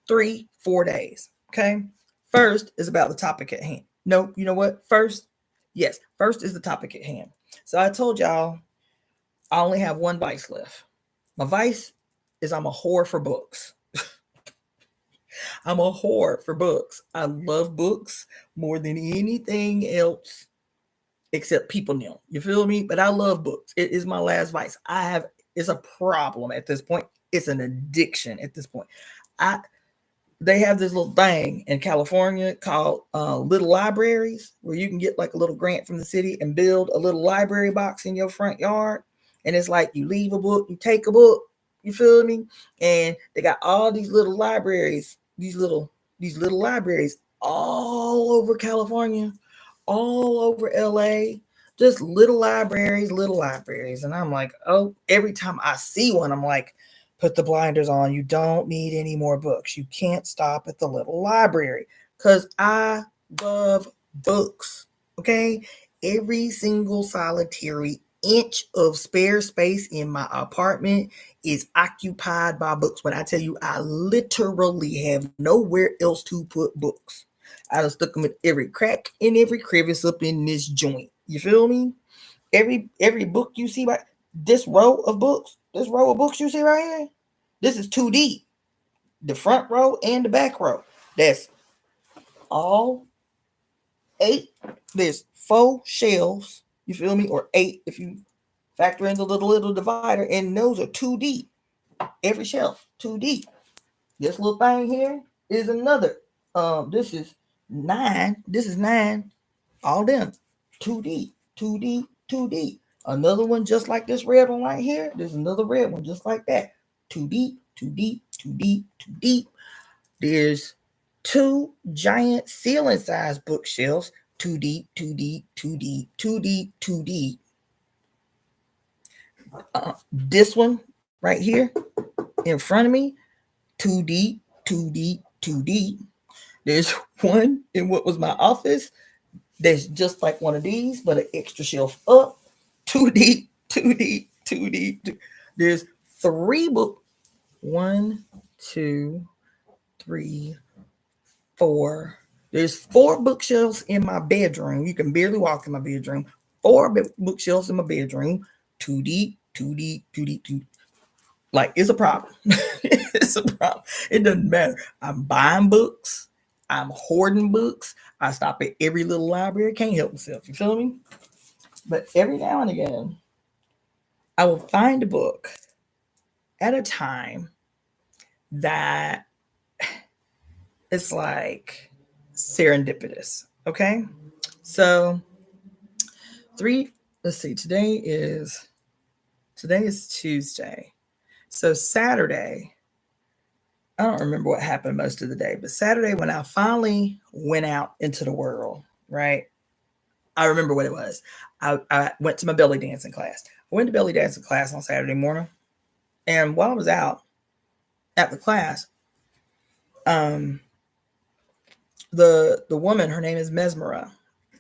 3-4 days. Okay, first is about the topic at hand. No, you know what? First is the topic at hand. So I told y'all I only have one vice left. My vice is I'm a whore for books. I'm a whore for books. I love books more than anything else except people now. You feel me? But I love books. It is my last vice. It's a problem at this point. It's an addiction at this point. They have this little thing in California called little libraries, where you can get like a little grant from the city and build a little library box in your front yard. And it's like you leave a book, you take a book, you feel me? And they got all these little libraries, these little libraries all over California, all over LA, just little libraries. And I'm like, oh, every time I see one, I'm like, put the blinders on. You don't need any more books. You can't stop at the little library, because I love books. Okay. Every single solitary inch of spare space in my apartment is occupied by books. When I tell you, I literally have nowhere else to put books. I just stuck them in every crack and every crevice up in this joint. You feel me? Every book you see, right, this row of books you see right here, this is 2 deep. The front row and the back row. That's all 8. There's 4 shelves. You feel me? Or 8 if you factor in the little divider. And those are 2 deep. Every shelf, 2 deep. This little thing here is another. This is 9. This is 9. All them. 2 deep. 2 deep. 2 deep. Another one just like this red one right here. There's another red one just like that. 2 deep. 2 deep. 2 deep. 2 deep. There's 2 giant ceiling-sized bookshelves. 2 deep. 2 deep. 2 deep. 2 deep. 2 deep. This one right here in front of me. 2 deep. 2 deep. 2 deep. There's one in what was my office that's just like one of these, but an extra shelf up. 2 deep, 2 deep, 2 deep. There's 3 books. 1, 2, 3, 4. There's 4 bookshelves in my bedroom. You can barely walk in my bedroom. 4 bookshelves in my bedroom. 2 deep, too deep. Like, it's a problem. It's a problem. It doesn't matter. I'm buying books. I'm hoarding books. I stop at every little library. Can't help myself. You feel me? But every now and again, I will find a book at a time that it's like serendipitous. Okay. So let's see, today is Tuesday. So Saturday, I don't remember what happened most of the day, but Saturday when I finally went out into the world, right? I remember what it was. I went to my belly dancing class. I went to belly dancing class on Saturday morning. And while I was out at the class, the woman, her name is Mesmera,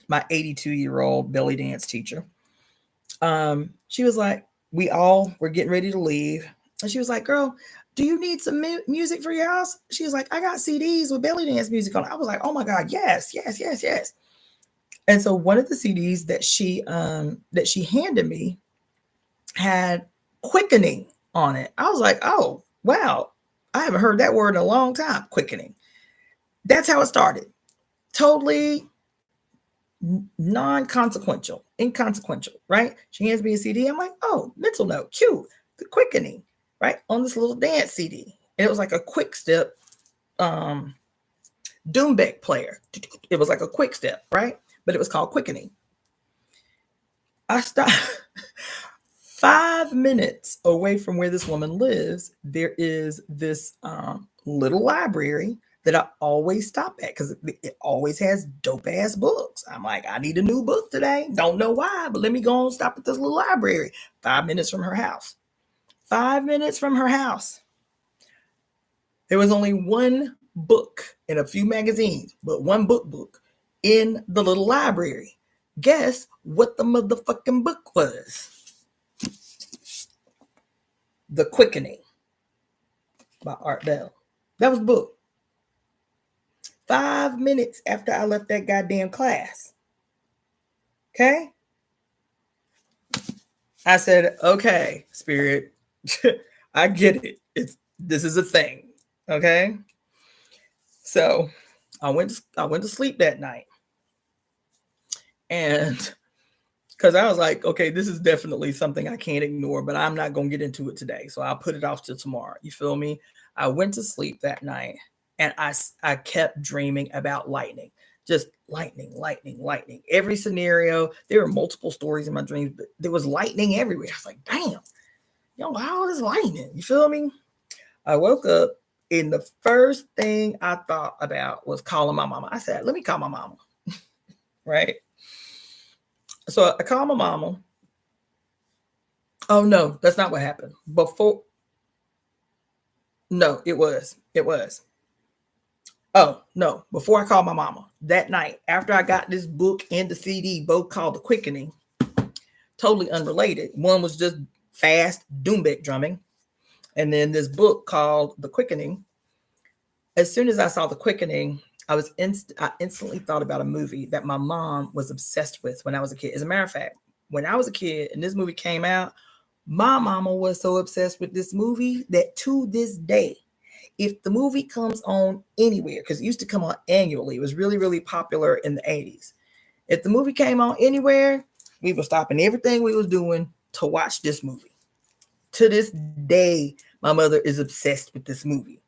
my 82-year-old belly dance teacher. She was like, we all were getting ready to leave. And she was like, girl, do you need some music for your house? She was like, I got CDs with belly dance music on it. I was like, oh my God, yes. And so one of the CDs that she handed me had Quickening on it. I was like, oh, wow. I haven't heard that word in a long time, Quickening. That's how it started. Totally inconsequential, right? She hands me a CD. I'm like, oh, mental note, cute, the Quickening, right? On this little dance CD. And it was like a quick step Doombeck player. It was like a quick step, right? But it was called Quickening. I stopped 5 minutes away from where this woman lives. There is this little library that I always stop at because it always has dope ass books. I'm like, I need a new book today. Don't know why, but let me go and stop at this little library. 5 minutes from her house. 5 minutes from her house. There was only one book and a few magazines, but one book in the little library. Guess what the motherfucking book was? The Quickening by Art Bell. That was the book. 5 minutes after I left that goddamn class. Okay? I said, okay, Spirit, I get it. This is a thing. Okay? So I went to sleep that night. And because I was like, okay, this is definitely something I can't ignore, but I'm not going to get into it today. So I'll put it off till tomorrow. You feel me? I went to sleep that night and I kept dreaming about lightning. Just lightning. Every scenario, there were multiple stories in my dreams, but there was lightning everywhere. I was like, damn, how is lightning? You feel me? I woke up and the first thing I thought about was calling my mama. I said, let me call my mama. Right? So I called my mama. Oh, no, that's not what happened. No, it was. Oh, no, before I called my mama, that night, after I got this book and the CD, both called The Quickening, totally unrelated. One was just fast Doombeck drumming. And then this book called The Quickening. As soon as I saw The Quickening, I instantly thought about a movie that my mom was obsessed with when I was a kid. As a matter of fact, when I was a kid and this movie came out, my mama was so obsessed with this movie that to this day, if the movie comes on anywhere, because it used to come on annually, it was really, really popular in the 80s. If the movie came on anywhere, we were stopping everything we was doing to watch this movie. To this day, my mother is obsessed with this movie.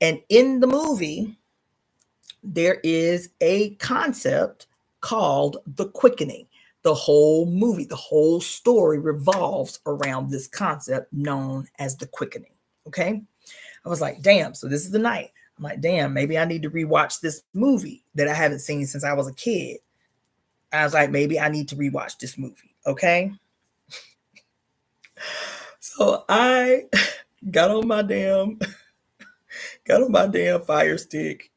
And in the movie, there is a concept called the quickening. The whole movie, the whole story revolves around this concept known as the quickening. Okay. I was like, damn. So this is the night. I'm like, damn, maybe I need to rewatch this movie that I haven't seen since I was a kid. I was like, maybe I need to rewatch this movie. Okay. So I got on my damn Fire Stick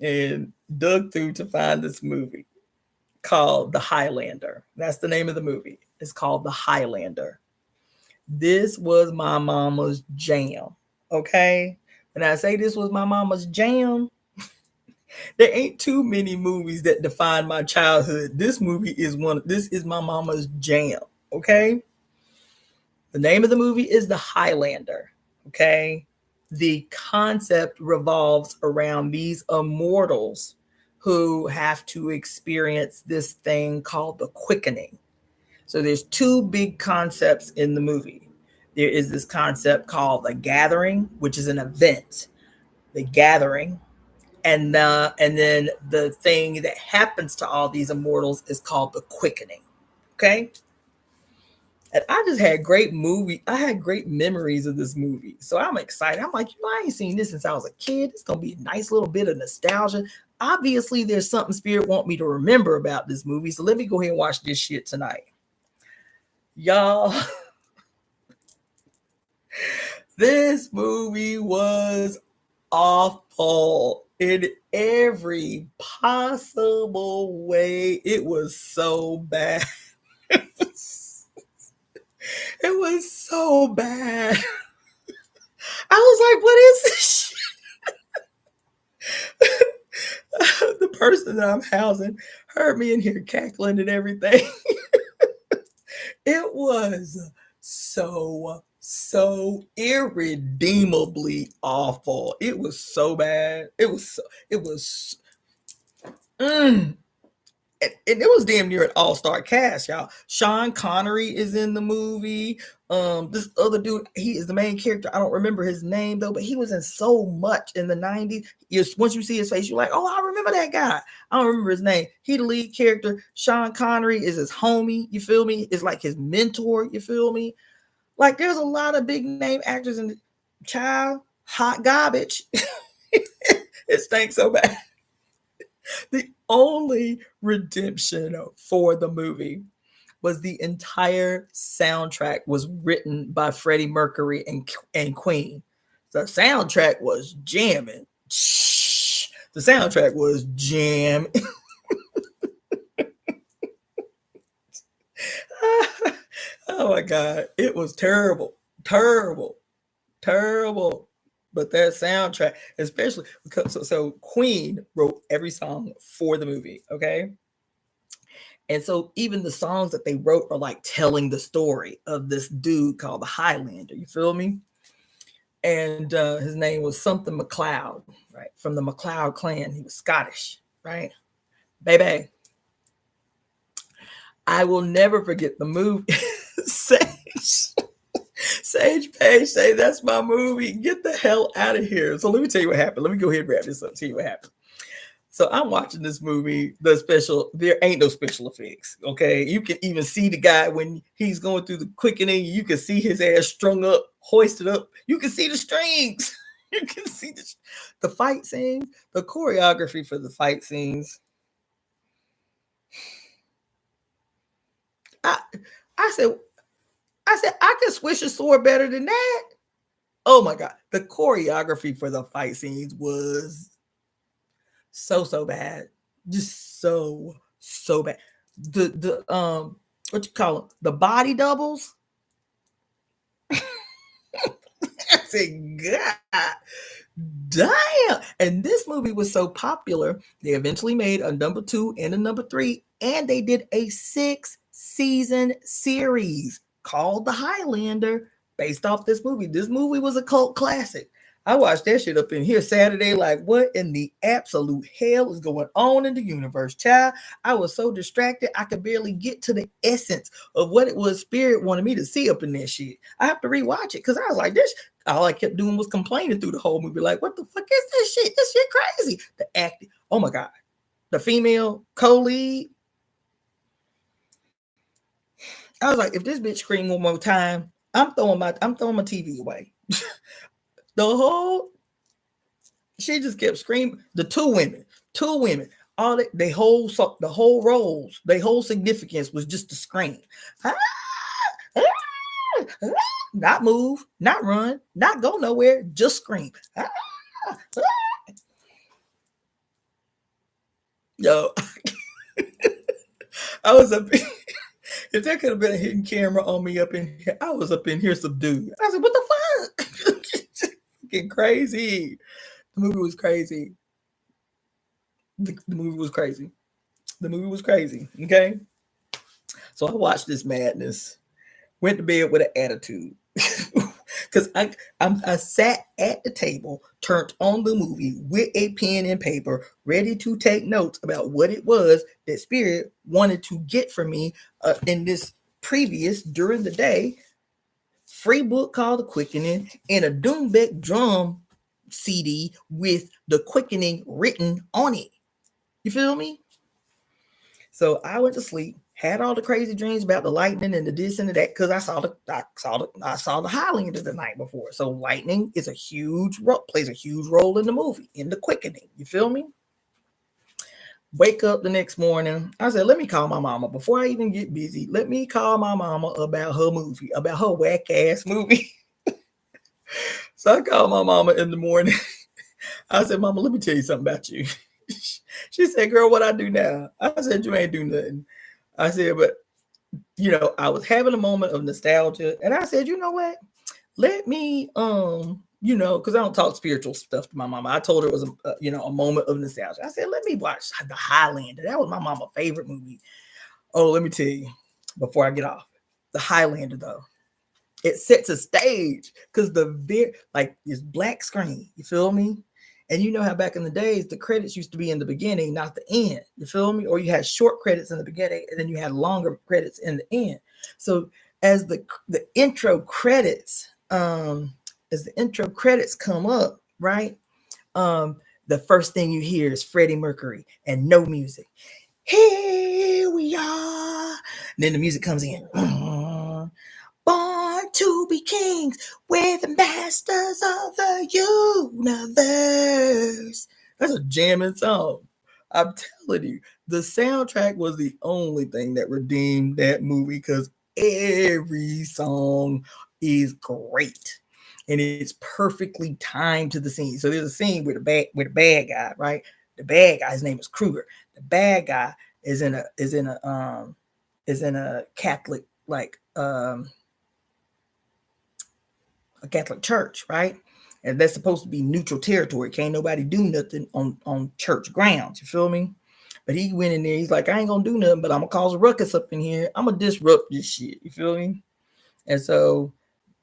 and dug through to find this movie called The Highlander. That's the name of the movie. It's called The Highlander. This was my mama's jam. Okay. When I say this was my mama's jam, there ain't too many movies that define my childhood. This movie is this is my mama's jam. Okay. The name of the movie is The Highlander. Okay. The concept revolves around these immortals who have to experience this thing called the quickening. So there's two big concepts in the movie. There is this concept called the gathering, which is an event, the gathering, and then the thing that happens to all these immortals is called the quickening. Okay. And I just had I had great memories of this movie. So I'm excited. I'm like, I ain't seen this since I was a kid. It's gonna be a nice little bit of nostalgia. Obviously, there's something Spirit want me to remember about this movie. So let me go ahead and watch this shit tonight. Y'all, this movie was awful in every possible way. It was so bad. It was so bad. I was like, what is this shit? The person that I'm housing heard me in here cackling and everything. It was so irredeemably awful. It was so bad. It was and it was damn near an all-star cast, y'all. Sean Connery is in the movie. This other dude, he is the main character. I don't remember his name though, but he was in so much in the 90s. Once you see his face, you're like, oh, I remember that guy. I don't remember his name. He the lead character. Sean Connery is his homie, you feel me? It's like his mentor, you feel me? Like there's a lot of big name actors in the child, hot garbage. It stinks so bad. The only redemption for the movie was the entire soundtrack was written by Freddie Mercury and Queen. The soundtrack was jamming. The soundtrack was jamming. Oh my God. It was terrible. Terrible. Terrible. But that soundtrack, especially because so Queen wrote every song for the movie, okay? And so even the songs that they wrote are like telling the story of this dude called the Highlander, you feel me? And his name was something MacLeod, right? From the MacLeod clan. He was Scottish, right? Baby. I will never forget the movie. Sage Page say that's my movie. Get the hell out of here. So let me tell you what happened. Let me go ahead and wrap this up. Tell you what happened. So I'm watching this movie. There ain't no special effects. Okay, you can even see the guy when he's going through the quickening. You can see his ass strung up, hoisted up. You can see the strings. You can see the fight scenes, the choreography for the fight scenes. I said I can swish a sword better than that. Oh my God. The choreography for the fight scenes was so bad. Just so bad. The what you call them? The body doubles. I said, God damn. And this movie was so popular, they eventually made a number 2 and a number 3, and they did a 6-season series called The Highlander based off this movie. This movie was a cult classic. I watched that shit up in here Saturday, like, what in the absolute hell is going on in the universe, child? I was so distracted, I could barely get to the essence of what it was Spirit wanted me to see up in that shit. I have to rewatch it because I was like, this, all I kept doing was complaining through the whole movie, like, what the fuck is this shit? This shit crazy. The acting, oh my God. The female co-lead, I was like, if this bitch scream one more time, I'm throwing my TV away. She just kept screaming. The two women, all the whole roles, the whole significance was just to scream. Not move, not run, not go nowhere, just scream. Yo, I was up. If there could have been a hidden camera on me up in here, I was up in here subdued. I said, what the fuck? Fucking crazy. The movie was crazy. The movie was crazy. The movie was crazy. Okay. So I watched this madness went to bed with an attitude. Because I sat at the table, turned on the movie with a pen and paper, ready to take notes about what it was that Spirit wanted to get from me in this previous, during the day, free book called The Quickening and a Doombeck drum CD with The Quickening written on it. You feel me? So I went to sleep, had all the crazy dreams about the lightning and the this and the that, because I saw the Highlander the night before. So lightning is plays a huge role in the movie, in The Quickening. You feel me? Wake up the next morning. I said, let me call my mama before I even get busy. Let me call my mama about her movie, about her whack ass movie. So I called my mama in the morning. I said, Mama, let me tell you something about you. She said, girl, what I do now? I said, you ain't do nothing. I said, but, I was having a moment of nostalgia. And I said, you know what? Let me, because I don't talk spiritual stuff to my mama. I told her it was, a moment of nostalgia. I said, let me watch The Highlander. That was my mama's favorite movie. Oh, let me tell you, before I get off, The Highlander, though, it sets a stage because it's black screen. You feel me? And you know how back in the days, the credits used to be in the beginning, not the end. You feel me? Or you had short credits in the beginning, and then you had longer credits in the end. So as the intro credits, come up, right? The first thing you hear is Freddie Mercury and no music. Here we are. And then the music comes in. Born to be kings, we're the masters of the universe. That's a jamming song. I'm telling you, the soundtrack was the only thing that redeemed that movie because every song is great. And it's perfectly timed to the scene. So there's a scene with a bad guy, right? The bad guy, his name is Kruger. The bad guy is in a Catholic a Catholic church, right? And that's supposed to be neutral territory. Can't nobody do nothing on church grounds. You feel me? But he went in there. He's like, I ain't gonna do nothing, but I'm gonna cause a ruckus up in here. I'm gonna disrupt this shit. You feel me? And so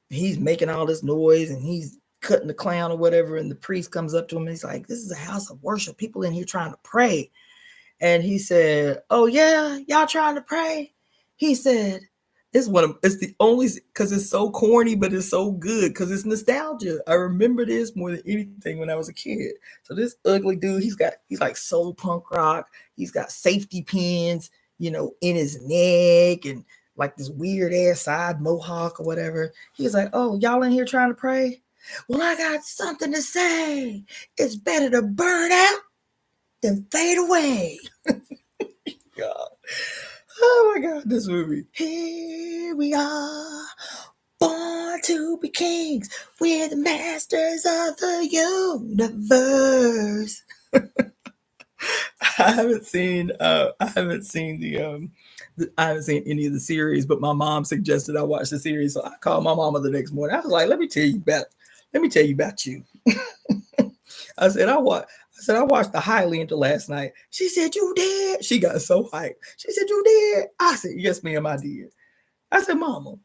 he's making all this noise and he's cutting the clown or whatever. And the priest comes up to him and he's like, this is a house of worship. People in here trying to pray. And he said, oh yeah, y'all trying to pray? He said, it's the only, because it's so corny, but it's so good because it's nostalgia. I remember this more than anything when I was a kid. So this ugly dude, he's like soul punk rock. He's got safety pins, in his neck and like this weird ass side mohawk or whatever. He's like, oh, y'all in here trying to pray? Well, I got something to say. It's better to burn out than fade away. God. Oh my God, this movie. Here we are, born to be kings. We're the masters of the universe. I haven't seen any of the series, but my mom suggested I watch the series. So I called my mama the next morning. I was like, let me tell you about you. I said, I watched The Highlander last night. She said, you did? She got so hyped. She said, you did? I said, yes, ma'am, I did. I said, Mama,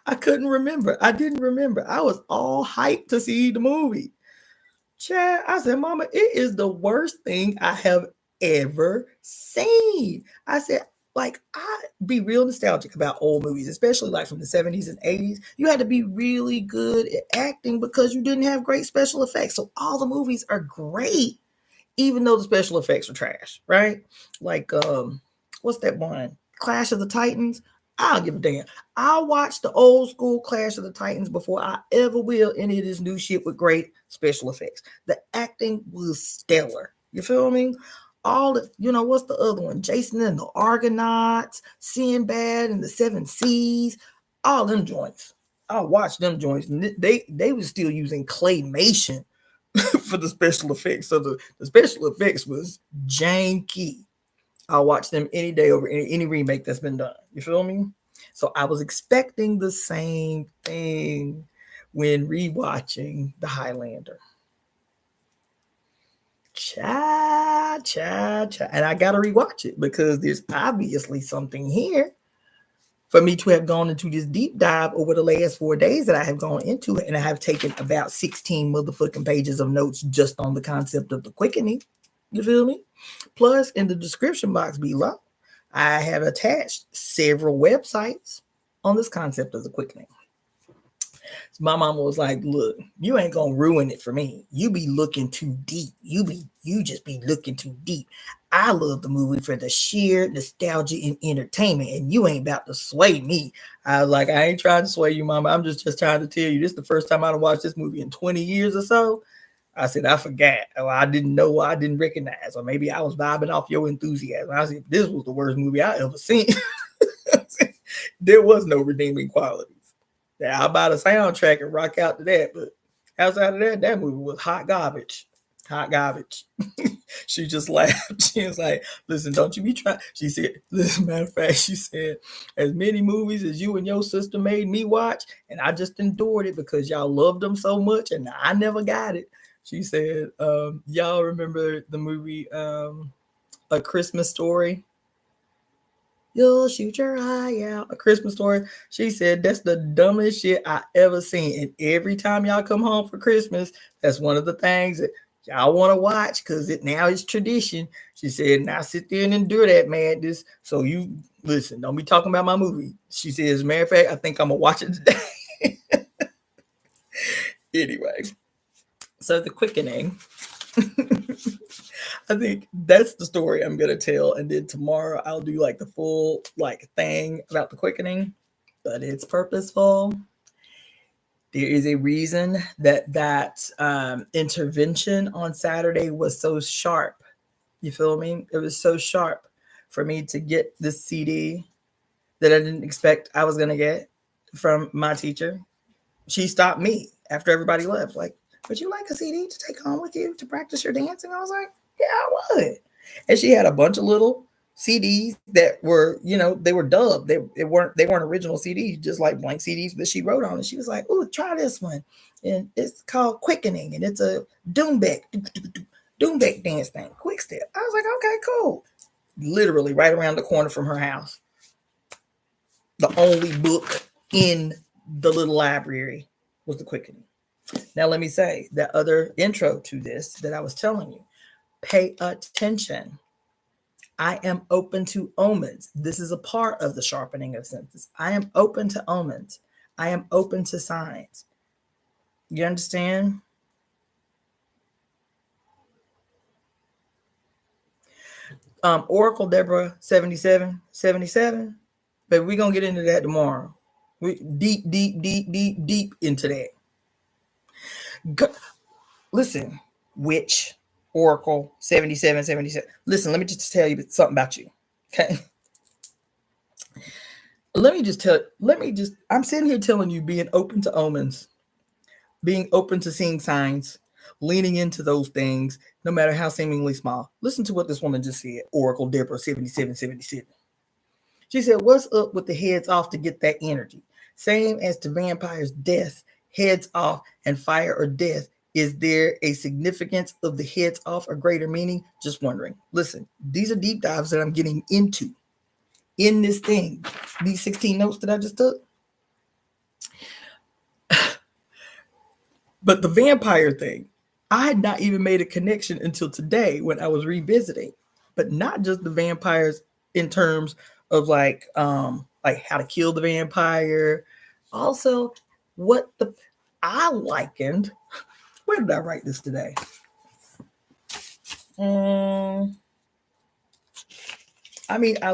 I couldn't remember. I didn't remember. I was all hyped to see the movie. Chad, I said, Mama, it is the worst thing I have ever seen. I said, like, I be real nostalgic about old movies, especially like from the 70s and 80s. You had to be really good at acting because you didn't have great special effects. So all the movies are great, even though the special effects are trash, right? Like, what's that one? Clash of the Titans. I don't give a damn. I'll watch the old school Clash of the Titans before I ever will any of this new shit with great special effects. The acting was stellar. You feel me? All the, what's the other one? Jason and the Argonauts, Sinbad and the Seven Seas, all them joints. I watched them joints. They were still using claymation for the special effects. So the special effects was janky. I'll watch them any day over any remake that's been done. You feel me? So I was expecting the same thing when rewatching The Highlander. Cha. And I got to rewatch it because there's obviously something here for me to have gone into this deep dive over the last 4 days that I have gone into it, and I have taken about 16 motherfucking pages of notes just on the concept of the quickening. You feel me? Plus, in the description box below, I have attached several websites on this concept of the quickening. So my mama was like, look, you ain't gonna ruin it for me. You be looking too deep. You just be looking too deep. I love the movie for the sheer nostalgia and entertainment, and you ain't about to sway me. I was like, I ain't trying to sway you, mama. I'm just trying to tell you, this is the first time I've watched this movie in 20 years or so. I said, I forgot. Or I didn't know. I didn't recognize. Or maybe I was vibing off your enthusiasm. I said, this was the worst movie I ever seen. There was no redeeming qualities. Yeah, I'll buy the soundtrack and rock out to that. But outside of that, that movie was hot garbage. Hot garbage. She just laughed. She was like, listen, don't you be trying. She said, listen, matter of fact, she said, as many movies as you and your sister made me watch, and I just endured it because y'all loved them so much, and I never got it. She said, y'all remember the movie A Christmas Story? You'll shoot your eye out. A Christmas Story. She said, that's the dumbest shit I ever seen. And every time y'all come home for Christmas, that's one of the things that y'all want to watch because now it's tradition. She said, now sit there and endure that madness. So you listen, don't be talking about my movie. She said, as a matter of fact, I think I'm going to watch it today. Anyway, so the quickening. I think that's the story I'm going to tell. And then tomorrow I'll do like the full like thing about the quickening, but it's purposeful. There is a reason that intervention on Saturday was so sharp. You feel me? It was so sharp for me to get this CD that I didn't expect I was going to get from my teacher. She stopped me after everybody left. Like, would you like a CD to take home with you to practice your dancing? I was like, yeah, I would. And she had a bunch of little CDs that were, they were dubbed. They weren't original CDs, just like blank CDs that she wrote on. And she was like, "Ooh, try this one." And it's called Quickening, and it's a Doombek dance thing, quick step. I was like, okay, cool. Literally right around the corner from her house. The only book in the little library was the Quickening. Now, let me say that other intro to this that I was telling you. Pay attention. I am open to omens. This is a part of the sharpening of senses. I am open to omens. I am open to signs. You understand? Oracle Deborah 77, but we're going to get into that tomorrow. We deep into that. Listen, witch. Oracle 77. Listen, let me just tell you something about you. Okay. I'm sitting here telling you, being open to omens, being open to seeing signs, leaning into those things, no matter how seemingly small. Listen to what this woman just said, Oracle Deborah 77. She said, what's up with the heads off to get that energy? Same as to vampires' death, heads off, and fire or death. Is there a significance of the heads off, a greater meaning? Just wondering. Listen, these are deep dives that I'm getting into in this thing. These 16 notes that I just took. But the vampire thing, I had not even made a connection until today when I was revisiting. But not just the vampires in terms of like how to kill the vampire. Also, I likened. Where did I write this today? I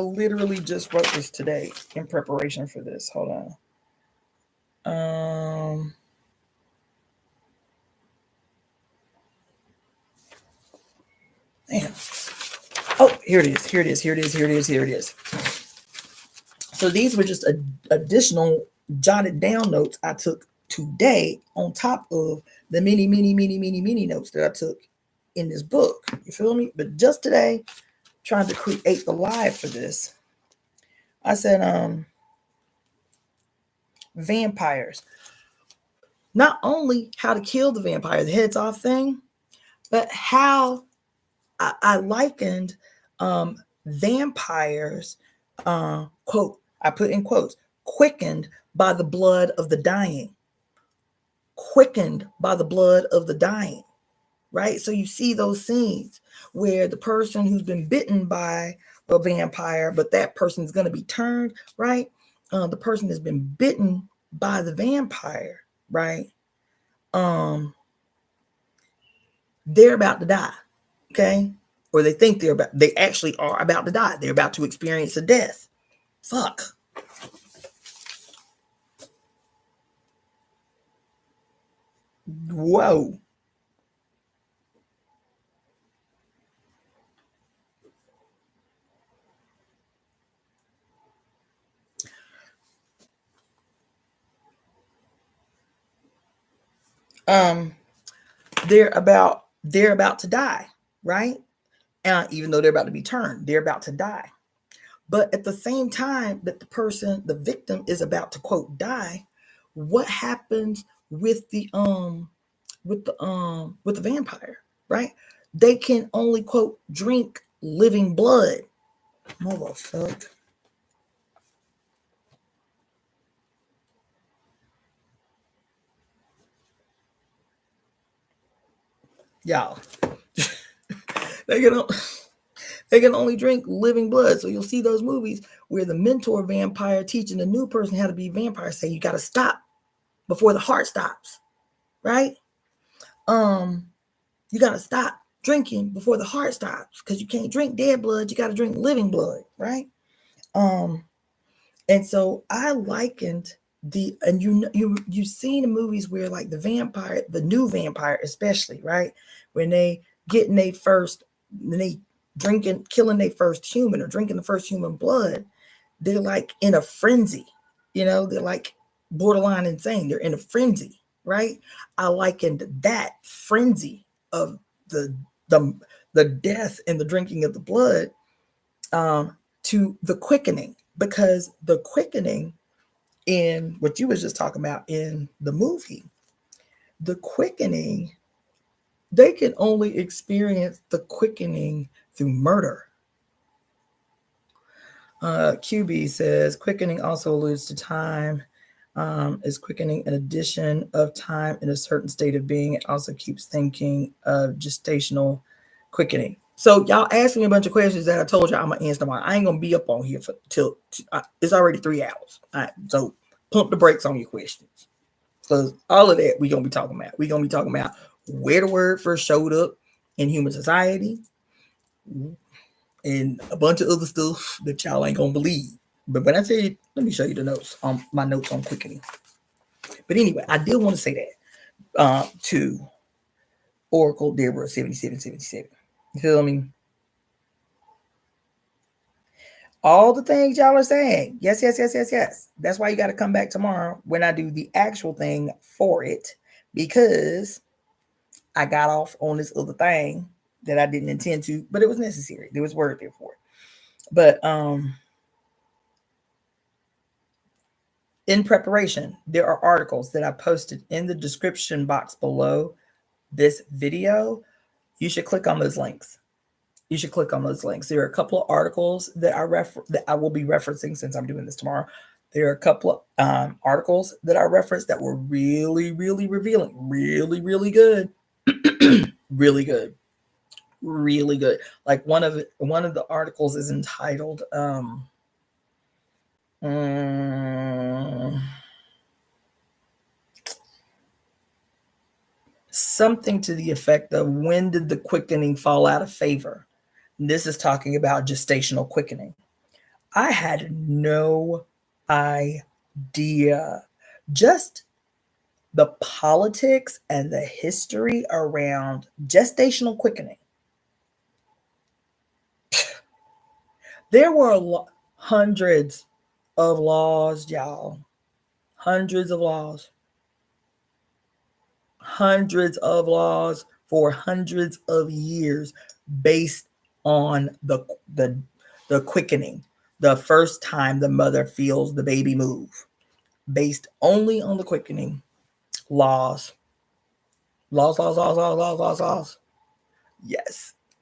literally just wrote this today in preparation for this. Hold on. Damn. Oh, here it is. So these were just additional jotted down notes I took today on top of the many notes that I took in this book. You feel me? But just today, trying to create the live for this, I said, vampires. Not only how to kill the vampire, the heads off thing, but how I likened vampires, quote, I put in quotes, quickened by the blood of the dying. Quickened by the blood of the dying, right? So you see those scenes where the person who's been bitten by a vampire, but that person is going to be turned, right? The person has been bitten by the vampire, right? They're about to die, okay? Or they think they actually are about to die. They're about to experience a death. Fuck. Whoa. They're about to die, right? Even though they're about to be turned, they're about to die. But at the same time that the victim is about to quote die, what happens with the vampire, right? They can only quote drink living blood. Motherfucker. Y'all. they can only drink living blood. So you'll see those movies where the mentor vampire teaching the new person how to be a vampire say you got to stop before the heart stops, right? You got to stop drinking before the heart stops because you can't drink dead blood. You got to drink living blood, right? And so I likened you've seen the movies where like the vampire, the new vampire especially, right? When they killing their first human or drinking the first human blood, they're like in a frenzy, they're like borderline insane. They're in a frenzy, right? I likened that frenzy of the death and the drinking of the blood to the quickening, because the quickening in what you was just talking about in the movie, the quickening, they can only experience the quickening through murder. QB says quickening also alludes to time. Is quickening an addition of time in a certain state of being? It also keeps thinking of gestational quickening. So y'all asked me a bunch of questions that I told you I'm gonna answer tomorrow. I ain't gonna be up on here till it's already 3 hours. All right, so pump the brakes on your questions, because all of that we're gonna be talking about. We're gonna be talking about where the word first showed up in human society and a bunch of other stuff that y'all ain't gonna believe. But when I tell you, let me show you the notes on my notes on quickening. But anyway, I did want to say that to Oracle Deborah 7777. You feel me? All the things y'all are saying. Yes. That's why you got to come back tomorrow when I do the actual thing for it, because I got off on this other thing that I didn't intend to, but it was necessary. There was word there for it. But in preparation, there are articles that I posted in the description box below this video. You should click on those links. There are a couple of articles that I will be referencing since I'm doing this tomorrow. There are a couple of articles that I referenced that were really, really revealing, really, really good, really good, really good. Like one of the articles is entitled something to the effect of when did the quickening fall out of favor? This is talking about gestational quickening. I had no idea. Just the politics and the history around gestational quickening. There were hundreds of laws, y'all. Hundreds of laws. Hundreds of laws for hundreds of years based on the quickening, the first time the mother feels the baby move, based only on the quickening. Laws. Yes.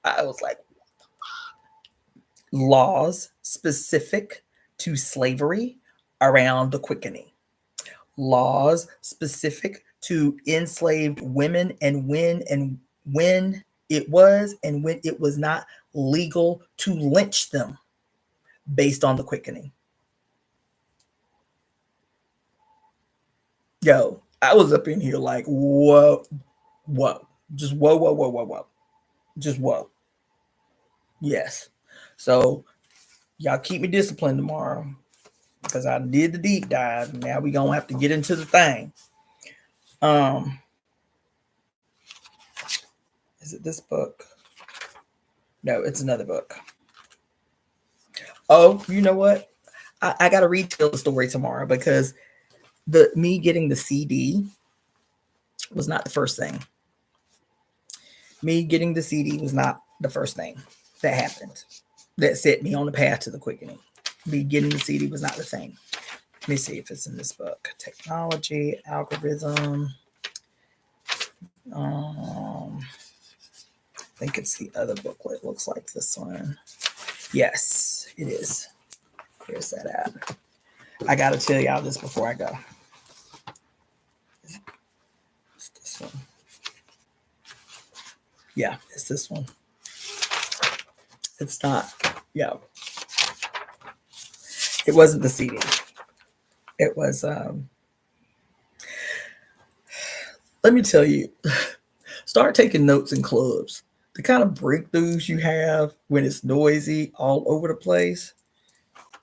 I was like, laws specific to slavery around the quickening. Laws specific to enslaved women and when it was and when it was not legal to lynch them based on the quickening. Yo, I was up in here like, whoa, just whoa. Just whoa. Yes. So y'all keep me disciplined tomorrow because I did the deep dive. Now we gonna have to get into the thing. Is it this book? No, it's another book. Oh, you know what? I gotta retell the story tomorrow because me getting the CD was not the first thing. Me getting the CD was not the first thing that happened that set me on the path to the quickening. Me getting the CD was not the thing. Let me see if it's in this book. Technology, algorithm. I think it's the other booklet. Looks like this one. Yes, it is. Where's that at? I got to tell y'all this before I go. It's this one. Yeah, it's this one. It's not. Yeah. It wasn't the CD. It was, let me tell you, start taking notes in clubs. The kind of breakthroughs you have when it's noisy all over the place.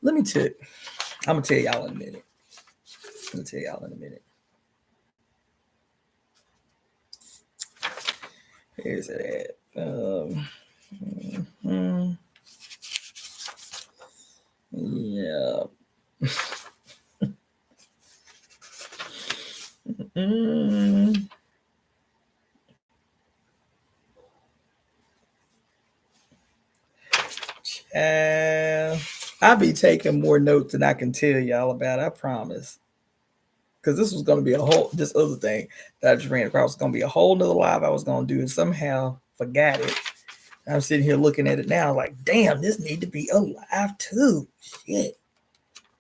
Let me tell you. I'm going to tell y'all in a minute. Here's it at. Yeah. I'll be taking more notes than I can tell y'all about, I promise. Because this was going to be this other thing that I just ran across was going to be a whole nother live I was going to do and somehow forgot it. I'm sitting here looking at it now like, damn, this need to be a live too. Shit.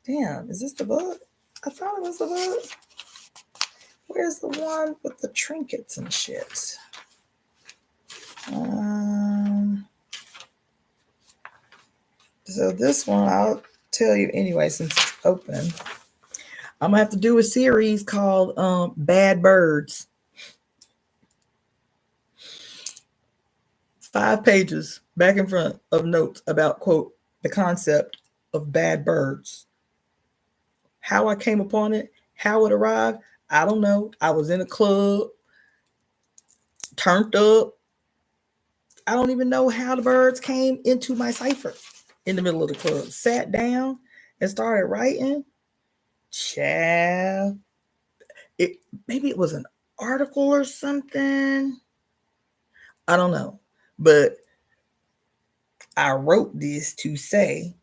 Damn, is this the book? I thought it was the book. Where's the one with the trinkets and shit? So this one, I'll tell you anyway, since it's open. I'm going to have to do a series called Bad Birds. 5 pages back and front of notes about, quote, the concept of bad birds. How I came upon it, how it arrived, I don't know. I was in a club, turned up. I don't even know how the birds came into my cipher in the middle of the club. Sat down and started writing. Child. Maybe it was an article or something. I don't know. But I wrote this to say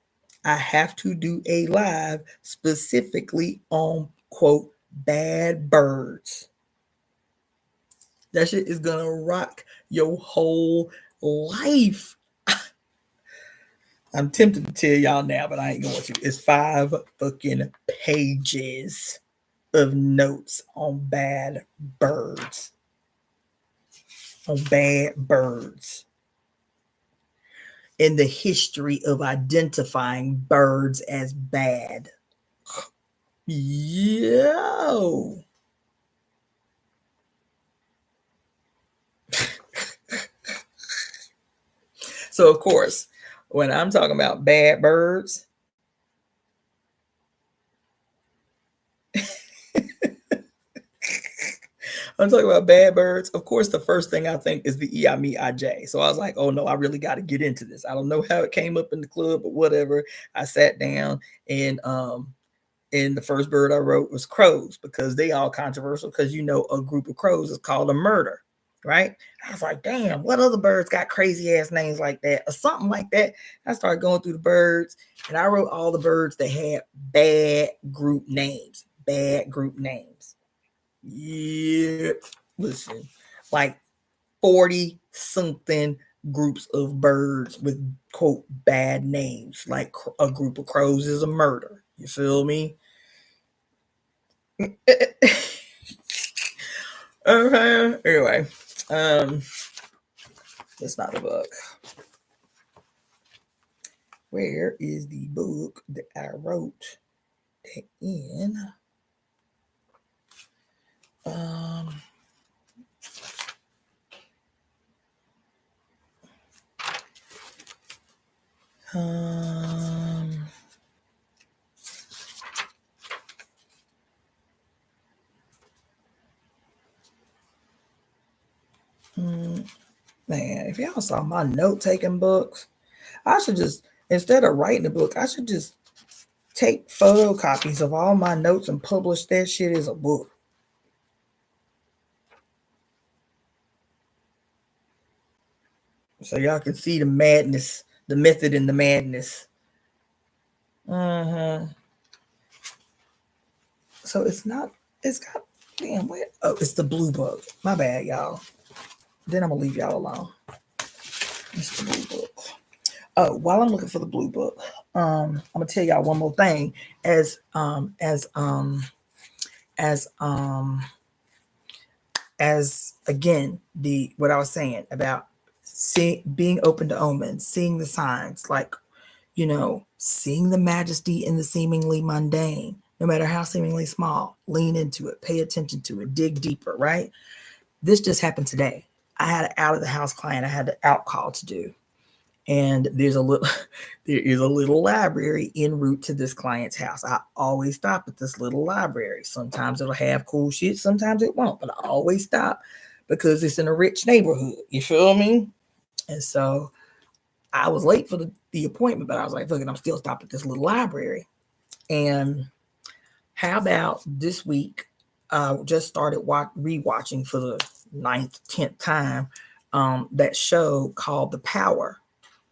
I have to do a live specifically on, quote, bad birds. That shit is gonna rock your whole life. I'm tempted to tell y'all now, but I ain't going to. It's 5 fucking pages of notes on bad birds. On bad birds. In the history of identifying birds as bad. Yo. So, of course, when I'm talking about bad birds, I'm talking about bad birds. Of course, the first thing I think is the I-me-I-J. So I was like, oh no, I really got to get into this. I don't know how it came up in the club, but whatever. I sat down and the first bird I wrote was crows because they all controversial because, you know, a group of crows is called a murder, right? I was like, damn, what other birds got crazy ass names like that or something like that? I started going through the birds and I wrote all the birds that had bad group names. Yeah, listen, like 40 something groups of birds with, quote, bad names. Like a group of crows is a murder. You feel me? Okay. Anyway, it's not a book. Where is the book that I wrote that in? Man, if y'all saw my note-taking books, I should just, instead of writing a book, I should just take photocopies of all my notes and publish that shit as a book. So y'all can see the madness, the method in the madness. So it's got, damn, where? Oh, it's the blue book. My bad, y'all. Then I'm gonna leave y'all alone. It's the blue book. Oh, while I'm looking for the blue book, I'm gonna tell y'all one more thing. As again, what I was saying about being open to omens, seeing the signs, like, seeing the majesty in the seemingly mundane, no matter how seemingly small. Lean into it, pay attention to it, dig deeper. Right? This just happened today. I had an out of the house client. I had an out call to do. And there is a little library en route to this client's house. I always stop at this little library. Sometimes it'll have cool shit, sometimes it won't, but I always stop because it's in a rich neighborhood. You feel me? And so I was late for the appointment, but I was like, fuck it, I'm still stopped at this little library. And how about this week? Just started rewatching for the 9th, 10th time that show called The Power.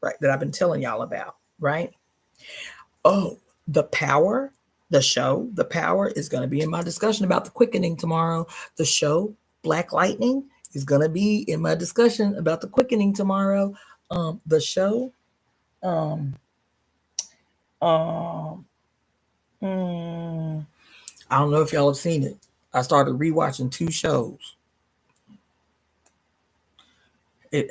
Right, that I've been telling y'all about, right? Oh, The Power, the show, The Power is going to be in my discussion about the Quickening tomorrow. The show, Black Lightning, is going to be in my discussion about the Quickening tomorrow. The show, I don't know if y'all have seen it. I started rewatching 2 shows.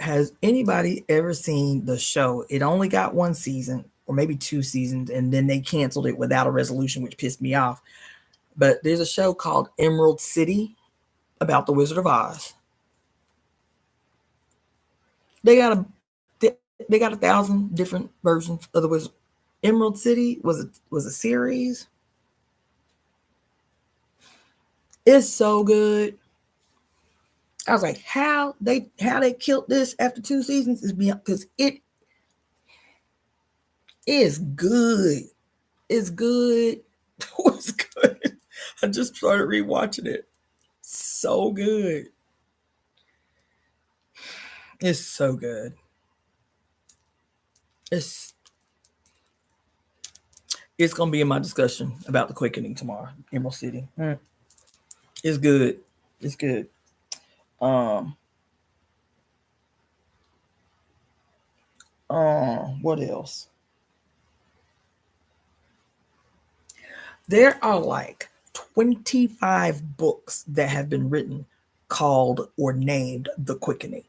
Has anybody ever seen the show? It only got 1 season or maybe 2 seasons, and then they canceled it without a resolution, which pissed me off. But there's a show called Emerald City about the Wizard of Oz. They got 1,000 different versions of the Wizard. Emerald City was a series. It's so good. I was like, how they killed this after 2 seasons is beyond, because it is good. It's good. It's good. I just started rewatching it. So good. It's so good. It's gonna be in my discussion about the Quickening tomorrow, Emerald City. It's good. It's good. What else? There are like 25 books that have been written called or named The Quickening.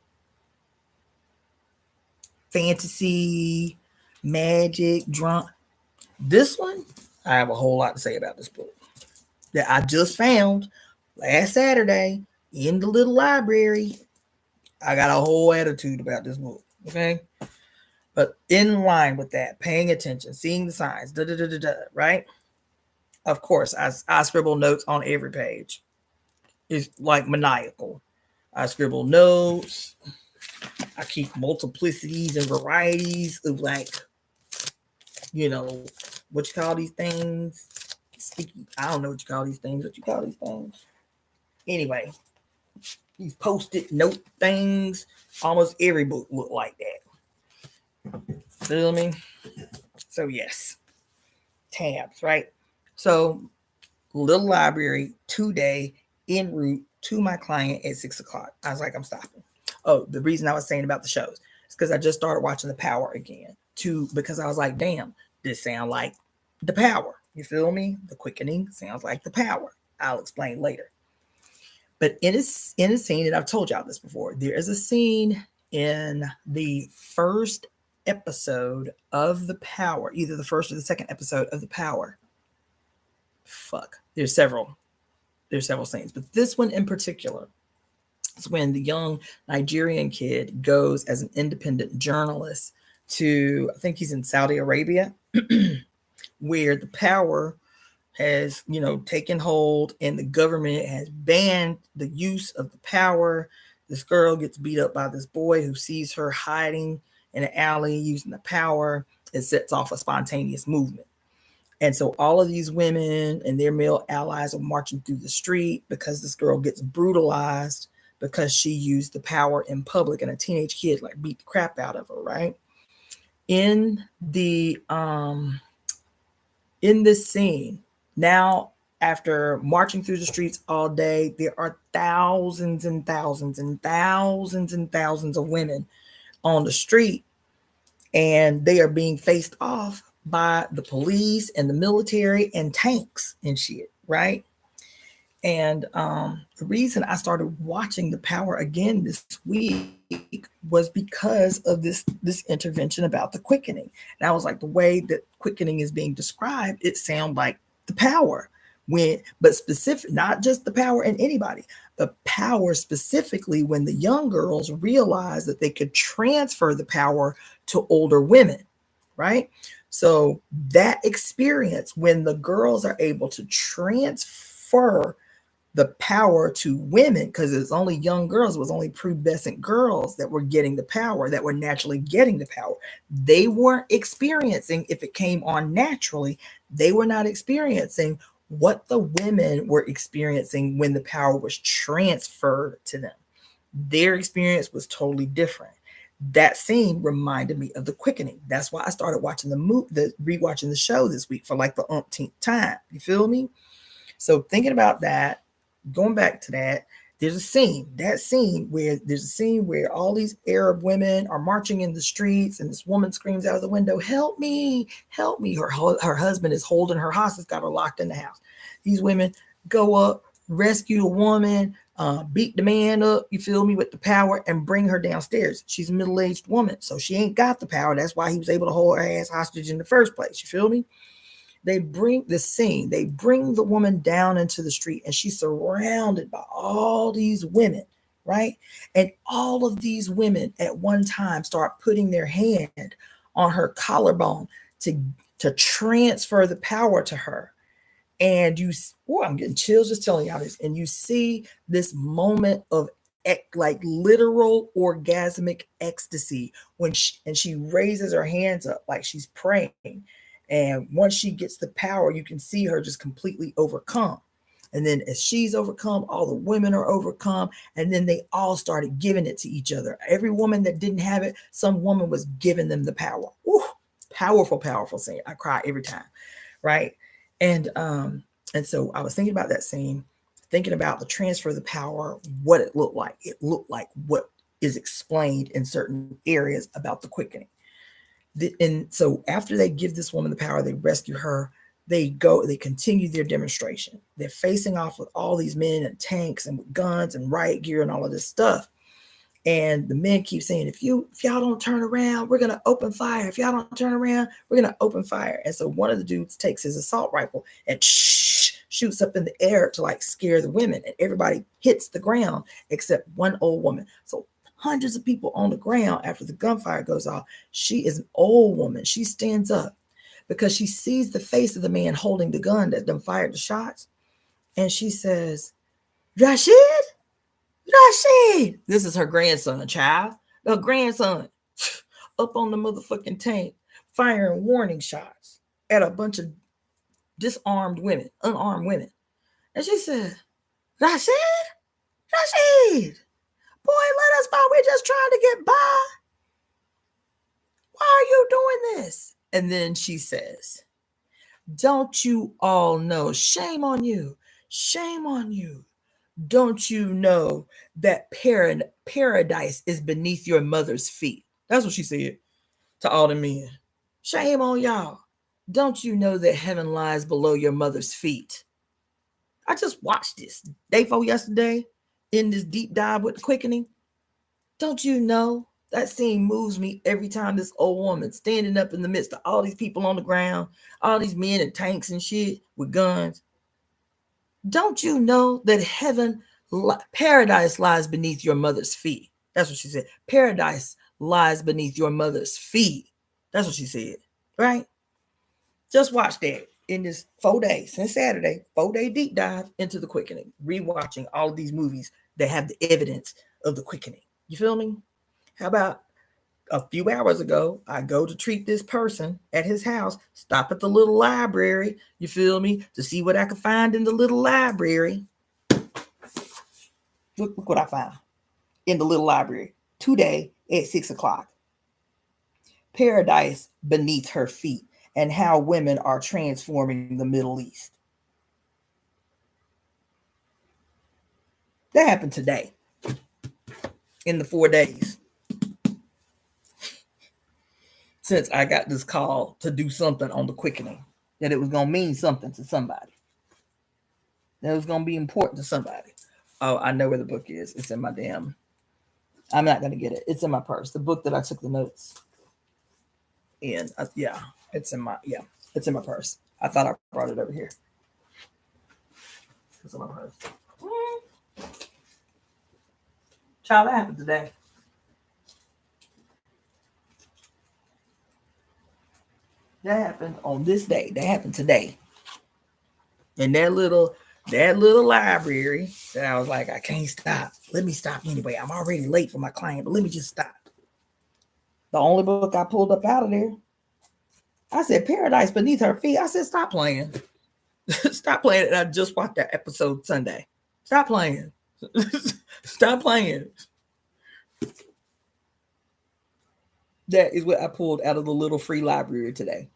Fantasy, magic, drama. This one, I have a whole lot to say about this book that I just found last Saturday in the little library. I got a whole attitude about this book. Okay. But in line with that, paying attention, seeing the signs, right? Of course, I scribble notes on every page. It's like maniacal. I scribble notes. I keep multiplicities and varieties of, like, what you call these things? Sticky. I don't know what you call these things. What you call these things? Anyway, these post-it note things. Almost every book look like that. Feel me? So yes, tabs, right? So little library today en route to my client at 6 o'clock. I was like, I'm stopping. Oh, the reason I was saying about the shows is because I just started watching The Power again because I was like, damn, this sounds like The Power. You feel me? The Quickening sounds like The Power. I'll explain later. But in a scene, and I've told y'all this before, there is a scene in the first episode of The Power, either the first or the second episode of The Power. There's several scenes, but this one in particular is when the young Nigerian kid goes as an independent journalist to, I think he's in Saudi Arabia, where the power has, taken hold and the government has banned the use of the power. This girl gets beat up by this boy who sees her hiding in an alley using the power. It sets off a spontaneous movement. And so all of these women and their male allies are marching through the street because this girl gets brutalized because she used the power in public, and a teenage kid beat the crap out of her, right? In this scene, now, after marching through the streets all day, there are thousands and thousands and thousands and thousands of women on the street, and they are being faced off by the police and the military and tanks and shit, right? And the reason I started watching The Power again this week was because of this intervention about the quickening. And I was like, the way that quickening is being described, it sounds like The Power, but specific, not just the power in anybody, the power specifically when the young girls realized that they could transfer the power to older women, right? So that experience, when the girls are able to transfer the power to women, because it's only young girls, it was only pubescent girls that were getting the power, that were naturally getting the power. They weren't experiencing, if it came on naturally, they were not experiencing what the women were experiencing when the power was transferred to them. Their experience was totally different. That scene reminded me of the quickening. That's why I started watching rewatching the show this week for the umpteenth time. You feel me? So thinking about that, going back to that, there's a scene where all these Arab women are marching in the streets, and this woman screams out of the window, "Help me, help me." Her husband is holding her hostage, got her locked in the house. These women go up, rescue the woman, beat the man up, you feel me, with the power, and bring her downstairs. She's a middle-aged woman, so she ain't got the power. That's why he was able to hold her ass hostage in the first place. You feel me? They bring the woman down into the street, and she's surrounded by all these women, right? And all of these women at one time start putting their hand on her collarbone to transfer the power to her. And I'm getting chills just telling y'all this. And you see this moment of literal orgasmic ecstasy when she raises her hands up like she's praying. And once she gets the power, you can see her just completely overcome. And then as she's overcome, all the women are overcome. And then they all started giving it to each other. Every woman that didn't have it, some woman was giving them the power. Ooh, powerful, powerful scene. I cry every time, right? And so I was thinking about that scene, thinking about the transfer of the power, what it looked like. It looked like what is explained in certain areas about the quickening. And so after they give this woman the power, they rescue her, they continue their demonstration. They're facing off with all these men and tanks and with guns and riot gear and all of this stuff. And the men keep saying, if y'all don't turn around, we're going to open fire. If y'all don't turn around, we're going to open fire. And so one of the dudes takes his assault rifle and shoots up in the air to scare the women. And everybody hits the ground except one old woman. So hundreds of people on the ground after the gunfire goes off. She is an old woman. She stands up because she sees the face of the man holding the gun that done fired the shots. And she says, Rashid, this is her grandson, child. Her grandson up on the motherfucking tank, firing warning shots at a bunch of unarmed women. And she said, Rashid, boy, let us by. We're just trying to get by. Why are you doing this? And then she says, don't you all know? Shame on you. Shame on you. Don't you know that paradise is beneath your mother's feet? That's what she said to all the men. Shame on y'all. Don't you know that heaven lies below your mother's feet? I just watched this day before yesterday in this deep dive with the Quickening. Don't you know that scene moves me every time? This old woman standing up in the midst of all these people on the ground, all these men in tanks and shit with guns. Don't you know that paradise lies beneath your mother's feet? That's what she said. Paradise lies beneath your mother's feet. That's what she said, right? Just watch that in this 4 days, since Saturday, 4-day deep dive into the Quickening, rewatching all of these movies that have the evidence of the Quickening. You feel me? How about a few hours ago, I go to treat this person at his house, stop at the little library, you feel me, to see what I can find in the little library. Look what I found in the little library today at 6 o'clock. Paradise beneath her feet and how women are transforming the Middle East. That happened today in the 4 days since I got this call to do something on the Quickening, that it was going to mean something to somebody. That it was going to be important to somebody. Oh, I know where the book is. It's in my damn... I'm not going to get it. It's in my purse. The book that I took the notes in. Yeah, it's in my purse. I thought I brought it over here. It's in my purse. Child, that happened today. That happened on this day. That happened today. And that little library that I was like, I can't stop. Let me stop anyway. I'm already late for my client, but let me just stop. The only book I pulled up out of there, I said, Paradise Beneath Her Feet. I said, stop playing. Stop playing. And I just watched that episode Sunday. Stop playing. Stop playing. That is what I pulled out of the little free library today.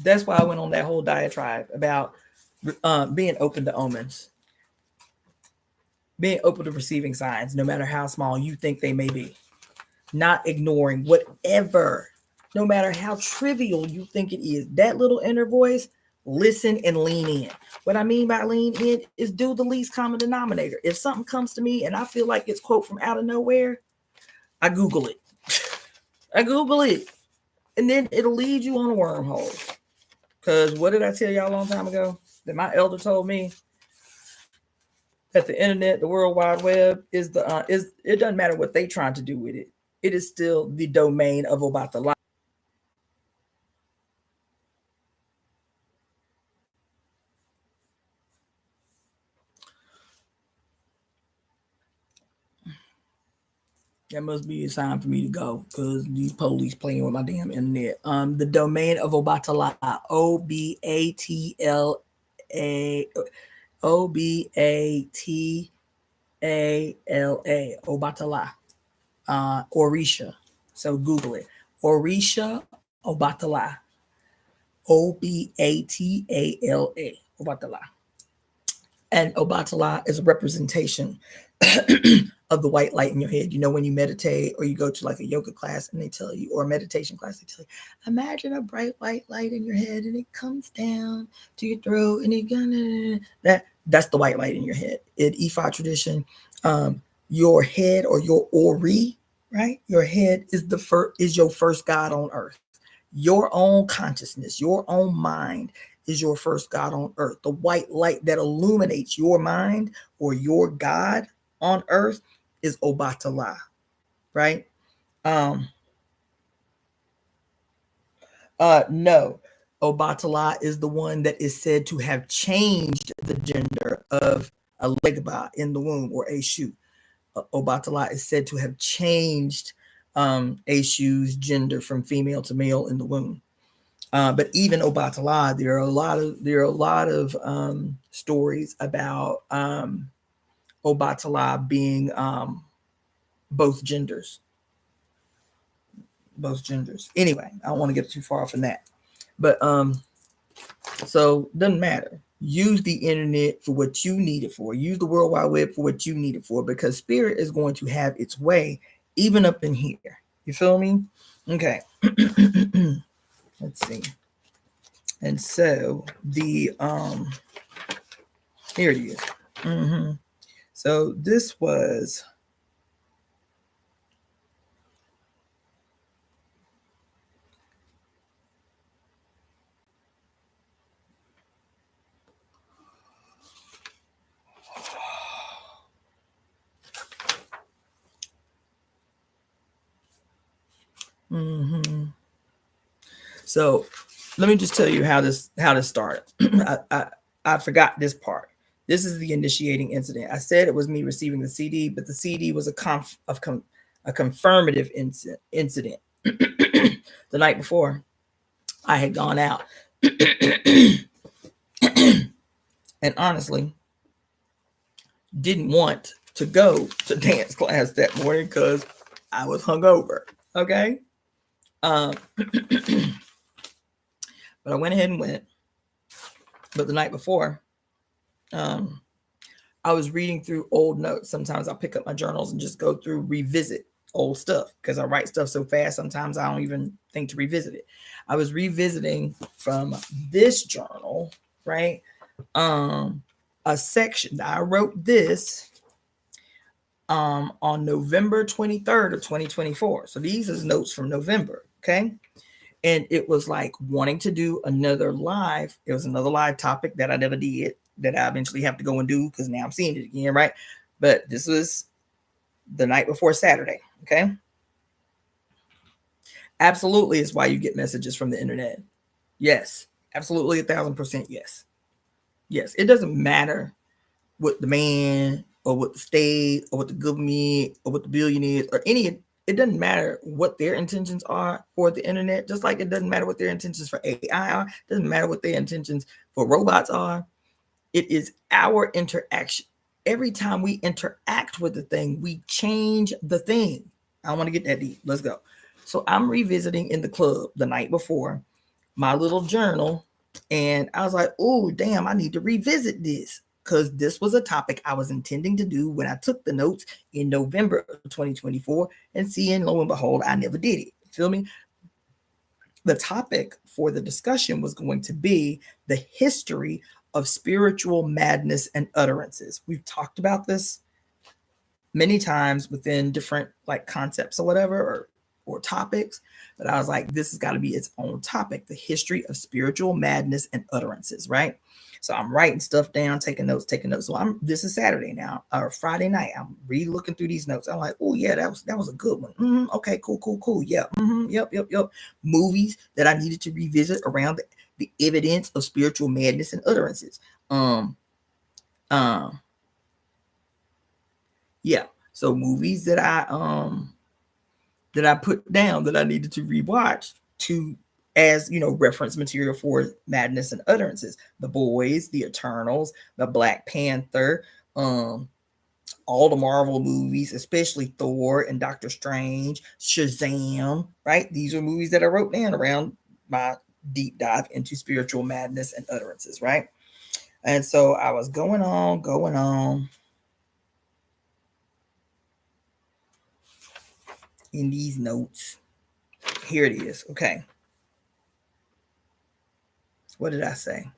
That's why I went on that whole diatribe about being open to omens, being open to receiving signs, no matter how small you think they may be, not ignoring whatever, no matter how trivial you think it is. That little inner voice, listen and lean in. What I mean by lean in is do the least common denominator. If something comes to me and I feel like it's quote from out of nowhere, I Google it. I Google it. And then it'll lead you on a wormhole. Because what did I tell y'all a long time ago? That my elder told me that the internet, the World Wide Web, it doesn't matter what they trying to do with it. It is still the domain of Obatala. That must be a sign for me to go because these police playing with my damn internet. The domain of Obatala, Obatala, Obatala, Orisha. So Google it. Orisha, Obatala, Obatala, Obatala. And Obatala is a representation of the white light in your head. You know, when you meditate or you go to like a yoga class and they tell you, or a meditation class, they tell you, imagine a bright white light in your head and it comes down to your throat and that's the white light in your head. In Ifa tradition, your head or your Ori, right? Your head is your first God on earth. Your own consciousness, your own mind is your first God on earth. The white light that illuminates your mind or your God on earth is Obatala, right? No, Obatala is the one that is said to have changed the gender of a Legba in the womb, or Eshu. Obatala is said to have changed Eshu's gender from female to male in the womb. But even Obatala, there are a lot of stories about Obatala being both genders. Anyway, I don't want to get too far off in that. But so doesn't matter. Use the internet for what you need it for. Use the World Wide Web for what you need it for, because spirit is going to have its way even up in here. You feel me? Okay. Let's see. And so the Here it is. So this was So let me just tell you how this started. I forgot this part. This is the initiating incident. I said it was me receiving the CD, but the CD was a confirmative incident. The night before, I had gone out, and honestly, didn't want to go to dance class that morning because I was hungover. Okay. But I went ahead and went. But the night before, I was reading through old notes. Sometimes I'll pick up my journals and just go through, revisit old stuff because I write stuff so fast. Sometimes I don't even think to revisit it. I was revisiting from this journal, right? A section. I wrote this on November 23rd of 2024. So these is notes from November, okay? And it was like wanting to do another live. It was another live topic that I never did, that I eventually have to go and do because now I'm seeing it again, right? But this was the night before Saturday, okay? Absolutely is why you get messages from the internet. Yes, absolutely, 1,000% yes. Yes, it doesn't matter what the man or what the state or what the government or what the billionaires or any, it doesn't matter what their intentions are for the internet, just like it doesn't matter what their intentions for AI are, it doesn't matter what their intentions for robots are. It is our interaction. Every time we interact with the thing, we change the thing. I don't want to get that deep. Let's go. So I'm revisiting in the club the night before my little journal, and I was like, oh, damn, I need to revisit this because this was a topic I was intending to do when I took the notes in November of 2024, and seeing, lo and behold, I never did it. Feel me? The topic for the discussion was going to be the history of spiritual madness and utterances. We've talked about this many times within different like concepts or whatever, or topics, but I was like, this has got to be its own topic, the history of spiritual madness and utterances, right? So I'm writing stuff down, taking notes. So this is Saturday now, or Friday night. I'm re-looking through these notes. I'm like, oh yeah, that was a good one. Okay, cool. Yeah. Yep. Movies that I needed to revisit around the evidence of spiritual madness and utterances. Yeah. So movies that I put down that I needed to rewatch to, as reference material for madness and utterances. The Boys, the Eternals, the Black Panther, all the Marvel movies, especially Thor and Doctor Strange, Shazam, right? These are movies that I wrote down around my deep dive into spiritual madness and utterances, right? And so I was going on in these notes. Here it is. Okay. What did I say?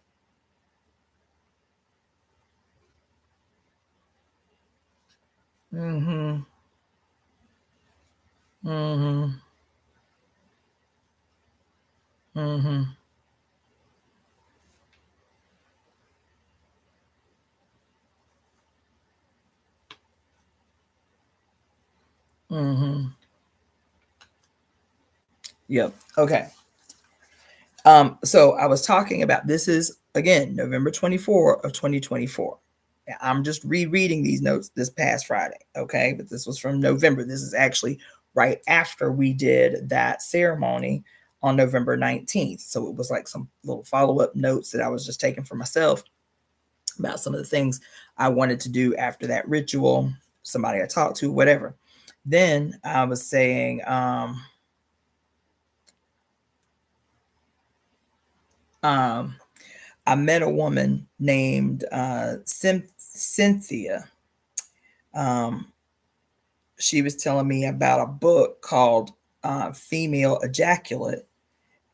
Mm-hmm. Yep. Okay. So I was talking about, this is again November 24 of 2024. I'm just rereading these notes this past Friday. Okay, but this was from November. This is actually right after we did that ceremony on November 19th. So it was like some little follow-up notes that I was just taking for myself about some of the things I wanted to do after that ritual, somebody I talked to, whatever. Then I was saying, I met a woman named Cynthia. She was telling me about a book called Female Ejaculate,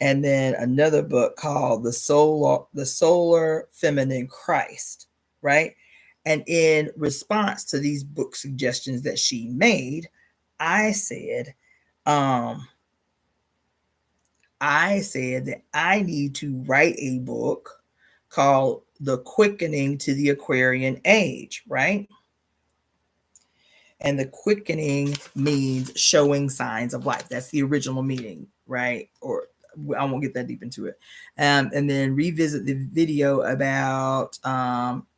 and then another book called The Solar Feminine Christ. right? And in response to these book suggestions that she made, I said, that I need to write a book called The Quickening to the Aquarian Age, right? And the quickening means showing signs of life. That's the original meaning, right? Or I won't get that deep into it. And then revisit the video about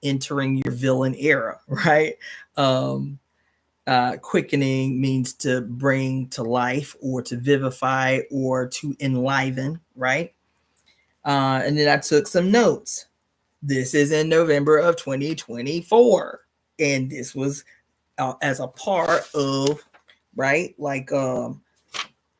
entering your villain era, right? Quickening means to bring to life or to vivify or to enliven, right? And then I took some notes. This is in November of 2024. And this was as a part of, right, like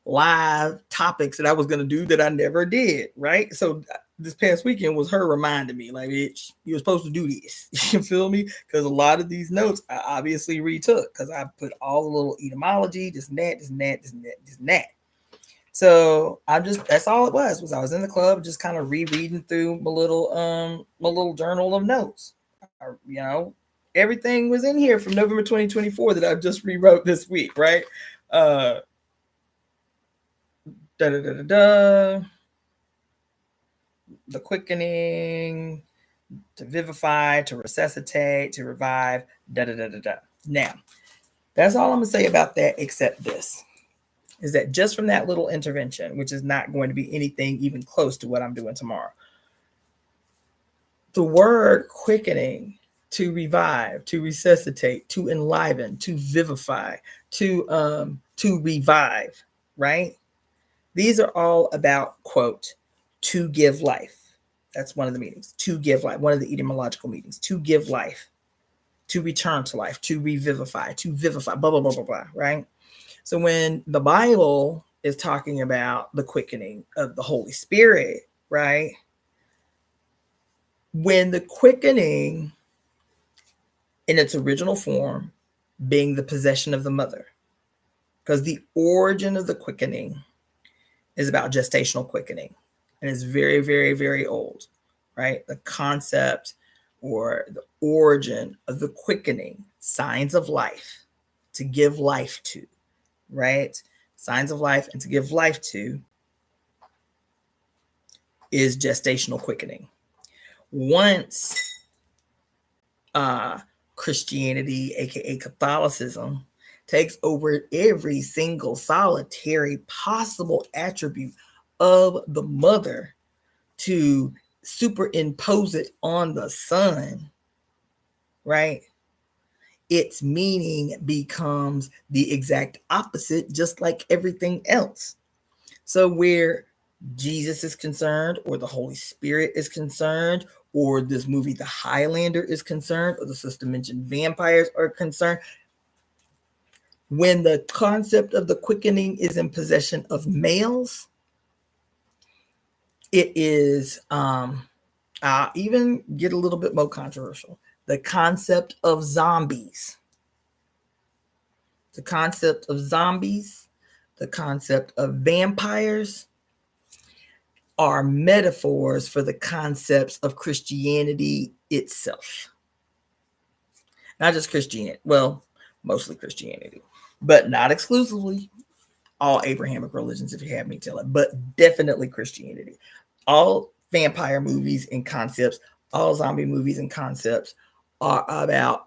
live topics that I was going to do that I never did, right? So this past weekend was her reminding me, like, bitch, you were supposed to do this. You feel me? Because a lot of these notes I obviously retook because I put all the little etymology, this and that, this and that, this and that, this and that. So I just, that's all it was I was in the club just kind of rereading through my little journal of notes. You know, everything was in here from November 2024 that I just rewrote this week, right? Da da da da da. The quickening, to vivify, to resuscitate, to revive, da da da da da. Now, that's all I'm gonna say about that, except this. Is that just from that little intervention, which is not going to be anything even close to what I'm doing tomorrow. The word quickening, to revive, to resuscitate, to enliven, to vivify, to revive, right? These are all about, quote, to give life. That's one of the meanings. To give life, one of the etymological meanings. To give life, to return to life, to revivify, to vivify, blah, blah, blah, blah, blah, right? So when the Bible is talking about the quickening of the Holy Spirit, right? When the quickening in its original form being the possession of the mother, because the origin of the quickening is about gestational quickening, and it's very, very, very old, right? The concept or the origin of the quickening, signs of life, to give life to, right? Signs of life and to give life to is gestational quickening. Once Christianity, aka Catholicism, takes over every single solitary possible attribute of the mother to superimpose it on the son, right? Its meaning becomes the exact opposite, just like everything else. So where Jesus is concerned, or the Holy Spirit is concerned, or this movie The Highlander is concerned, or the sister mentioned vampires are concerned, when the concept of the quickening is in possession of males, it is even get a little bit more controversial. The concept of zombies. The concept of zombies, the concept of vampires are metaphors for the concepts of Christianity itself. Not just Christianity, well, mostly Christianity, but not exclusively all Abrahamic religions, if you have me tell it, but definitely Christianity. All vampire movies and concepts, all zombie movies and concepts are about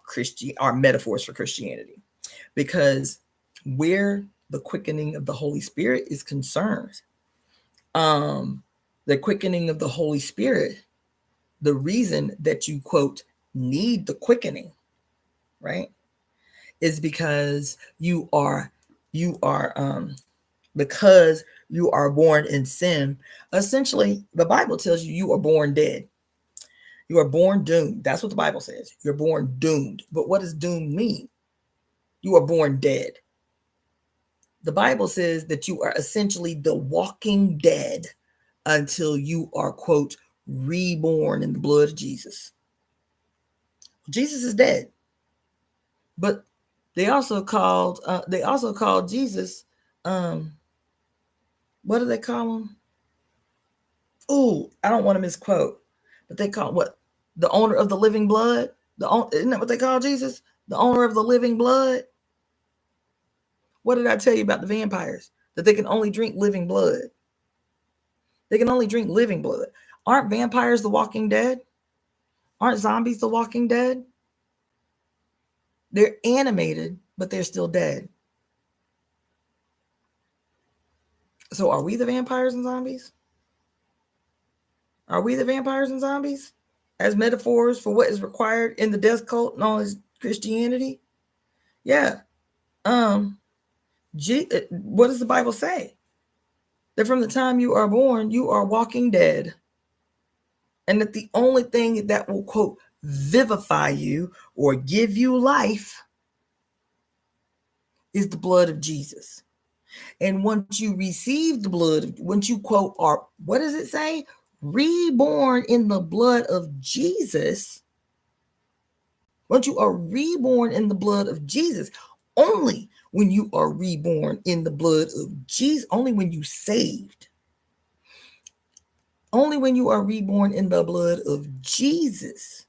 are metaphors for Christianity, because where the quickening of the Holy Spirit is concerned, the quickening of the Holy Spirit, the reason that you, quote, need the quickening, right, is because you are because you are born in sin. Essentially, the Bible tells you are born dead. You are born doomed. That's what the Bible says. You're born doomed. But what does doomed mean? You are born dead. The Bible says that you are essentially the walking dead until you are, quote, reborn in the blood of Jesus. Jesus is dead. But they also called Jesus, what do they call him? Oh, I don't want to misquote, but they call what? The owner of the living blood. Isn't that what they call Jesus? The owner of the living blood. What did I tell you about the vampires? That they can only drink living blood. They can only drink living blood. Aren't vampires the Walking Dead? Aren't zombies the Walking Dead? They're animated, but they're still dead. So are we the vampires and zombies? Are we the vampires and zombies as metaphors for what is required in the death cult known as Christianity? Yeah. What does the Bible say? That from the time you are born, you are walking dead. And that the only thing that will, quote, vivify you or give you life is the blood of Jesus. And once you receive the blood, once you, quote, are, what does it say? Reborn in the blood of Jesus. Once you are reborn in the blood of Jesus, only when you are reborn in the blood of Jesus, only when you saved, only when you are reborn in the blood of Jesus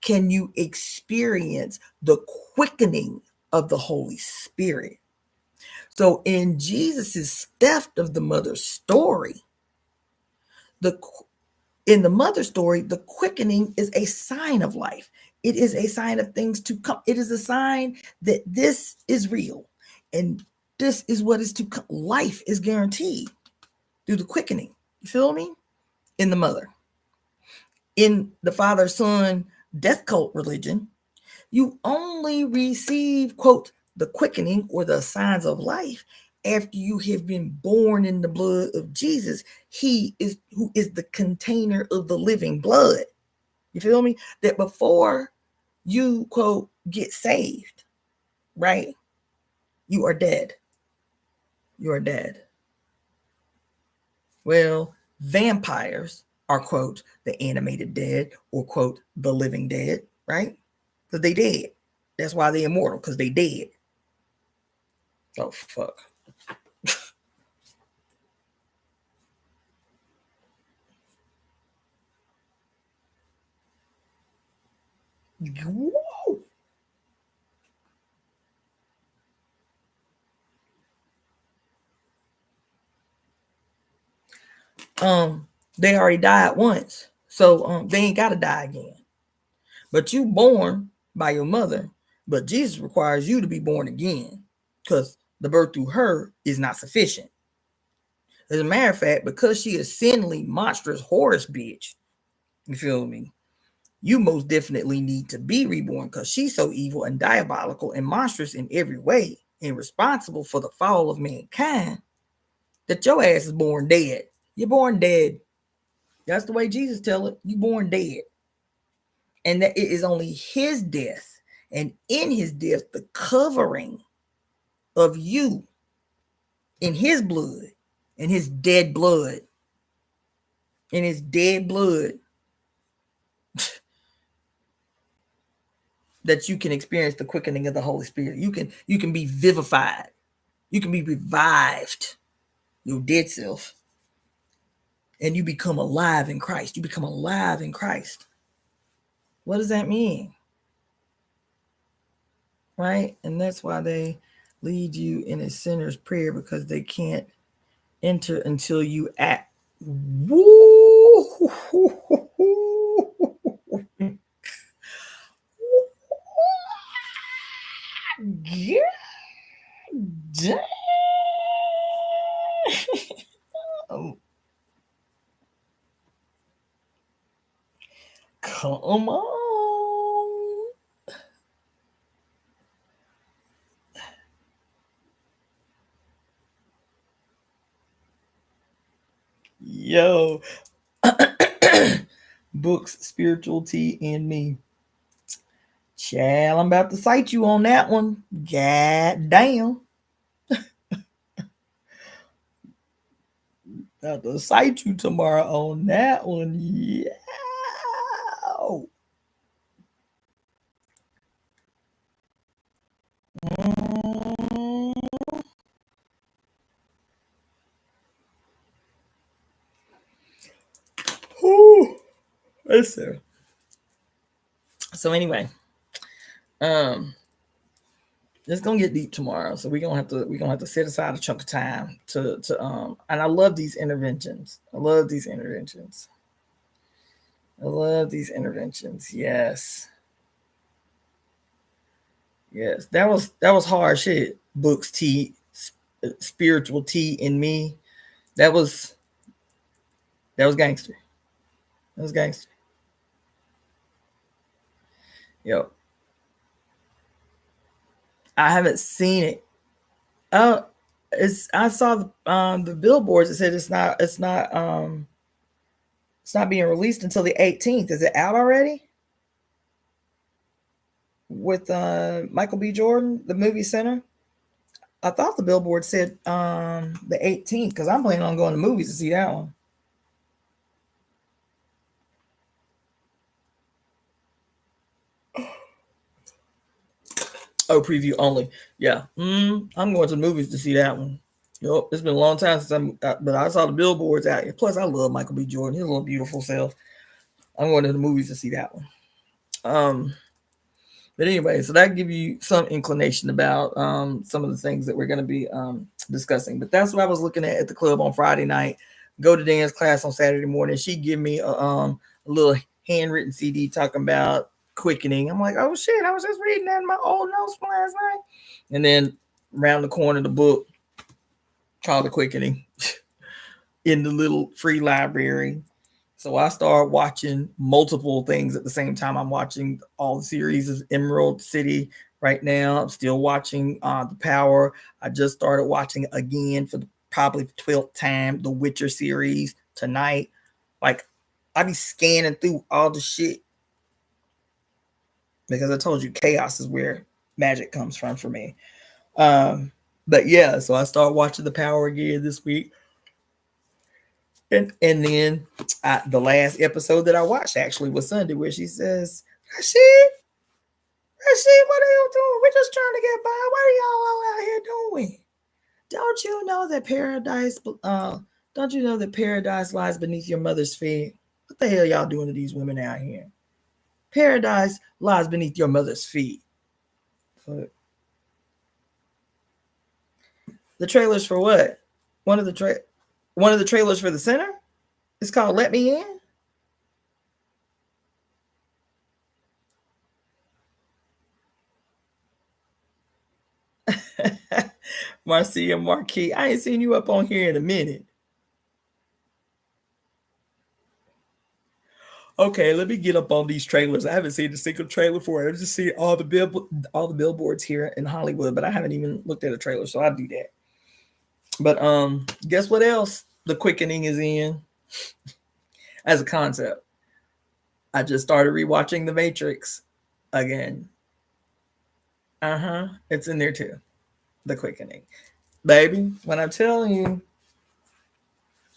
can you experience the quickening of the Holy Spirit. So in Jesus's theft of the mother's story, in the mother story, the quickening is a sign of life. It is a sign of things to come. It is a sign that this is real and this is what is to come. Life is guaranteed through the quickening. You feel me? In the mother. In the father-son death cult religion, you only receive, quote, the quickening or the signs of life after you have been born in the blood of Jesus. He is who is the container of the living blood. You feel me? That before you, quote, get saved, right? You are dead. You are dead. Well, vampires are, quote, the animated dead or, quote, the living dead, right? Because they dead. That's why they're immortal, because they dead. Oh, fuck. Whoa. They already died once, so they ain't gotta die again. But you born by your mother, but Jesus requires you to be born again, because the birth through her is not sufficient. As a matter of fact, because she is sinly monstrous Horus bitch, you feel me? You most definitely need to be reborn because she's so evil and diabolical and monstrous in every way and responsible for the fall of mankind that your ass is born dead. You're born dead. That's the way Jesus tell it. You born dead. And that it is only his death and in his death, the covering of you in his blood, in his dead blood, in his dead blood that you can experience the quickening of the Holy Spirit. You can be vivified. You can be revived, your dead self, and you become alive in Christ. You become alive in Christ. What does that mean? Right? And that's why they lead you in a sinner's prayer, because they can't enter until you act. Woo! Yeah. Damn. Come on. Yo. Books, spiritual tea, and me. Child, I'm about to cite you on that one. God damn. About to cite you tomorrow on that one. Yeah. Listen. So anyway, It's gonna get deep tomorrow, so we're gonna have to set aside a chunk of time to and I love these interventions. I love these interventions. Yes. Yes. That was hard shit. Books tea, spiritual tea in me. That was gangster. That was gangster. Yo. I haven't seen it. Oh, I saw the billboards that said it's not being released until the 18th. Is it out already? With Michael B. Jordan, the movie center. I thought the billboard said the 18th because I'm planning on going to movies to see that one. Oh, preview only. Yeah, I'm going to the movies to see that one. Yep, it's been a long time since but I saw the billboards out here. Plus, I love Michael B. Jordan. His little beautiful self. I'm going to the movies to see that one. But anyway, so that gives you some inclination about some of the things that we're going to be discussing. But that's what I was looking at the club on Friday night. Go to dance class on Saturday morning. She gave me a little handwritten CD talking about quickening. I'm like, oh shit, I was just reading that in my old notes from last night. And then around the corner, the book called The Quickening in the little free library. So I started watching multiple things at the same time. I'm watching all the series of Emerald City right now. I'm still watching The Power. I just started watching again for probably the 12th time the Witcher series tonight. Like, I be scanning through all the shit because I told you chaos is where magic comes from for me. But yeah, so I started watching The Power again this week. And then the last episode that I watched actually was Sunday, where she says, Rashid, what are you doing? We're just trying to get by. What are y'all all out here doing? Don't you know that paradise lies beneath your mother's feet? What the hell y'all doing to these women out here? Paradise lies beneath your mother's feet. The trailers for what? One of the trailers for the center? It's called Let Me In. Marcia Marquis, I ain't seen you up on here in a minute. Okay, let me get up on these trailers. I haven't seen a single trailer for it. I just see all the billboards here in Hollywood, but I haven't even looked at a trailer, so I'll do that. But guess what else The Quickening is in as a concept? I just started rewatching The Matrix again. It's in there too. The Quickening. Baby, when I'm telling you,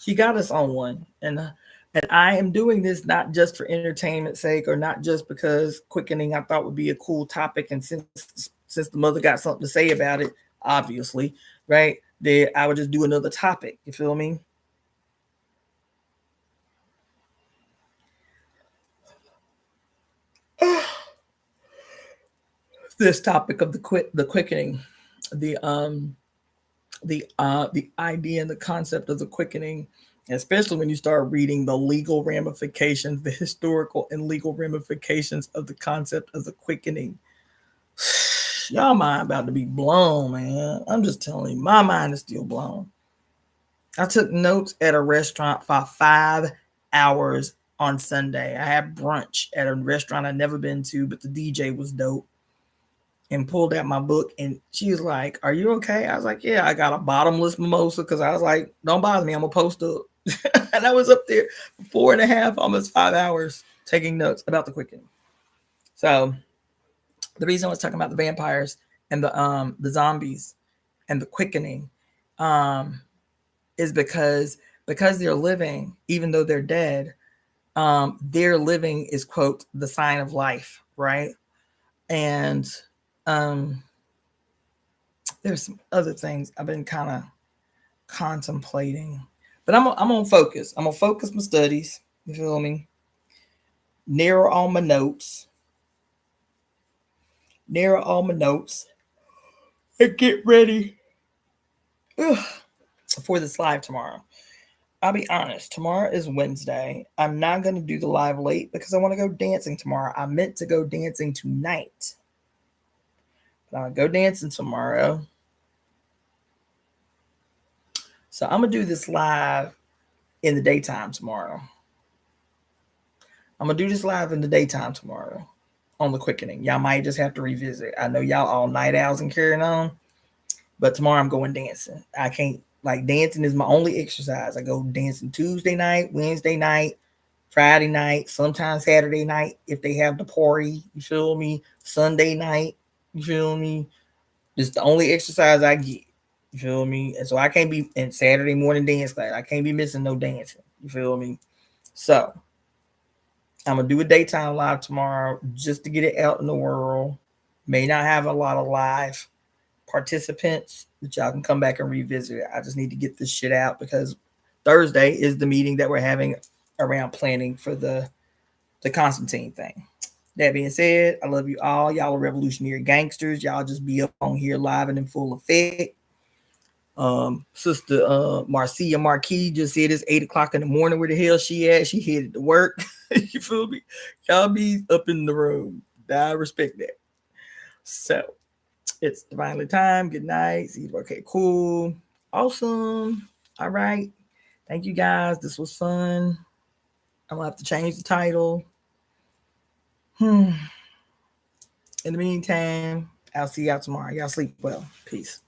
she got us on one. And I am doing this not just for entertainment's sake or not just because quickening I thought would be a cool topic. And since the mother got something to say about it, obviously, right, that I would just do another topic. You feel me? This topic of the quickening, the idea and the concept of the quickening, especially when you start reading the legal ramifications, the historical and legal ramifications of the concept of the quickening. Y'all mind about to be blown, man. I'm just telling you, my mind is still blown. I took notes at a restaurant for 5 hours on Sunday. I had brunch at a restaurant I'd never been to, but the DJ was dope. And pulled out my book, and she was like, "Are you okay?" I was like, "Yeah, I got a bottomless mimosa," because I was like, "Don't bother me, I'm gonna post up." And I was up there for 4.5, almost 5 hours taking notes about the quickening. So the reason I was talking about the vampires and the zombies and the quickening is because they're living, even though they're dead, their living is, quote, the sign of life, right? And there's some other things I've been kind of contemplating, but I'm gonna focus. I'm gonna focus my studies. You feel me? Narrow all my notes. narrow all my notes, and get ready for this live tomorrow. I'll be honest, tomorrow is Wednesday. I'm not going to do the live late because I want to go dancing tomorrow. I meant to go dancing tonight, but I'll go dancing tomorrow. So I'm going to do this live in the daytime tomorrow. I'm going to do this live in the daytime tomorrow on the Quickening. Y'all might just have to revisit. I know y'all all night owls and carrying on, but tomorrow I'm going dancing. I can't, like, dancing is my only exercise. I go dancing Tuesday night, Wednesday night, Friday night, sometimes Saturday night if they have the party, you feel me? Sunday night, you feel me? It's the only exercise I get, you feel me? And so I can't be in Saturday morning dance class. I can't be missing no dancing, you feel me? So I'm going to do a daytime live tomorrow just to get it out in the world. May not have a lot of live participants, but y'all can come back and revisit it. I just need to get this shit out because Thursday is the meeting that we're having around planning for the Constantine thing. That being said, I love you all. Y'all are revolutionary gangsters. Y'all just be up on here live and in full effect. Sister Marcia Marquis just said it's 8 o'clock in the morning. Where the hell she at? She headed to work. You feel me? Y'all be up in the room. I respect that. So it's divinely time. Good night. See you. Okay, cool. Awesome. All right. Thank you guys. This was fun. I'm gonna have to change the title. In the meantime, I'll see y'all tomorrow. Y'all sleep well. Peace.